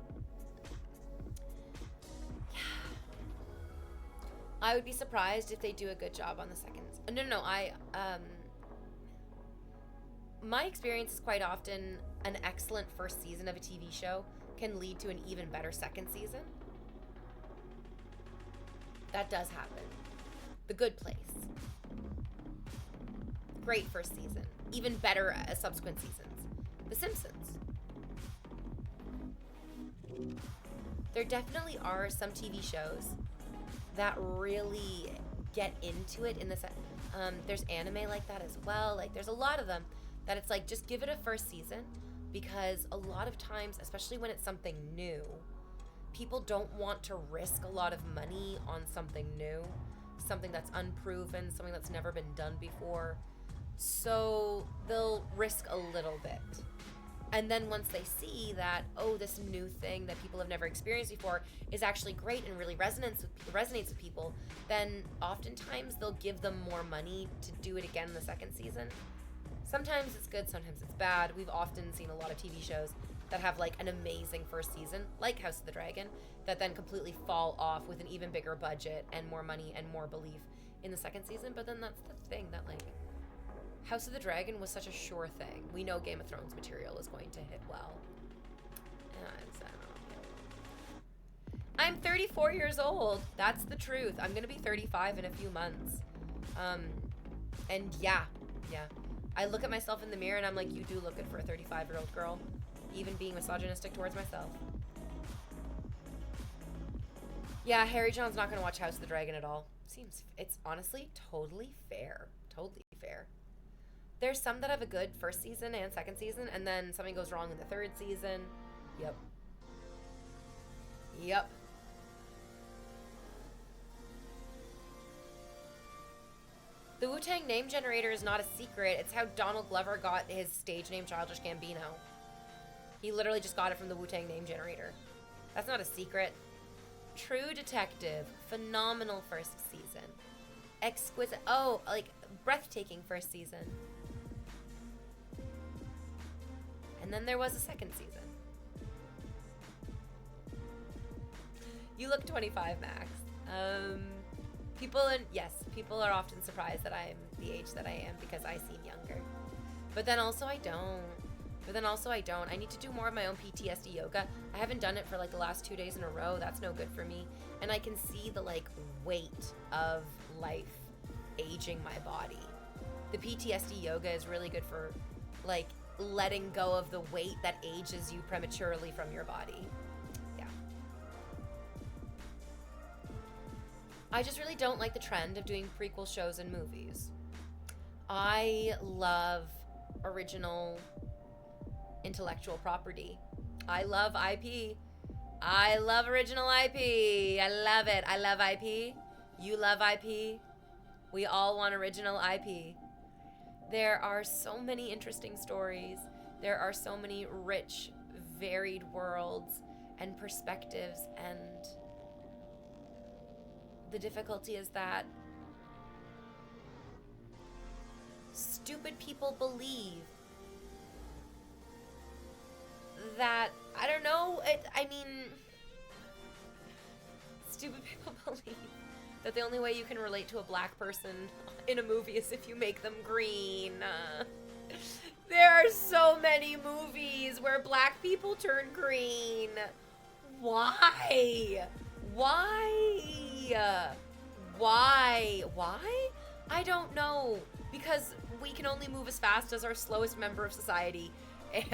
Yeah. I would be surprised if they do a good job on the second. No. My experience is quite often an excellent first season of a TV show can lead to an even better second season. That does happen. The Good Place. Great first season. Even better as subsequent seasons. The Simpsons. There definitely are some TV shows that really get into it in this. There's anime like that as well. Like, there's a lot of them that it's like, just give it a first season, because a lot of times, especially when it's something new, people don't want to risk a lot of money on something new, something that's unproven, something that's never been done before. So they'll risk a little bit. And then once they see that, oh, this new thing that people have never experienced before is actually great and really resonates with people, then oftentimes they'll give them more money to do it again in the second season. Sometimes it's good, sometimes it's bad. We've often seen a lot of TV shows that have like an amazing first season, like House of the Dragon, that then completely fall off with an even bigger budget and more money and more belief in the second season. But then that's the thing, that like House of the Dragon was such a sure thing. We know Game of Thrones material is going to hit well. I'm 34 years old. That's the truth. I'm gonna be 35 in a few months. And yeah. I look at myself in the mirror and I'm like, you do look good for a 35-year-old girl. Even being misogynistic towards myself. Yeah, Harry John's not gonna watch House of the Dragon at all. It's honestly totally fair. Totally fair. There's some that have a good first season and second season, and then something goes wrong in the third season. Yep. The Wu-Tang name generator is not a secret. It's how Donald Glover got his stage name Childish Gambino. He literally just got it from the Wu-Tang name generator. That's not a secret. True Detective. Phenomenal first season. Exquisite. Oh, like breathtaking first season. And then there was a second season. You look 25, Max. People are often surprised that I'm the age that I am because I seem younger. But then also I don't. I need to do more of my own PTSD yoga. I haven't done it for like the last 2 days in a row. That's no good for me. And I can see the like weight of life aging my body. The PTSD yoga is really good for like letting go of the weight that ages you prematurely from your body. Yeah. I just really don't like the trend of doing prequel shows and movies. I love original intellectual property. I love IP. I love original IP. I love it. I love IP. You love IP. We all want original IP. There are so many interesting stories. There are so many rich, varied worlds and perspectives, and the difficulty is that stupid people believe that, I don't know, stupid people believe that the only way you can relate to a black person in a movie is if you make them green. There are so many movies where black people turn green. Why? I don't know. Because we can only move as fast as our slowest member of society. And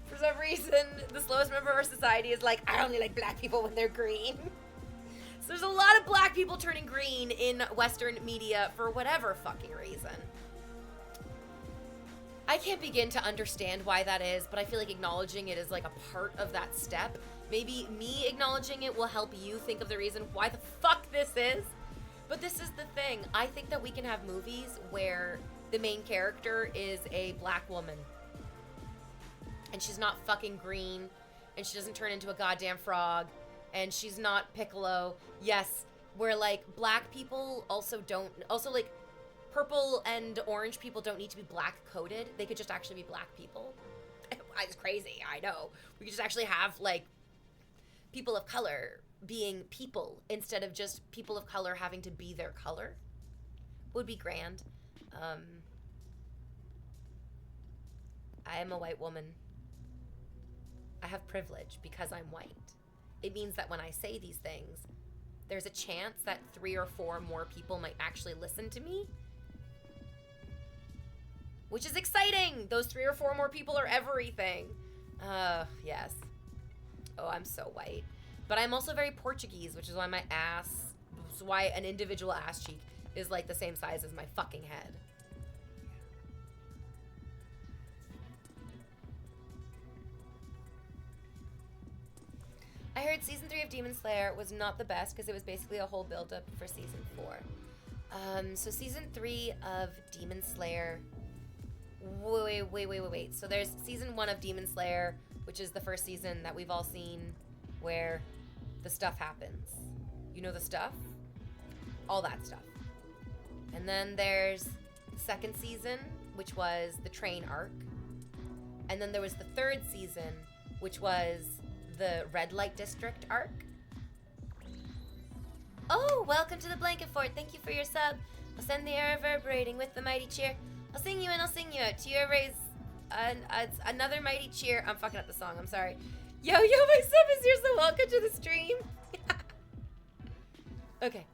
for some reason, the slowest member of our society is like, I only like black people when they're green. So there's a lot of black people turning green in Western media for whatever fucking reason. I can't begin to understand why that is, but I feel like acknowledging it is like a part of that step. Maybe me acknowledging it will help you think of the reason why the fuck this is. But this is the thing. I think that we can have movies where the main character is a black woman. And she's not fucking green. And she doesn't turn into a goddamn frog. And she's not Piccolo. Yes, where like black people also like purple and orange people don't need to be black coded. They could just actually be black people. It's crazy, I know. We could just actually have like people of color being people instead of just people of color having to be their color. Would be grand. I am a white woman. I have privilege because I'm white. It means that when I say these things, there's a chance that 3 or 4 more people might actually listen to me. Which is exciting! Those 3 or 4 more people are everything. Yes. Oh, I'm so white. But I'm also very Portuguese, which is why an individual ass cheek is like the same size as my fucking head. I heard season 3 of Demon Slayer was not the best because it was basically a whole build-up for season 4. So season 3 of Demon Slayer... Wait. So there's season 1 of Demon Slayer, which is the first season that we've all seen where the stuff happens. You know the stuff? All that stuff. And then there's the second season, which was the train arc. And then there was the third season, which was the red light district arc. Oh, welcome to the blanket fort. Thank you for your sub. I'll send the air reverberating with the mighty cheer. I'll sing you and I'll sing you out. To your raise another mighty cheer. I'm fucking up the song. I'm sorry. Yo, my sub is here, so welcome to the stream. Okay.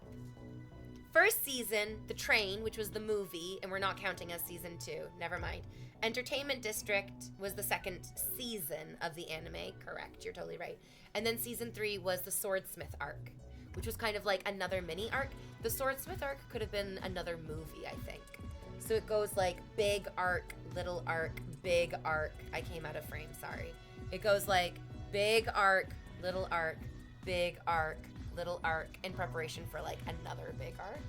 First season, The Train, which was the movie, and we're not counting as season 2. Never mind. Entertainment District was the second season of the anime. Correct. You're totally right. And then season 3 was the Swordsmith arc, which was kind of like another mini arc. The Swordsmith arc could have been another movie, I think. So it goes like big arc, little arc, big arc. I came out of frame, sorry. It goes like big arc, little arc, big arc, little arc in preparation for like another big arc.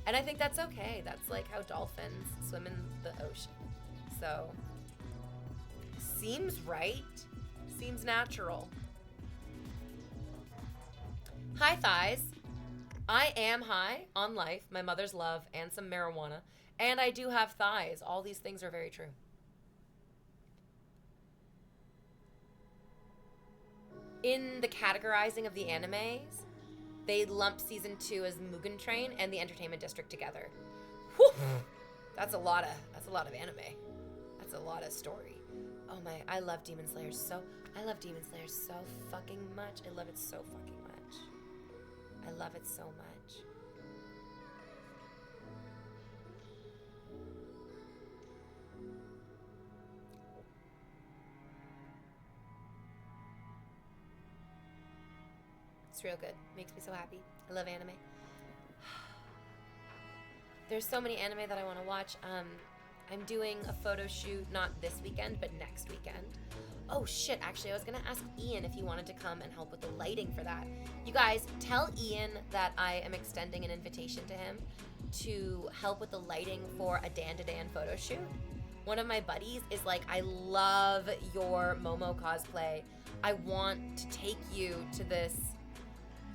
And I think that's okay. That's like how dolphins swim in the ocean. So, seems right. Seems natural. Hi, thighs. I am high on life, my mother's love, and some marijuana. And I do have thighs. All these things are very true. In the categorizing of the animes, they lump season 2 as Mugen Train and the Entertainment District together. Whew! That's a lot of anime. That's a lot of story. Oh my, I love Demon Slayer so fucking much. I love it so fucking much. I love it so much. It's real good. Makes me so happy. I love anime. There's so many anime that I want to watch. I'm doing a photo shoot, not this weekend, but next weekend. Oh shit, actually, I was gonna ask Ian if he wanted to come and help with the lighting for that. You guys, tell Ian that I am extending an invitation to him to help with the lighting for a Dan to Dan photo shoot. One of my buddies is like, I love your Momo cosplay. I want to take you to this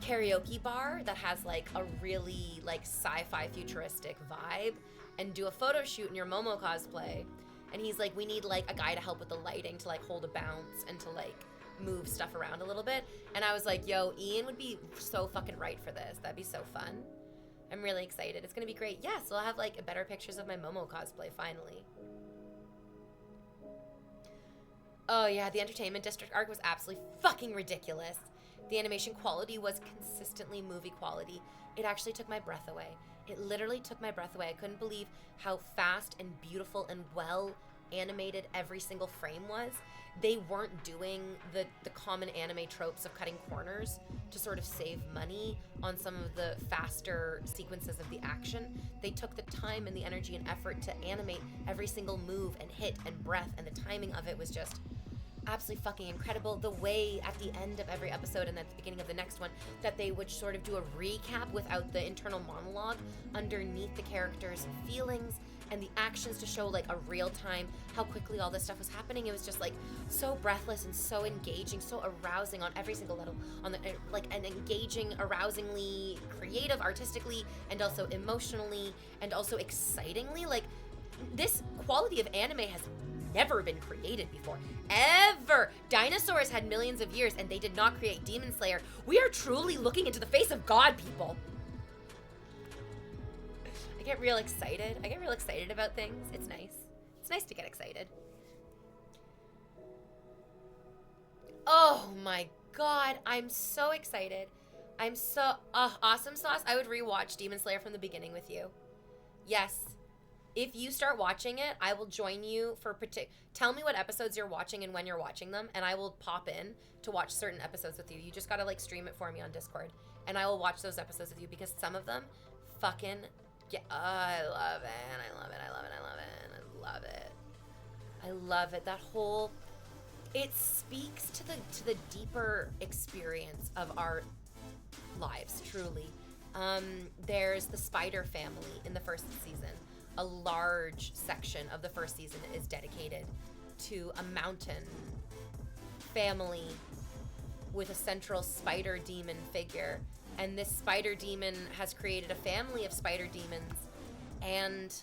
karaoke bar that has like a really like sci-fi futuristic vibe and do a photo shoot in your Momo cosplay. And he's like, we need like a guy to help with the lighting to like hold a bounce and to like move stuff around a little bit. And I was like, yo, Ian would be so fucking right for this. That'd be so fun. I'm really excited. It's gonna be great. Yes, I'll have like better pictures of my Momo cosplay finally. Oh yeah, the Entertainment District arc was absolutely fucking ridiculous. The animation quality was consistently movie quality. It actually took my breath away. It literally took my breath away. I couldn't believe how fast and beautiful and well animated every single frame was. They weren't doing the common anime tropes of cutting corners to sort of save money on some of the faster sequences of the action. They took the time and the energy and effort to animate every single move and hit and breath, and the timing of it was just absolutely fucking incredible. The way at the end of every episode and at the beginning of the next one that they would sort of do a recap without the internal monologue underneath the characters' feelings and the actions to show like a real time how quickly all this stuff was happening. It was just like so breathless and so engaging, so arousing on every single level, on the like an engaging, arousingly creative, artistically, and also emotionally, and also excitingly. Like, this quality of anime has never been created before. Ever. Dinosaurs had millions of years and they did not create Demon Slayer. We are truly looking into the face of God, people. I get real excited. I get real excited about things. It's nice. It's nice to get excited. Oh my God. I'm so excited. I'm so... Awesome Sauce. I would rewatch Demon Slayer from the beginning with you. Yes. If you start watching it, I will join you for tell me what episodes you're watching and when you're watching them, and I will pop in to watch certain episodes with you. You just gotta like stream it for me on Discord, and I will watch those episodes with you because some of them fucking Yeah, I love it. I love it. I love it. I love it. I love it. I love it. That whole it speaks to the deeper experience of our lives, truly. There's the spider family in the first season. A large section of the first season is dedicated to a mountain family with a central spider demon figure. And this spider demon has created a family of spider demons. And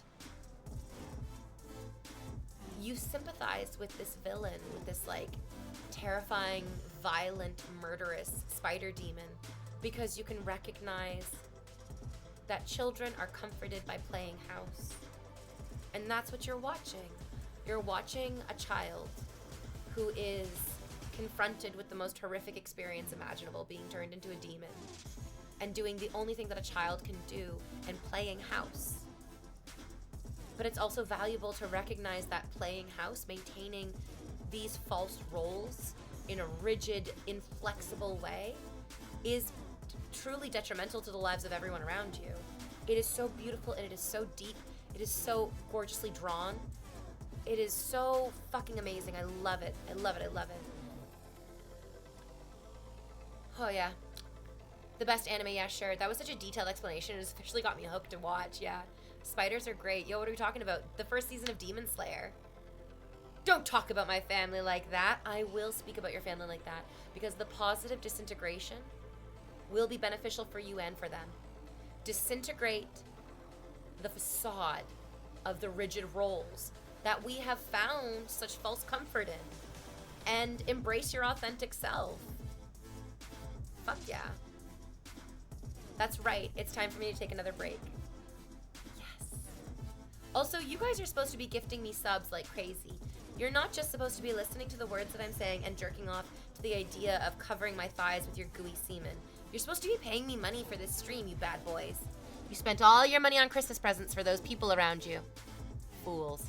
you sympathize with this villain, with this like terrifying, violent, murderous spider demon, because you can recognize that children are comforted by playing house. And that's what you're watching. You're watching a child who is confronted with the most horrific experience imaginable, being turned into a demon, and doing the only thing that a child can do, and playing house. But it's also valuable to recognize that playing house, maintaining these false roles in a rigid, inflexible way, is truly detrimental to the lives of everyone around you. It is so beautiful, and it is so deep. It is so gorgeously drawn. It is so fucking amazing. I love it. I love it. I love it. Oh, yeah. The best anime, yeah, sure. That was such a detailed explanation. It officially got me hooked to watch, yeah. Spiders are great. Yo, what are we talking about? The first season of Demon Slayer. Don't talk about my family like that. I will speak about your family like that, because the positive disintegration will be beneficial for you and for them. Disintegrate the facade of the rigid roles that we have found such false comfort in, and embrace your authentic self. Fuck yeah. That's right. It's time for me to take another break. Yes. Also, you guys are supposed to be gifting me subs like crazy. You're not just supposed to be listening to the words that I'm saying and jerking off to the idea of covering my thighs with your gooey semen. You're supposed to be paying me money for this stream, you bad boys. You spent all your money on Christmas presents for those people around you. Fools.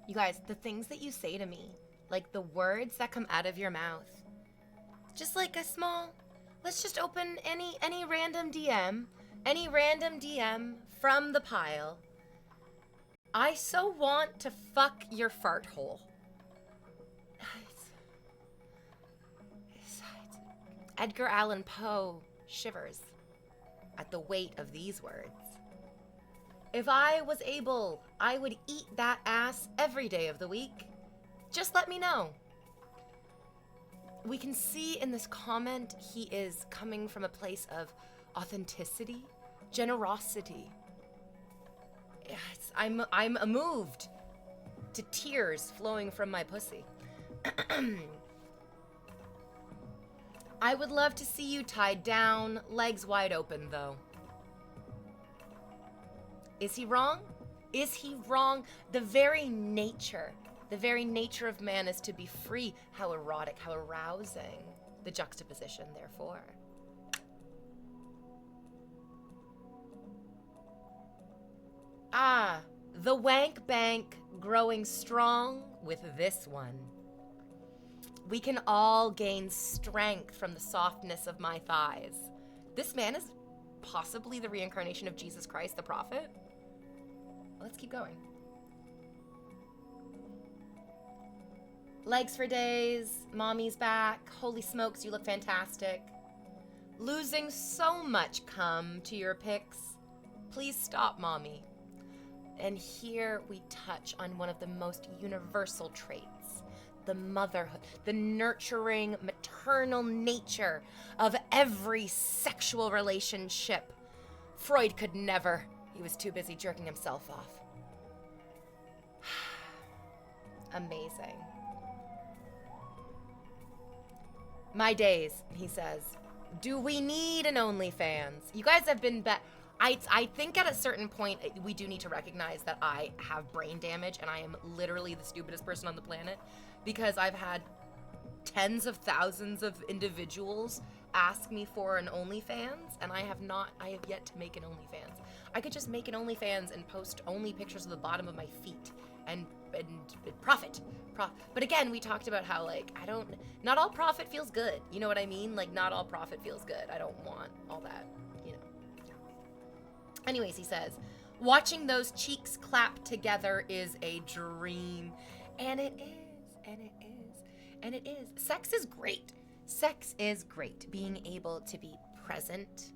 You guys, the things that you say to me, like the words that come out of your mouth, just like a small, let's just open any random DM from the pile. I so want to fuck your fart hole. Edgar Allan Poe shivers at the weight of these words. If I was able, I would eat that ass every day of the week. Just let me know. We can see in this comment he is coming from a place of authenticity, generosity. Yes, I'm moved to tears flowing from my pussy. I would love to see you tied down, legs wide open though. Is he wrong? Is he wrong? The very nature of man is to be free. How erotic, how arousing. The juxtaposition, therefore. Ah, the wank bank growing strong with this one. We can all gain strength from the softness of my thighs. This man is possibly the reincarnation of Jesus Christ, the prophet. Let's keep going. Legs for days, mommy's back, holy smokes, you look fantastic. Losing so much cum to your pics. Please stop, mommy. And here we touch on one of the most universal traits, the motherhood, the nurturing, maternal nature of every sexual relationship. Freud could never. He was too busy jerking himself off. Amazing. My days, he says. Do we need an OnlyFans? You guys have been I think at a certain point, we do need to recognize that I have brain damage and I am literally the stupidest person on the planet because I've had tens of thousands of individuals ask me for an OnlyFans and I have yet to make an OnlyFans. I could just make an OnlyFans and post only pictures of the bottom of my feet and profit. But again, we talked about how, like, not all profit feels good. You know what I mean? Like, not all profit feels good. I don't want all that, you know. Anyways, he says, watching those cheeks clap together is a dream. And it is, and it is, and it is. Sex is great. Sex is great. Being able to be present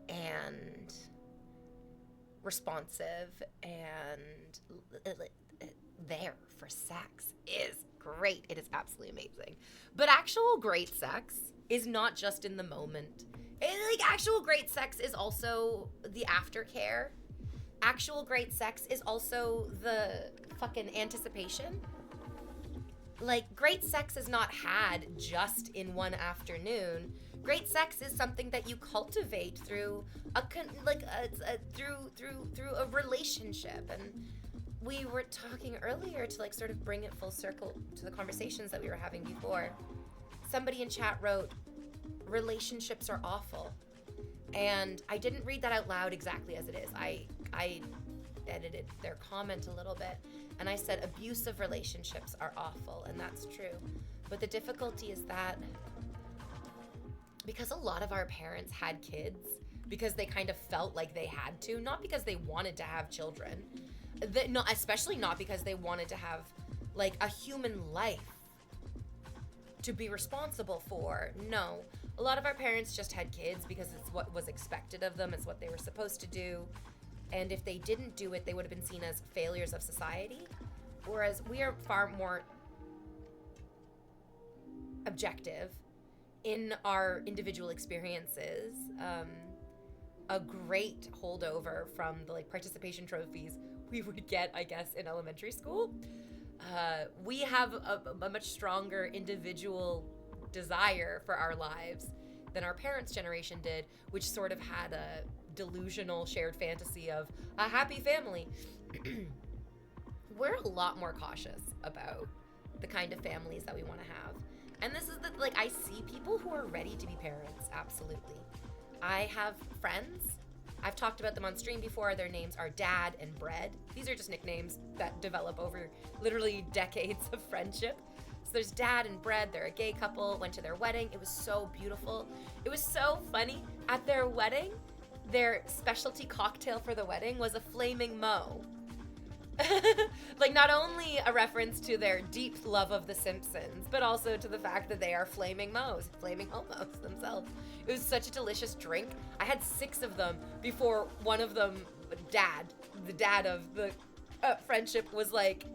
and responsive and there for sex is great. It is absolutely amazing. But actual great sex is not just in the moment. Actual great sex is also the aftercare. Actual great sex is also the fucking anticipation. Like, great sex is not had just in one afternoon. Great sex is something that you cultivate through through a relationship. And we were talking earlier to, like, sort of bring it full circle to the conversations that we were having before. Somebody in chat wrote, relationships are awful. And I didn't read that out loud exactly as it is. I edited their comment a little bit, and I said abusive relationships are awful, and that's true. But the difficulty is that because a lot of our parents had kids because they kind of felt like they had to, not because they wanted to have children, especially not because they wanted to have, like, a human life to be responsible for. No, a lot of our parents just had kids because it's what was expected of them, it's what they were supposed to do. And if they didn't do it, they would have been seen as failures of society. Whereas we are far more objective in our individual experiences. A great holdover from the, like, participation trophies we would get, I guess, in elementary school. We have a much stronger individual desire for our lives than our parents' generation did, which sort of had a delusional shared fantasy of a happy family. We're a lot more cautious about the kind of families that we want to have. And this is I see people who are ready to be parents, absolutely. I have friends I've talked about them on stream before. Their names are Dad and Bread. These are just nicknames that develop over literally decades of friendship. So there's Dad and Bread. They're a gay couple. Went to their wedding. It was so beautiful. It was so funny. At their wedding, their specialty cocktail for the wedding was a flaming mo. Like, not only a reference to their deep love of The Simpsons, but also to the fact that they are flaming mo's, flaming homos themselves. It was such a delicious drink. I had 6 of them before one of them, the dad of the friendship, was like,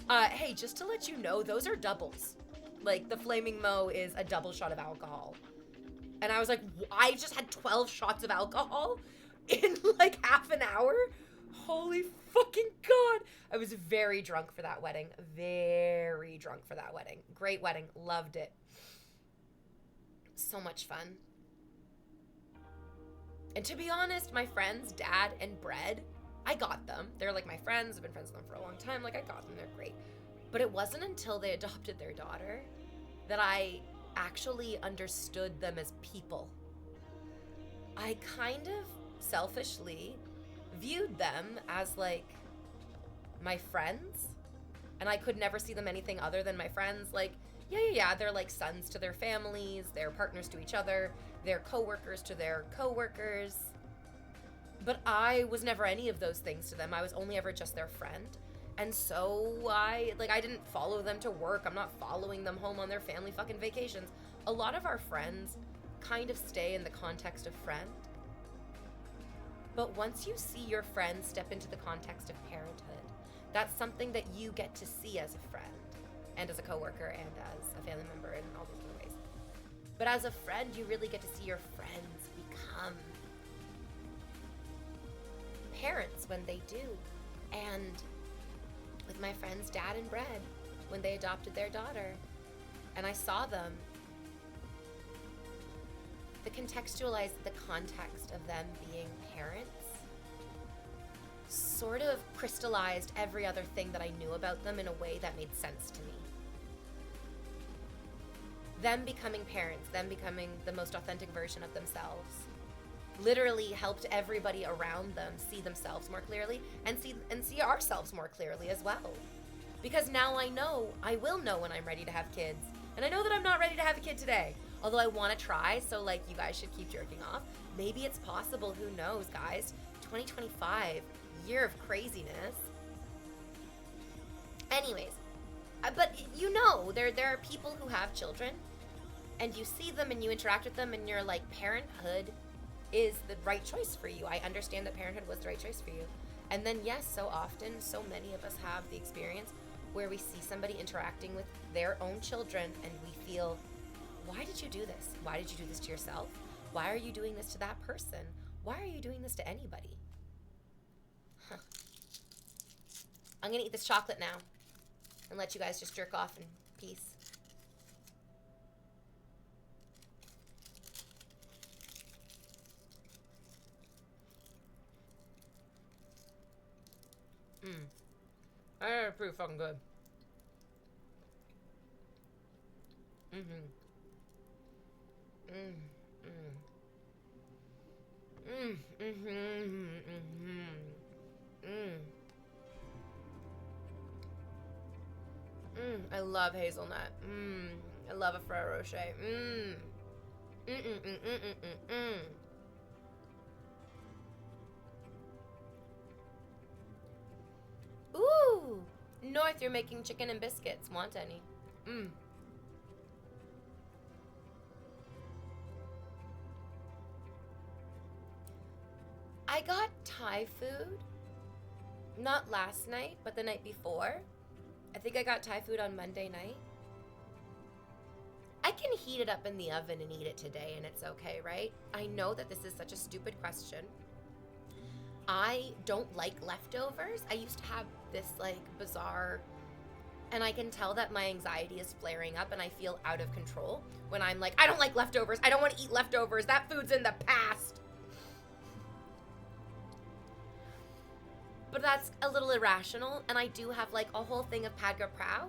hey, just to let you know, those are doubles. Like, the flaming mo is a double shot of alcohol. And I was like, I just had 12 shots of alcohol in like half an hour? Holy fucking God. I was very drunk for that wedding. Very drunk for that wedding. Great wedding. Loved it. So much fun. And to be honest, my friends, Dad and Bread, I got them. They're like my friends. I've been friends with them for a long time. Like, I got them. They're great. But it wasn't until they adopted their daughter that I actually understood them as people. I kind of selfishly viewed them as like my friends, and I could never see them anything other than my friends. Like, yeah, they're like sons to their families, they're partners to each other, they're co-workers to their co-workers. But I was never any of those things to them. I was only ever just their friend. And so I didn't follow them to work. I'm not following them home on their family fucking vacations. A lot of our friends kind of stay in the context of friend. But once you see your friend step into the context of parenthood, that's something that you get to see as a friend and as a coworker and as a family member in all these other ways. But as a friend, you really get to see your friends become parents when they do. And with my friends Dad and Bread, when they adopted their daughter, and I saw them, the context of them being parents sort of crystallized every other thing that I knew about them in a way that made sense to me. Them becoming parents, them becoming the most authentic version of themselves, literally helped everybody around them see themselves more clearly and see ourselves more clearly as well. Because now I will know when I'm ready to have kids. And I know that I'm not ready to have a kid today. Although I want to try, so like you guys should keep jerking off. Maybe it's possible, who knows, guys. 2025, year of craziness. Anyways, but you know, there are people who have children, and you see them and you interact with them and you're like, parenthood is the right choice for you. I understand that parenthood was the right choice for you. And then yes, so often, so many of us have the experience where we see somebody interacting with their own children and we feel, why did you do this? Why did you do this to yourself? Why are you doing this to that person? Why are you doing this to anybody? Huh. I'm gonna eat this chocolate now and let you guys just jerk off in peace. That's pretty fucking good. I love hazelnut. I love a Ferrero Rocher. Ooh! North, you're making chicken and biscuits. Want any? I got Thai food. Not last night, but the night before. I think I got Thai food on Monday night. I can heat it up in the oven and eat it today and it's okay, right? I know that this is such a stupid question. I don't like leftovers. I used to have this like bizarre, and I can tell that my anxiety is flaring up and I feel out of control when I'm like, I don't like leftovers. I don't want to eat leftovers. That food's in the past. But that's a little irrational, and I do have like a whole thing of pad prao.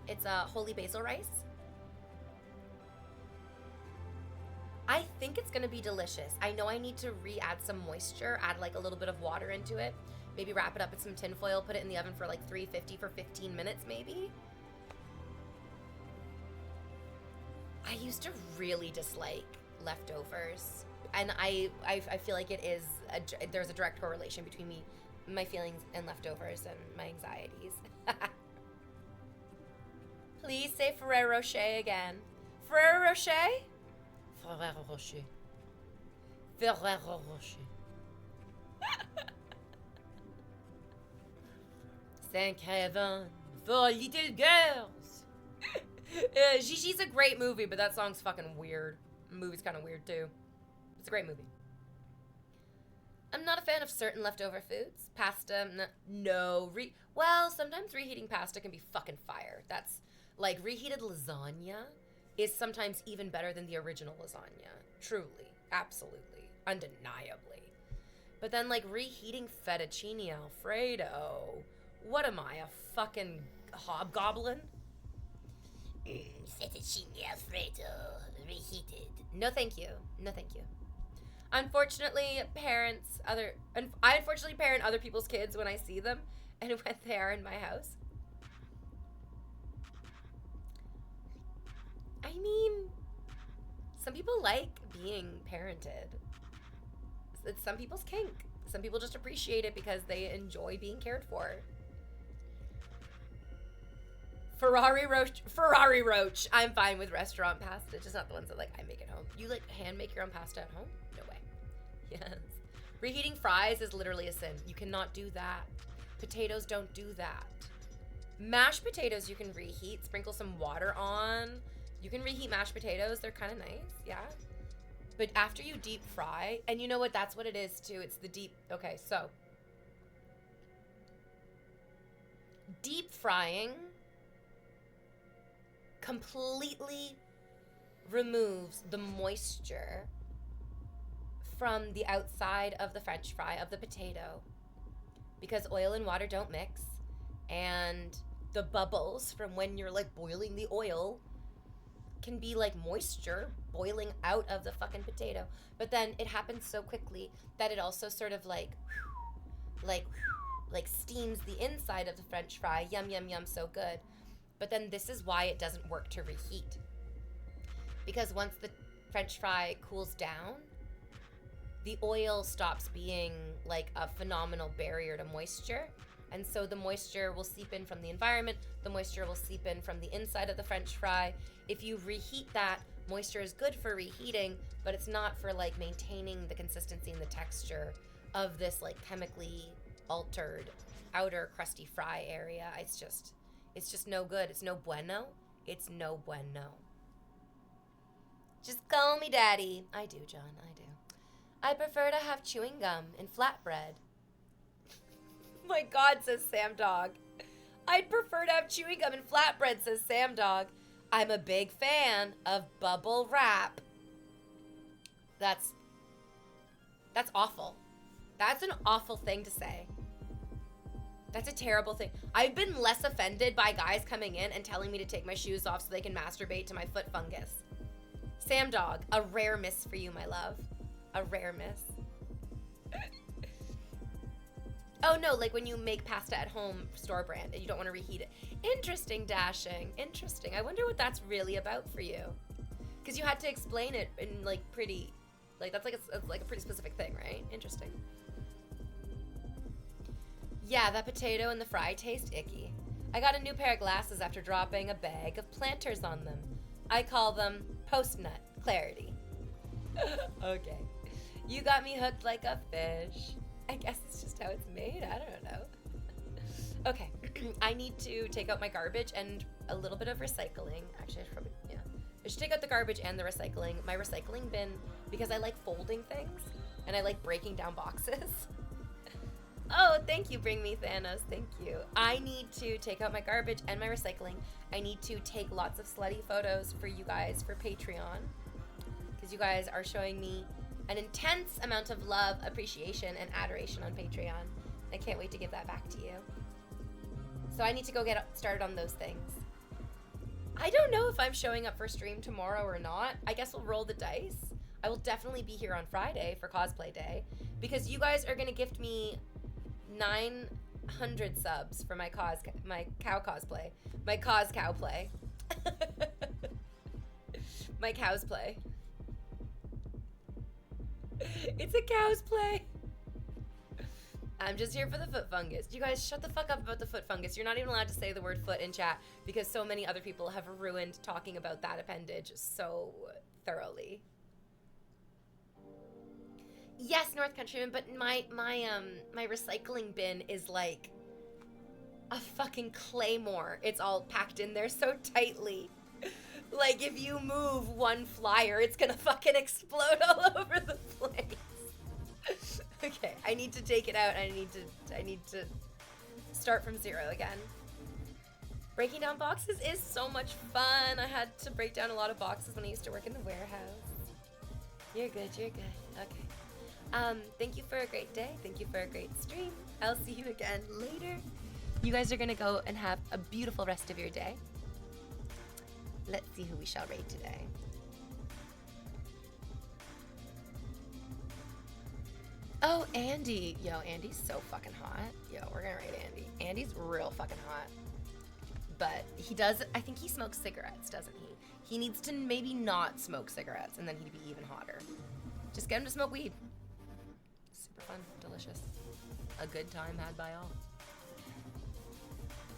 It's a holy basil rice. I think it's gonna be delicious. I know I need to re-add some moisture, add like a little bit of water into it, maybe wrap it up in some tin foil, put it in the oven for like 350 for 15 minutes maybe. I used to really dislike leftovers, and I feel like it is there's a direct correlation between my feelings and leftovers and my anxieties. Please say Ferrero Rocher again. Ferrero Rocher? Ferrero Rocher. Ferrero Rocher. Thank heaven for little girls. Gigi's a great movie, but that song's fucking weird. The movie's kind of weird too. It's a great movie. I'm not a fan of certain leftover foods. Pasta, no. Well, sometimes reheating pasta can be fucking fire. That's like reheated lasagna is sometimes even better than the original lasagna. Truly, absolutely, undeniably. But then like reheating fettuccine Alfredo. What am I, a fucking hobgoblin? Fettuccine Alfredo reheated. No, thank you. No, thank you. Unfortunately, I unfortunately parent other people's kids when I see them and when they are in my house. I mean, some people like being parented. It's some people's kink. Some people just appreciate it because they enjoy being cared for. Ferrari Roach. I'm fine with restaurant pasta, just not the ones that like I make at home. You like hand make your own pasta at home? No way. Yes. Reheating fries is literally a sin. You cannot do that. Potatoes don't do that. Mashed potatoes you can reheat, sprinkle some water on. You can reheat mashed potatoes. They're kind of nice, yeah. But after you deep fry, and you know what? That's what it is too. It's the deep, okay, so. Deep frying completely removes the moisture from the outside of the French fry, of the potato, because oil and water don't mix, and the bubbles from when you're like boiling the oil can be like moisture boiling out of the fucking potato. But then it happens so quickly that it also sort of like steams the inside of the French fry. Yum, yum, yum, so good. But then this is why it doesn't work to reheat. Because once the French fry cools down, the oil stops being like a phenomenal barrier to moisture. And so the moisture will seep in from the environment. The moisture will seep in from the inside of the French fry. If you reheat that, moisture is good for reheating, but it's not for like maintaining the consistency and the texture of this like chemically altered outer crusty fry area. It's just no good. It's no bueno. It's no bueno. Just call me daddy. I do, John, I do. I prefer to have chewing gum in flatbread. My God, says Sam Dog. I'd prefer to have chewing gum in flatbread, says Sam Dog. I'm a big fan of bubble wrap. That's awful. That's an awful thing to say. That's a terrible thing. I've been less offended by guys coming in and telling me to take my shoes off so they can masturbate to my foot fungus. Sam Dog, a rare miss for you, my love. A rare miss. Oh no, like when you make pasta at home, store brand, and you don't want to reheat it. Interesting, Dashing. Interesting. I wonder what that's really about for you. Because you had to explain it in like pretty, like that's like a pretty specific thing, right? Interesting. Yeah, that potato and the fry taste icky. I got a new pair of glasses after dropping a bag of planters on them. I call them post-nut clarity. Okay. You got me hooked like a fish. I guess it's just how it's made. I don't know. Okay. I need to take out my garbage and a little bit of recycling. Actually, I should probably, yeah. I should take out the garbage and the recycling. My recycling bin, because I like folding things and I like breaking down boxes. Oh, thank you, Bring Me Thanos. Thank you. I need to take out my garbage and my recycling. I need to take lots of slutty photos for you guys for Patreon, because you guys are showing me an intense amount of love, appreciation, and adoration on Patreon. I can't wait to give that back to you. So I need to go get started on those things. I don't know if I'm showing up for stream tomorrow or not. I guess we'll roll the dice. I will definitely be here on Friday for cosplay day because you guys are gonna gift me 900 subs for my cow cosplay. My cow play. My cows play. It's a cow's play. I'm just here for the foot fungus. You guys shut the fuck up about the foot fungus. You're not even allowed to say the word foot in chat because so many other people have ruined talking about that appendage so thoroughly. Yes, North Countryman, but my recycling bin is like a fucking claymore. It's all packed in there so tightly. Like if you move one flyer, it's gonna fucking explode all over the place. Okay, I need to take it out. I need to start from zero again. Breaking down boxes is so much fun. I had to break down a lot of boxes when I used to work in the warehouse. You're good, you're good. Okay. Thank you for a great day. Thank you for a great stream. I'll see you again later. You guys are gonna go and have a beautiful rest of your day. Let's see who we shall raid today. Oh, Andy. Yo, Andy's so fucking hot. Yo, we're gonna raid Andy. Andy's real fucking hot. But he does, I think he smokes cigarettes, doesn't he? He needs to maybe not smoke cigarettes and then he'd be even hotter. Just get him to smoke weed. Super fun, delicious. A good time had by all.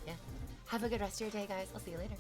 Yeah. Have a good rest of your day, guys. I'll see you later.